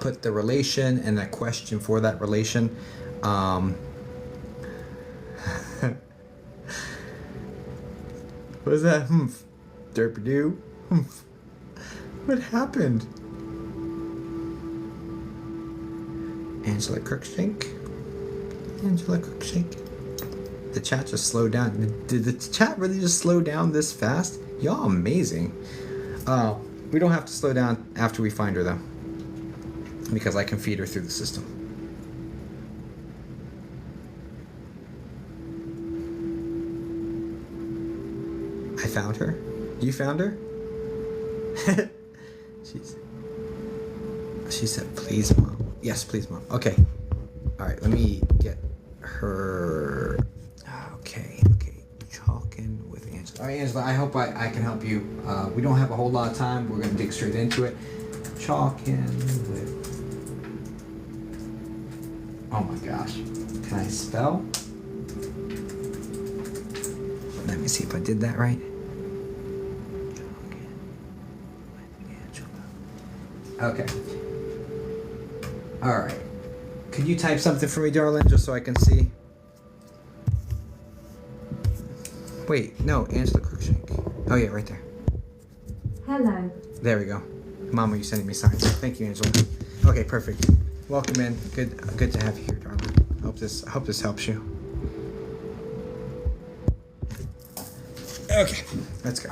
put the relation and a question for that relation. What was that? Humph. Derpy-doo? Humph. What happened? Angela Crookshank? Angela Crookshank? The chat just slowed down. Did the chat really just slow down this fast? Y'all amazing. We don't have to slow down after we find her, though. Because I can feed her through the system. I found her? You found her? She said, please, Mom. Yes, please, Mom. Okay. All right, let me get her... Okay. Talking with Angela. All right, Angela, I hope I can help you. We don't have a whole lot of time. We're going to dig straight into it. Chalk in with... Oh my gosh. Can I spell? Let me see if I did that right. Chalk in with Angela. Okay. All right. Could you type something for me, darling, just so I can see? Wait, no, Angela Cruikshank. Oh yeah, right there. Hello. There we go. Mama, you sending me signs. Thank you, Angela. Okay, perfect. Welcome in. Good to have you here, darling. Hope this helps you. Okay, let's go.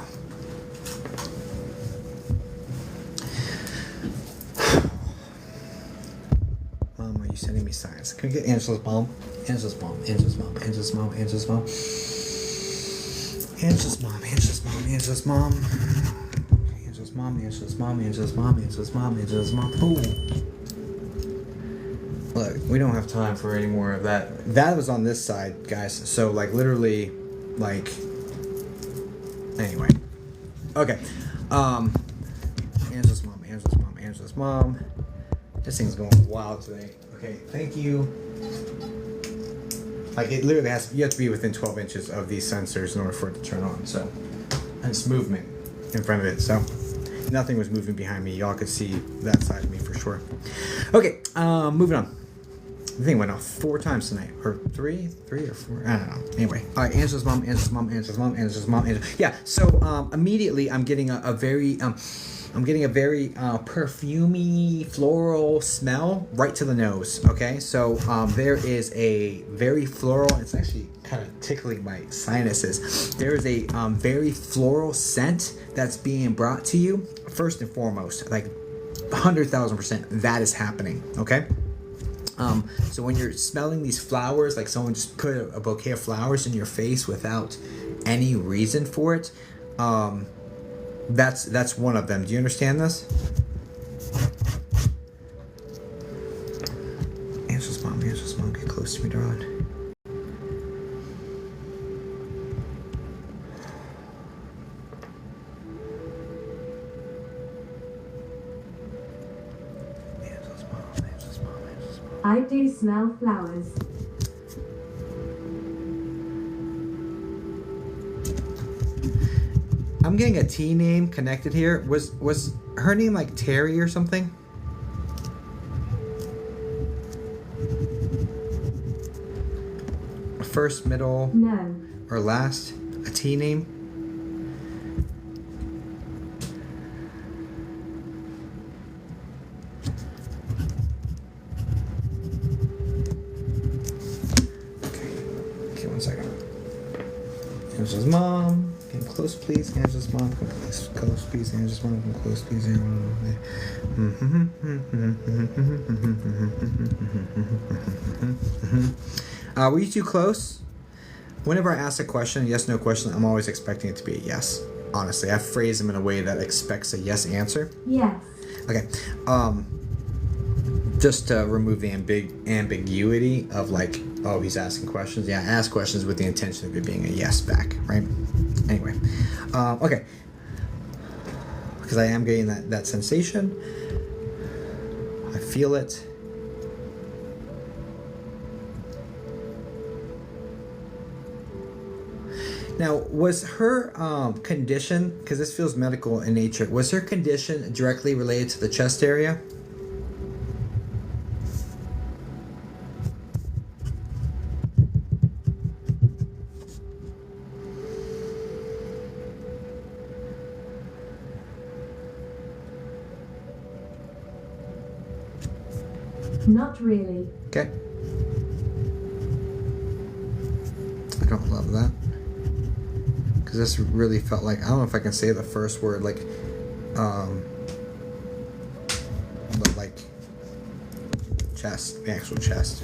Mom, are you sending me signs? Can we get Angela's mom? Angela's mom. Angela's mom. Angela's mom. Angela's mom. Angela's mom. Angela's mom. Angela's mom. Angela's mom. Angela's mom. Angela's mom. Angela's mom. Angela's mom. Ooh. Look, we don't have time for any more of that. That was on this side, guys. So, like, literally, like... Anyway. Okay. Angela's mom. Angela's mom. Angela's mom. This thing's going wild today. Okay, thank you. Like, it literally has... You have to be within 12 inches of these sensors in order for it to turn on, so... And it's movement in front of it, so... Nothing was moving behind me. Y'all could see that side of me for sure. Okay, moving on. The thing went off 4 times tonight, or three or 4. I don't know. Anyway, all right. Angela's mom. Angela's mom. Angela's mom. Angela's mom. Yeah. So immediately, I'm getting a very perfumey floral smell right to the nose. Okay, so there is a very floral. It's actually kind of tickling my sinuses. There is a very floral scent that's being brought to you. First and foremost, like 100,000%, that is happening. Okay. So when you're smelling these flowers, like someone just put a bouquet of flowers in your face without any reason for it, that's one of them. Do you understand this? Angela's mom, get close to me, darling. I do smell flowers. I'm getting a T name connected here. Was her name like Terry or something? First, middle, No. or last? A T name? Okay, 1 second. Angela's mom. Come close, please. Angela's mom. Come close, please. Angela's mom. Come close, please. Were you too close? Whenever I ask a question, yes, no question, I'm always expecting it to be a yes. Honestly, I phrase them in a way that expects a yes answer. Yes. Okay. Just to remove the ambiguity of like, oh, he's asking questions. Yeah, ask questions with the intention of it being a yes back, right? Anyway, okay. Because I am getting that sensation. I feel it. Now, was her condition, because this feels medical in nature, was her condition directly related to the chest area? Not really. Okay. I don't love that. Because this really felt like, I don't know if I can say the first word, like, but like, chest, the actual chest.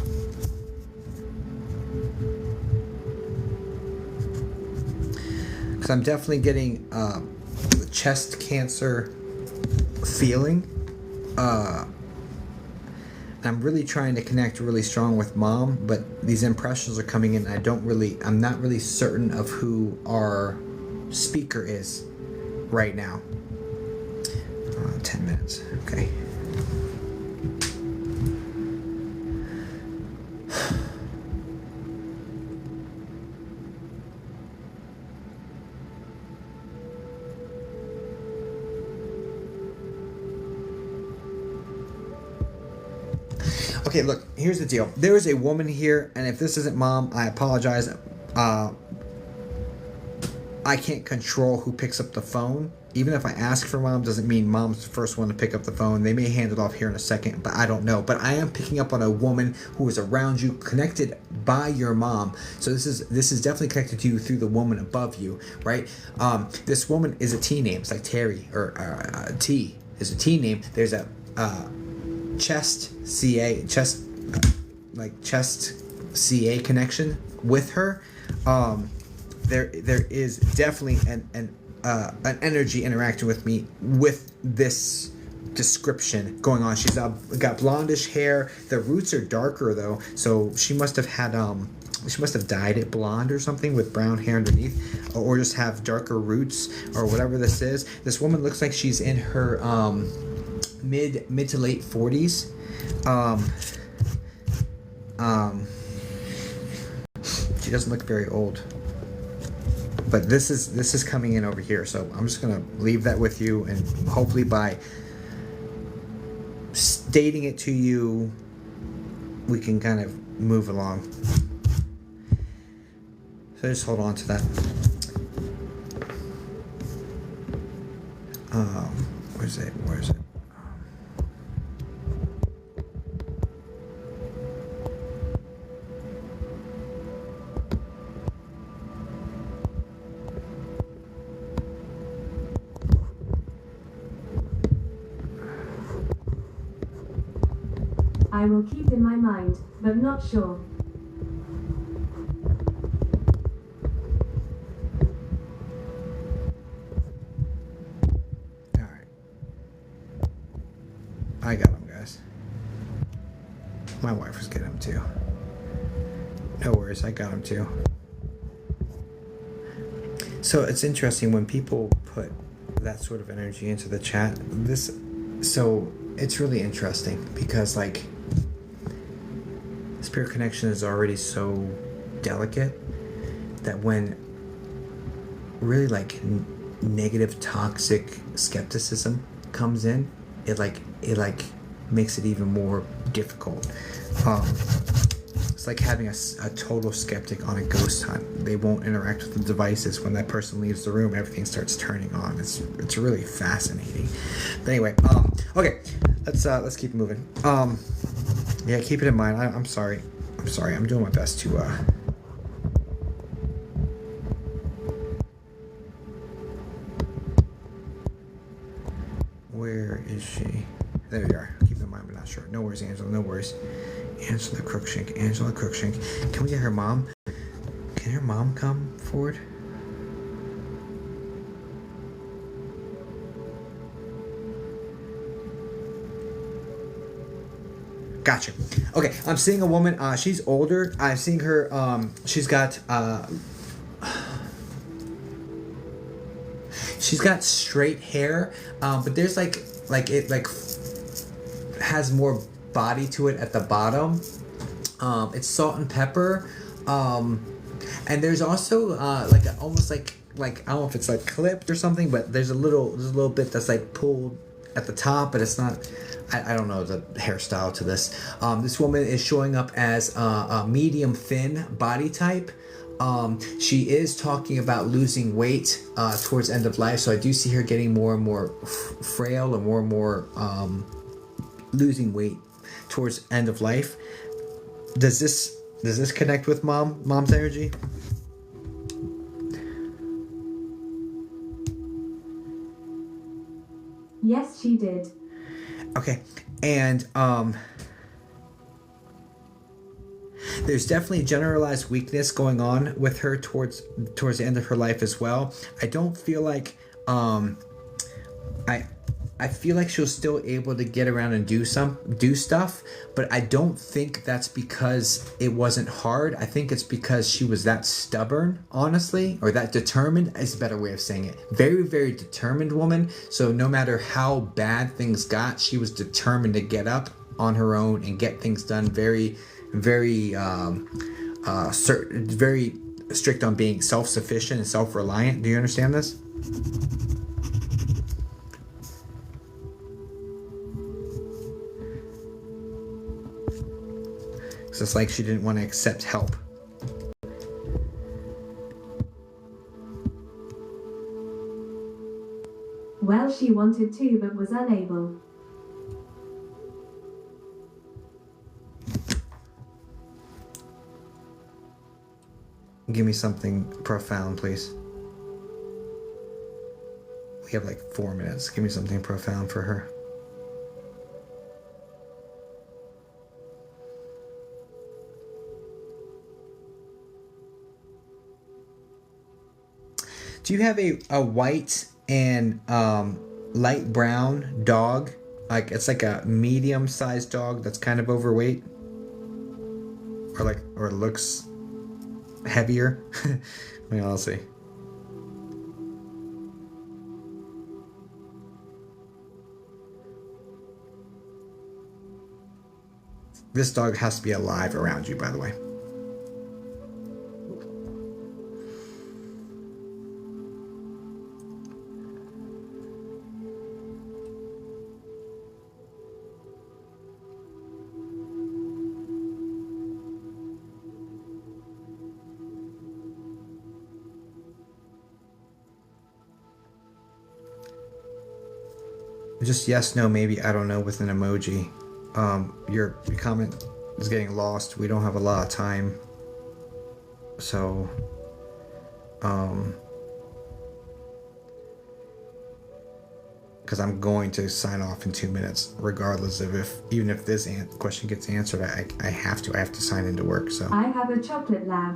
Because I'm definitely getting the chest cancer feeling. I'm really trying to connect really strong with mom, but these impressions are coming in. I'm not really certain of who are speaker is right now. 10 minutes. Okay. Okay, look, here's the deal. There is a woman here, and if this isn't mom, I apologize. I can't control who picks up the phone. Even if I ask for mom, doesn't mean mom's the first one to pick up the phone. They may hand it off here in a second, but I don't know. But I am picking up on a woman who is around you, connected by your mom. So this is definitely connected to you through the woman above you, right? This woman is a T name. It's like Terry, or T is a T name. There's a chest CA connection with her. There is definitely an energy interacting with me with this description going on. She's got blondish hair. The roots are darker though, so she must have had she must have dyed it blonde or something with brown hair underneath, or just have darker roots or whatever this is. This woman looks like she's in her mid to late 40s. She doesn't look very old. But this is coming in over here, so I'm just gonna leave that with you, and hopefully by stating it to you, we can kind of move along. So just hold on to that. Where's it? I will keep in my mind, but not sure. Alright. I got him, guys. My wife was getting him too. No worries, I got him too. So it's interesting when people put that sort of energy into the chat. So it's really interesting because, like, spirit connection is already so delicate that when really like negative, toxic skepticism comes in, it makes it even more difficult. It's like having a total skeptic on a ghost hunt. They won't interact with the devices. When that person leaves the room, everything starts turning on. It's really fascinating. But anyway, okay, let's keep moving. Yeah, keep it in mind. I'm sorry. I'm doing my best to where is she? There we are. Keep in mind, but not sure. No worries, Angela. No worries. Angela Crookshank. Can we get her mom? Can her mom come forward? Gotcha. Okay, I'm seeing a woman. She's older. I'm seeing her. She's got straight hair. But there's like it has more body to it at the bottom. It's salt and pepper. And there's also almost like I don't know if it's like clipped or something, but there's a little bit that's like pulled at the top, but it's not. I don't know the hairstyle to this. This woman is showing up as a medium thin body type. She is talking about losing weight towards end of life, so I do see her getting more and more frail and more losing weight towards end of life. Does this connect with mom's energy? Yes, she did. Okay, and there's definitely generalized weakness going on with her towards the end of her life as well. I don't feel like I I feel like she was still able to get around and do stuff, but I don't think that's because it wasn't hard. I think it's because she was that stubborn, honestly, or that determined is a better way of saying it. Very, very determined woman. So no matter how bad things got, she was determined to get up on her own and get things done. Very, very, very strict on being self-sufficient and self-reliant. Do you understand this? So it's like she didn't want to accept help. Well, she wanted to, but was unable. Give me something profound, please. We have like 4 minutes. Give me something profound for her. Do you have a white and light brown dog? Like it's like a medium-sized dog that's kind of overweight, or looks heavier. I mean, I'll see. This dog has to be alive around you, by the way. Just yes, no, maybe, I don't know with an emoji. Your comment is getting lost. We don't have a lot of time. So, because I'm going to sign off in 2 minutes, regardless of even if this question gets answered, I have to sign into work. So I have a chocolate lab.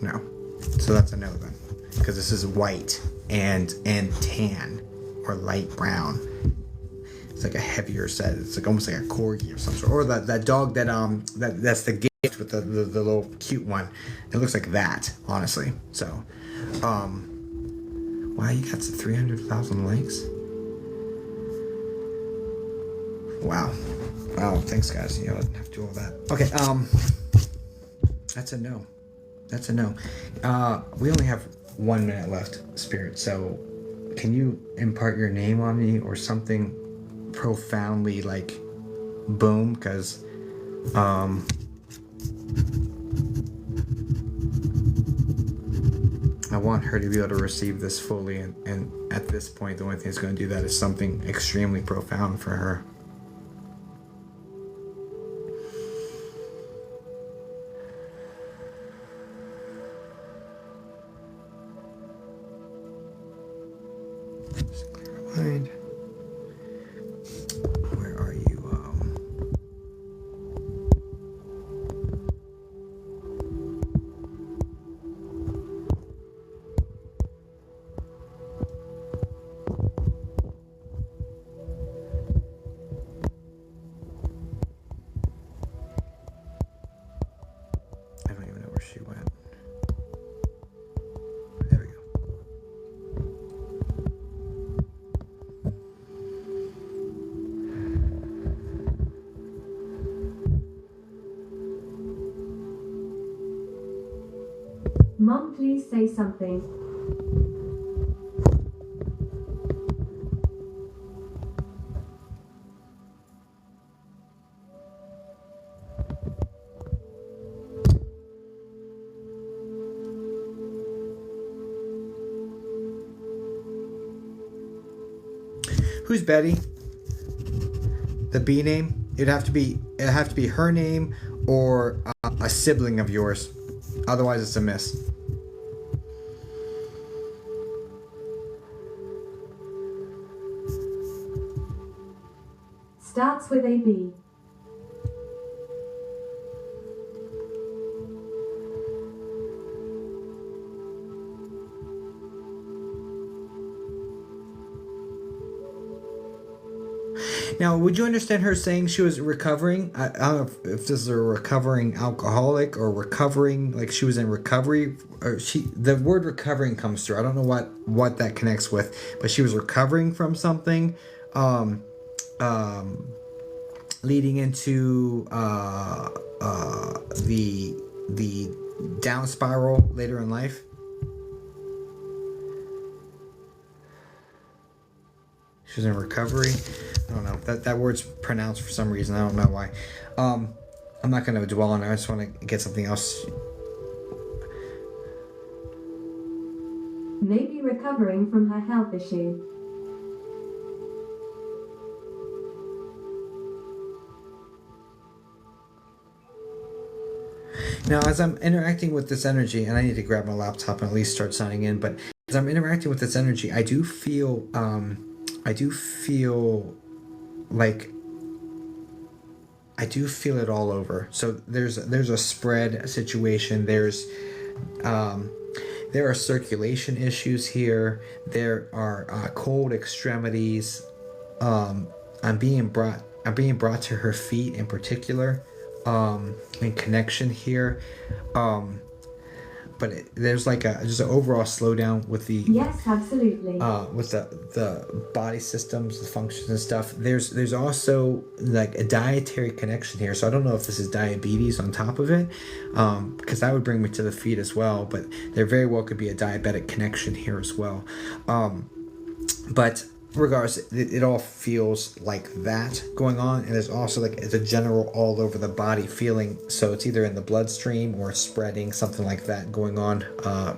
No, so that's a no then, because this is white and tan or light brown. It's like a heavier set. It's like almost like a corgi of some sort, or that dog that's the gift with the little cute one. It looks like that, honestly. So, wow, you got 300,000 likes. Wow, thanks guys. You know, I didn't have to do all that. Okay, that's a no. That's a no. We only have 1 minute left, Spirit. So, can you impart your name on me or something profoundly like boom? Because I want her to be able to receive this fully, and at this point, the only thing that's going to do that is something extremely profound for her. Just clear my mind. Where are you? I don't even know where she went. There we go. Mom, please say something. Who's Betty? The B name? It'd have to be her name or a sibling of yours. Otherwise, it's a miss. Starts with a B. Now, would you understand her saying she was recovering? I don't know if this is a recovering alcoholic or recovering, like she was in recovery, or the word recovering comes through. I don't know what that connects with, but she was recovering from something, leading into the down spiral later in life. She was in recovery. I don't know. That word's pronounced for some reason. I don't know why. I'm not going to dwell on it. I just want to get something else. Maybe recovering from her health issue. Now, as I'm interacting with this energy, and I need to grab my laptop and at least start signing in, but as I'm interacting with this energy, I do feel it all over. So there's a spread situation. There are circulation issues here. There are cold extremities. I'm being brought to her feet in particular, in connection here. But there's like just an overall slowdown with the Yes, absolutely. With the body systems, the functions and stuff. There's also like a dietary connection here. So I don't know if this is diabetes on top of it, because that would bring me to the feet as well. But there very well could be a diabetic connection here as well. But regardless, it all feels like that going on, and there's also like it's a general all over the body feeling. So it's either in the bloodstream or spreading, something like that going on,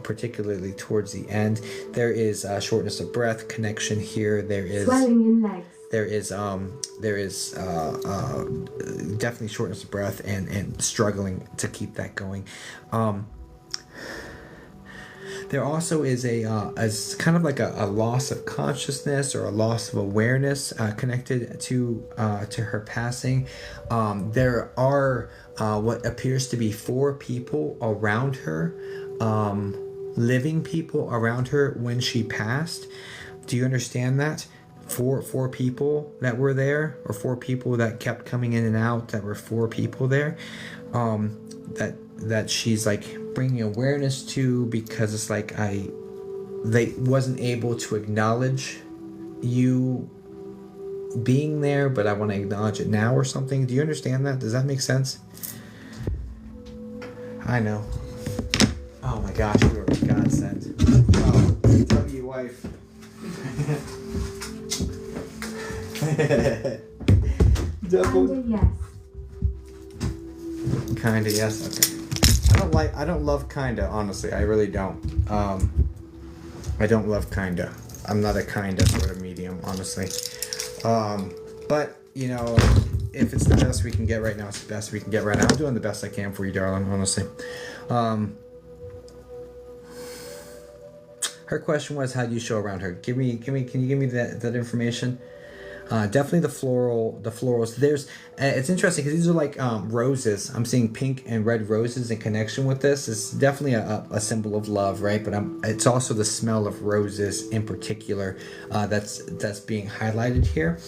particularly towards the end. There is shortness of breath connection here. There is swelling in legs. There is definitely shortness of breath and struggling to keep that going. There also is as kind of like a loss of consciousness or a loss of awareness connected to her passing. There are what appears to be 4 people around her, living people around her when she passed. Do you understand that? Four people that were there, or 4 people that kept coming in and out. That were 4 people there. That she's like bringing awareness to, because it's like they wasn't able to acknowledge you being there, but I want to acknowledge it now or something. Do you understand that? Does that make sense? I know. Oh my gosh, you are a godsend. Oh, tell your wife. Kinda yes. Kinda yes. Okay. I don't love kinda, honestly. I really don't. I don't love kinda. I'm not a kinda sort of medium, honestly. But you know, if it's the best we can get right now, it's the best we can get right now. I'm doing the best I can for you, darling, honestly. Her question was, how do you show around her? Can you give me that information? Definitely the florals. There's it's interesting because these are like roses. I'm seeing pink and red roses in connection with this. It's definitely a symbol of love, right? But it's also the smell of roses in particular that's being highlighted here.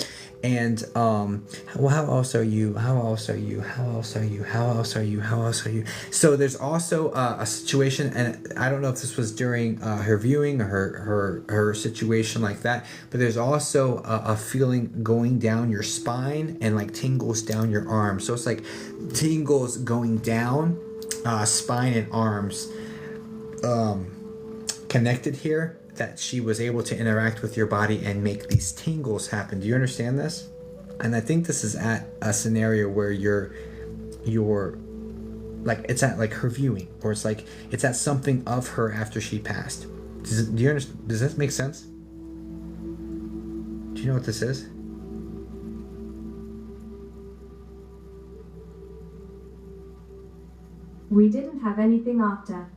And well, how else are you? So there's also a situation, and I don't know if this was during her viewing or her situation like that, but there's also a feeling going down your spine and like tingles down your arms. So it's like tingles going down spine and arms connected here, that she was able to interact with your body and make these tingles happen. Do you understand this? And I think this is at a scenario where you're like, it's at like her viewing, or it's like it's at something of her after she passed. Do you understand? Does this make sense? Do you know what this is? We didn't have anything after.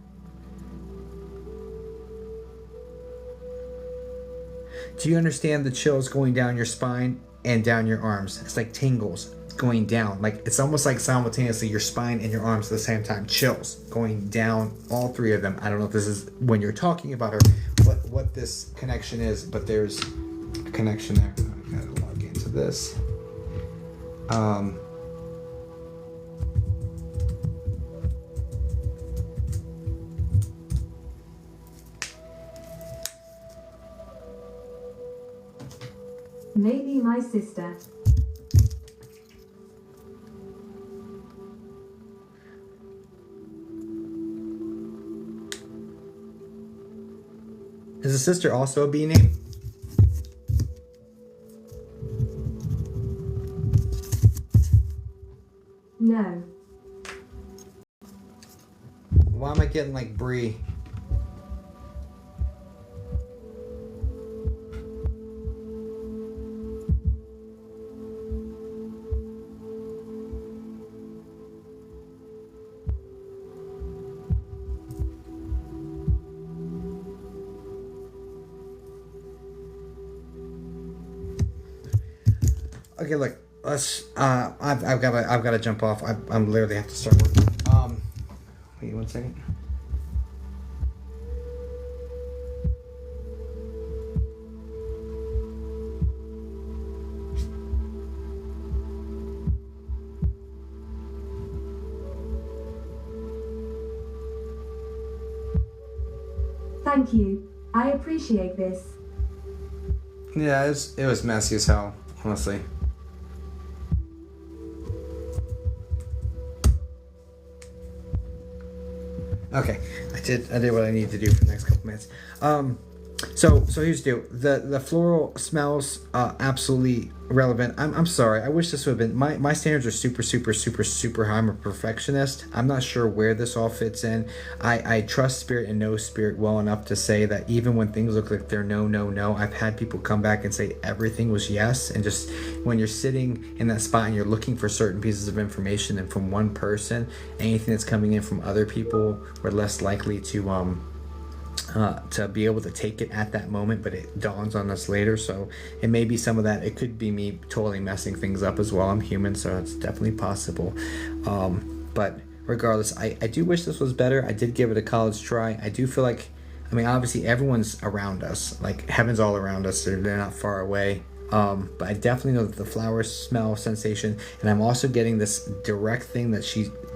Do you understand the chills going down your spine and down your arms? It's like tingles going down. Like it's almost like simultaneously your spine and your arms at the same time. Chills going down, all 3 of them. I don't know if this is when you're talking about her, what this connection is, but there's a connection there. I gotta log into this. Maybe my sister. Is the sister also a bee name? No. Why am I getting like Bree? Okay, look. Let's. I've got to jump off. I'm literally have to start working. Wait 1 second. Thank you. I appreciate this. Yeah, it was messy as hell, honestly. Okay, I did what I needed to do for the next couple minutes. So here's the deal. The floral smells absolutely relevant. I'm sorry. I wish this would have been my standards are super high. I'm a perfectionist. I'm not sure where this all fits in. I trust spirit and know spirit well enough to say that even when things look like they're no, I've had people come back and say everything was yes. And just when you're sitting in that spot and you're looking for certain pieces of information and from one person, anything that's coming in from other people, we're less likely to be able to take it at that moment, but it dawns on us later. So it may be some of that. It could be me totally messing things up as well. I'm human, so it's definitely possible. But regardless, I do wish this was better. I did give it a college try. I do feel like, I mean, obviously everyone's around us, like heaven's all around us. They're not far away. But I definitely know that the flower smell sensation, and I'm also getting this direct thing that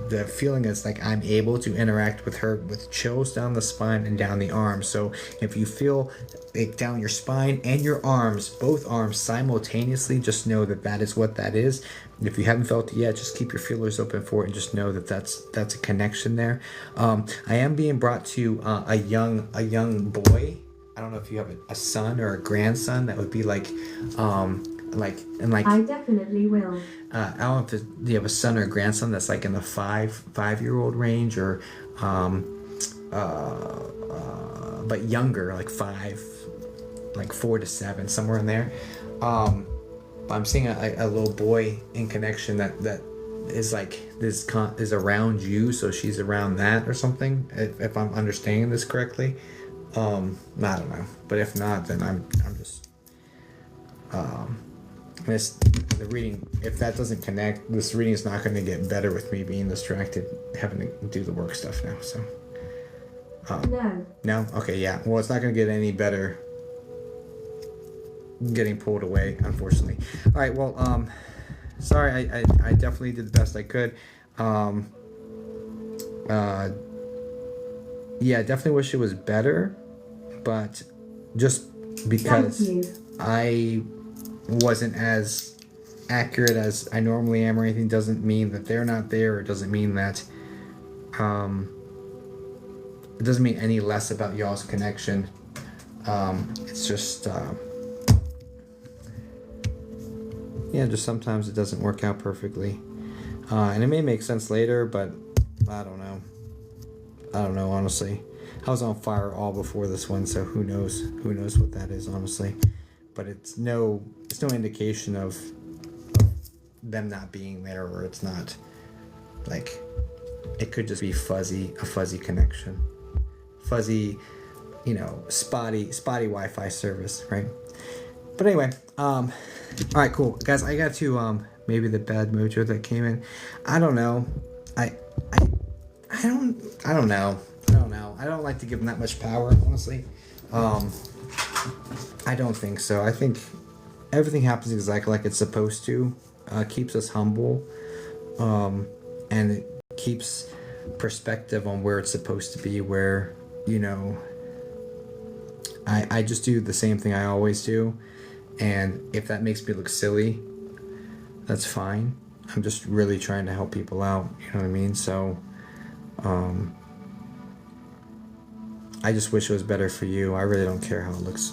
the feeling is like I'm able to interact with her with chills down the spine and down the arms. So if you feel it down your spine and your arms, both arms simultaneously, just know that that is what that is. If you haven't felt it yet, just keep your feelers open for it and just know that that's a connection there. I am being brought to a young boy. I don't know if you have a son or a grandson that would be like I definitely will. I don't know if you have a son or a grandson that's like in the 5-year-old range, or but younger, like 5, like 4 to 7, somewhere in there. I'm seeing a little boy in connection that is like this is around you, so she's around that or something. If I'm understanding this correctly. I don't know, but if not, then I'm just the reading. If that doesn't connect, this reading is not going to get better with me being distracted, having to do the work stuff now. So no, okay, yeah. Well, it's not going to get any better. Getting pulled away, unfortunately. All right, well, sorry, I definitely did the best I could. Yeah, I definitely wish it was better. But just because I wasn't as accurate as I normally am or anything doesn't mean that they're not there, or doesn't mean that it doesn't mean any less about y'all's connection. It's just just sometimes it doesn't work out perfectly, and it may make sense later, but I don't know honestly. I was on fire all before this one, so who knows what that is, honestly. But it's no indication of them not being there, or it's not like, it could just be a fuzzy connection, fuzzy, spotty Wi-Fi service, right? But anyway, all right, cool, guys. I got to maybe the bad mojo that came in. I don't know. I don't know. I don't like to give them that much power, honestly. I don't think so. I think everything happens exactly like it's supposed to. keeps us humble, and it keeps perspective on where it's supposed to be, where, you know, I just do the same thing I always do, and if that makes me look silly, that's fine. I'm just really trying to help people out, you know what I mean? So I just wish it was better for you. I really don't care how it looks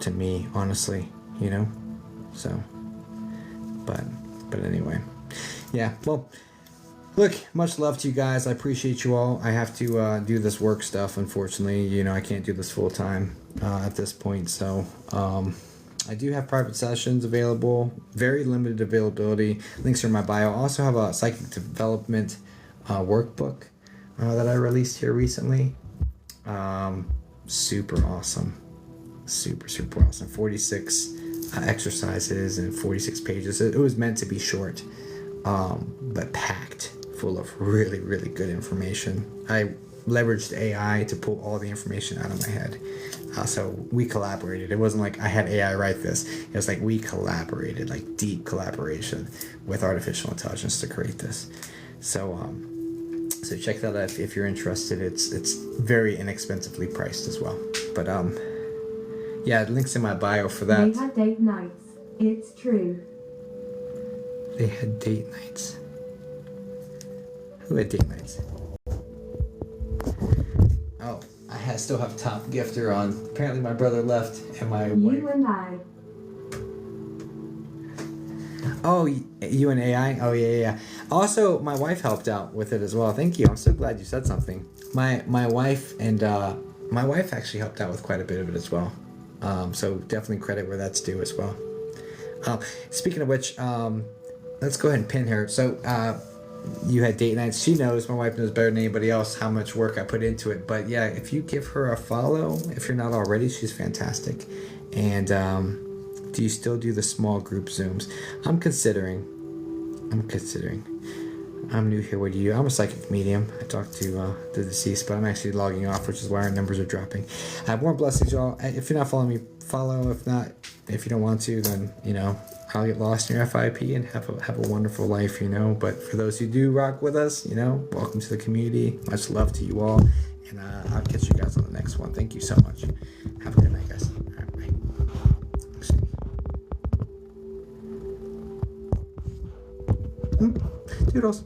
to me, honestly, you know? So, but anyway. Yeah, well, look, much love to you guys. I appreciate you all. I have to do this work stuff, unfortunately. You know, I can't do this full time at this point. So, I do have private sessions available. Very limited availability. Links are in my bio. I also have a psychic development workbook that I released here recently. Super awesome. Super awesome. 46 exercises and 46 pages. It was meant to be short, but packed full of really good information. I leveraged AI to pull all the information out of my head. So we collaborated. It wasn't like I had AI write this. It was like we collaborated, like deep collaboration with artificial intelligence to create this. So check that out if you're interested. It's very inexpensively priced as well. But yeah, links in my bio for that. They had date nights. It's true. They had date nights. Who had date nights? Oh, I still have Top Gifter on. Apparently my brother left and my wife. You and I. Oh, you and AI? Oh, yeah. Also, my wife helped out with it as well. Thank you. I'm so glad you said something. My wife and my wife actually helped out with quite a bit of it as well. So definitely credit where that's due as well. Speaking of which, let's go ahead and pin her. So you had date nights. She knows, my wife knows better than anybody else how much work I put into it. But yeah, if you give her a follow, if you're not already, she's fantastic. And do you still do the small group Zooms? I'm considering. I'm new here. What do you? I'm a psychic medium. I talk to the deceased, but I'm actually logging off, which is why our numbers are dropping. I have more blessings, y'all. If you're not following me, follow. If not, if you don't want to, then, you know, I'll get lost in your FIP and have a wonderful life, you know. But for those who do rock with us, you know, welcome to the community. Much love to you all, and I'll catch you guys on the next one. Thank you so much. Have a good night, guys. All right, bye. Toodles.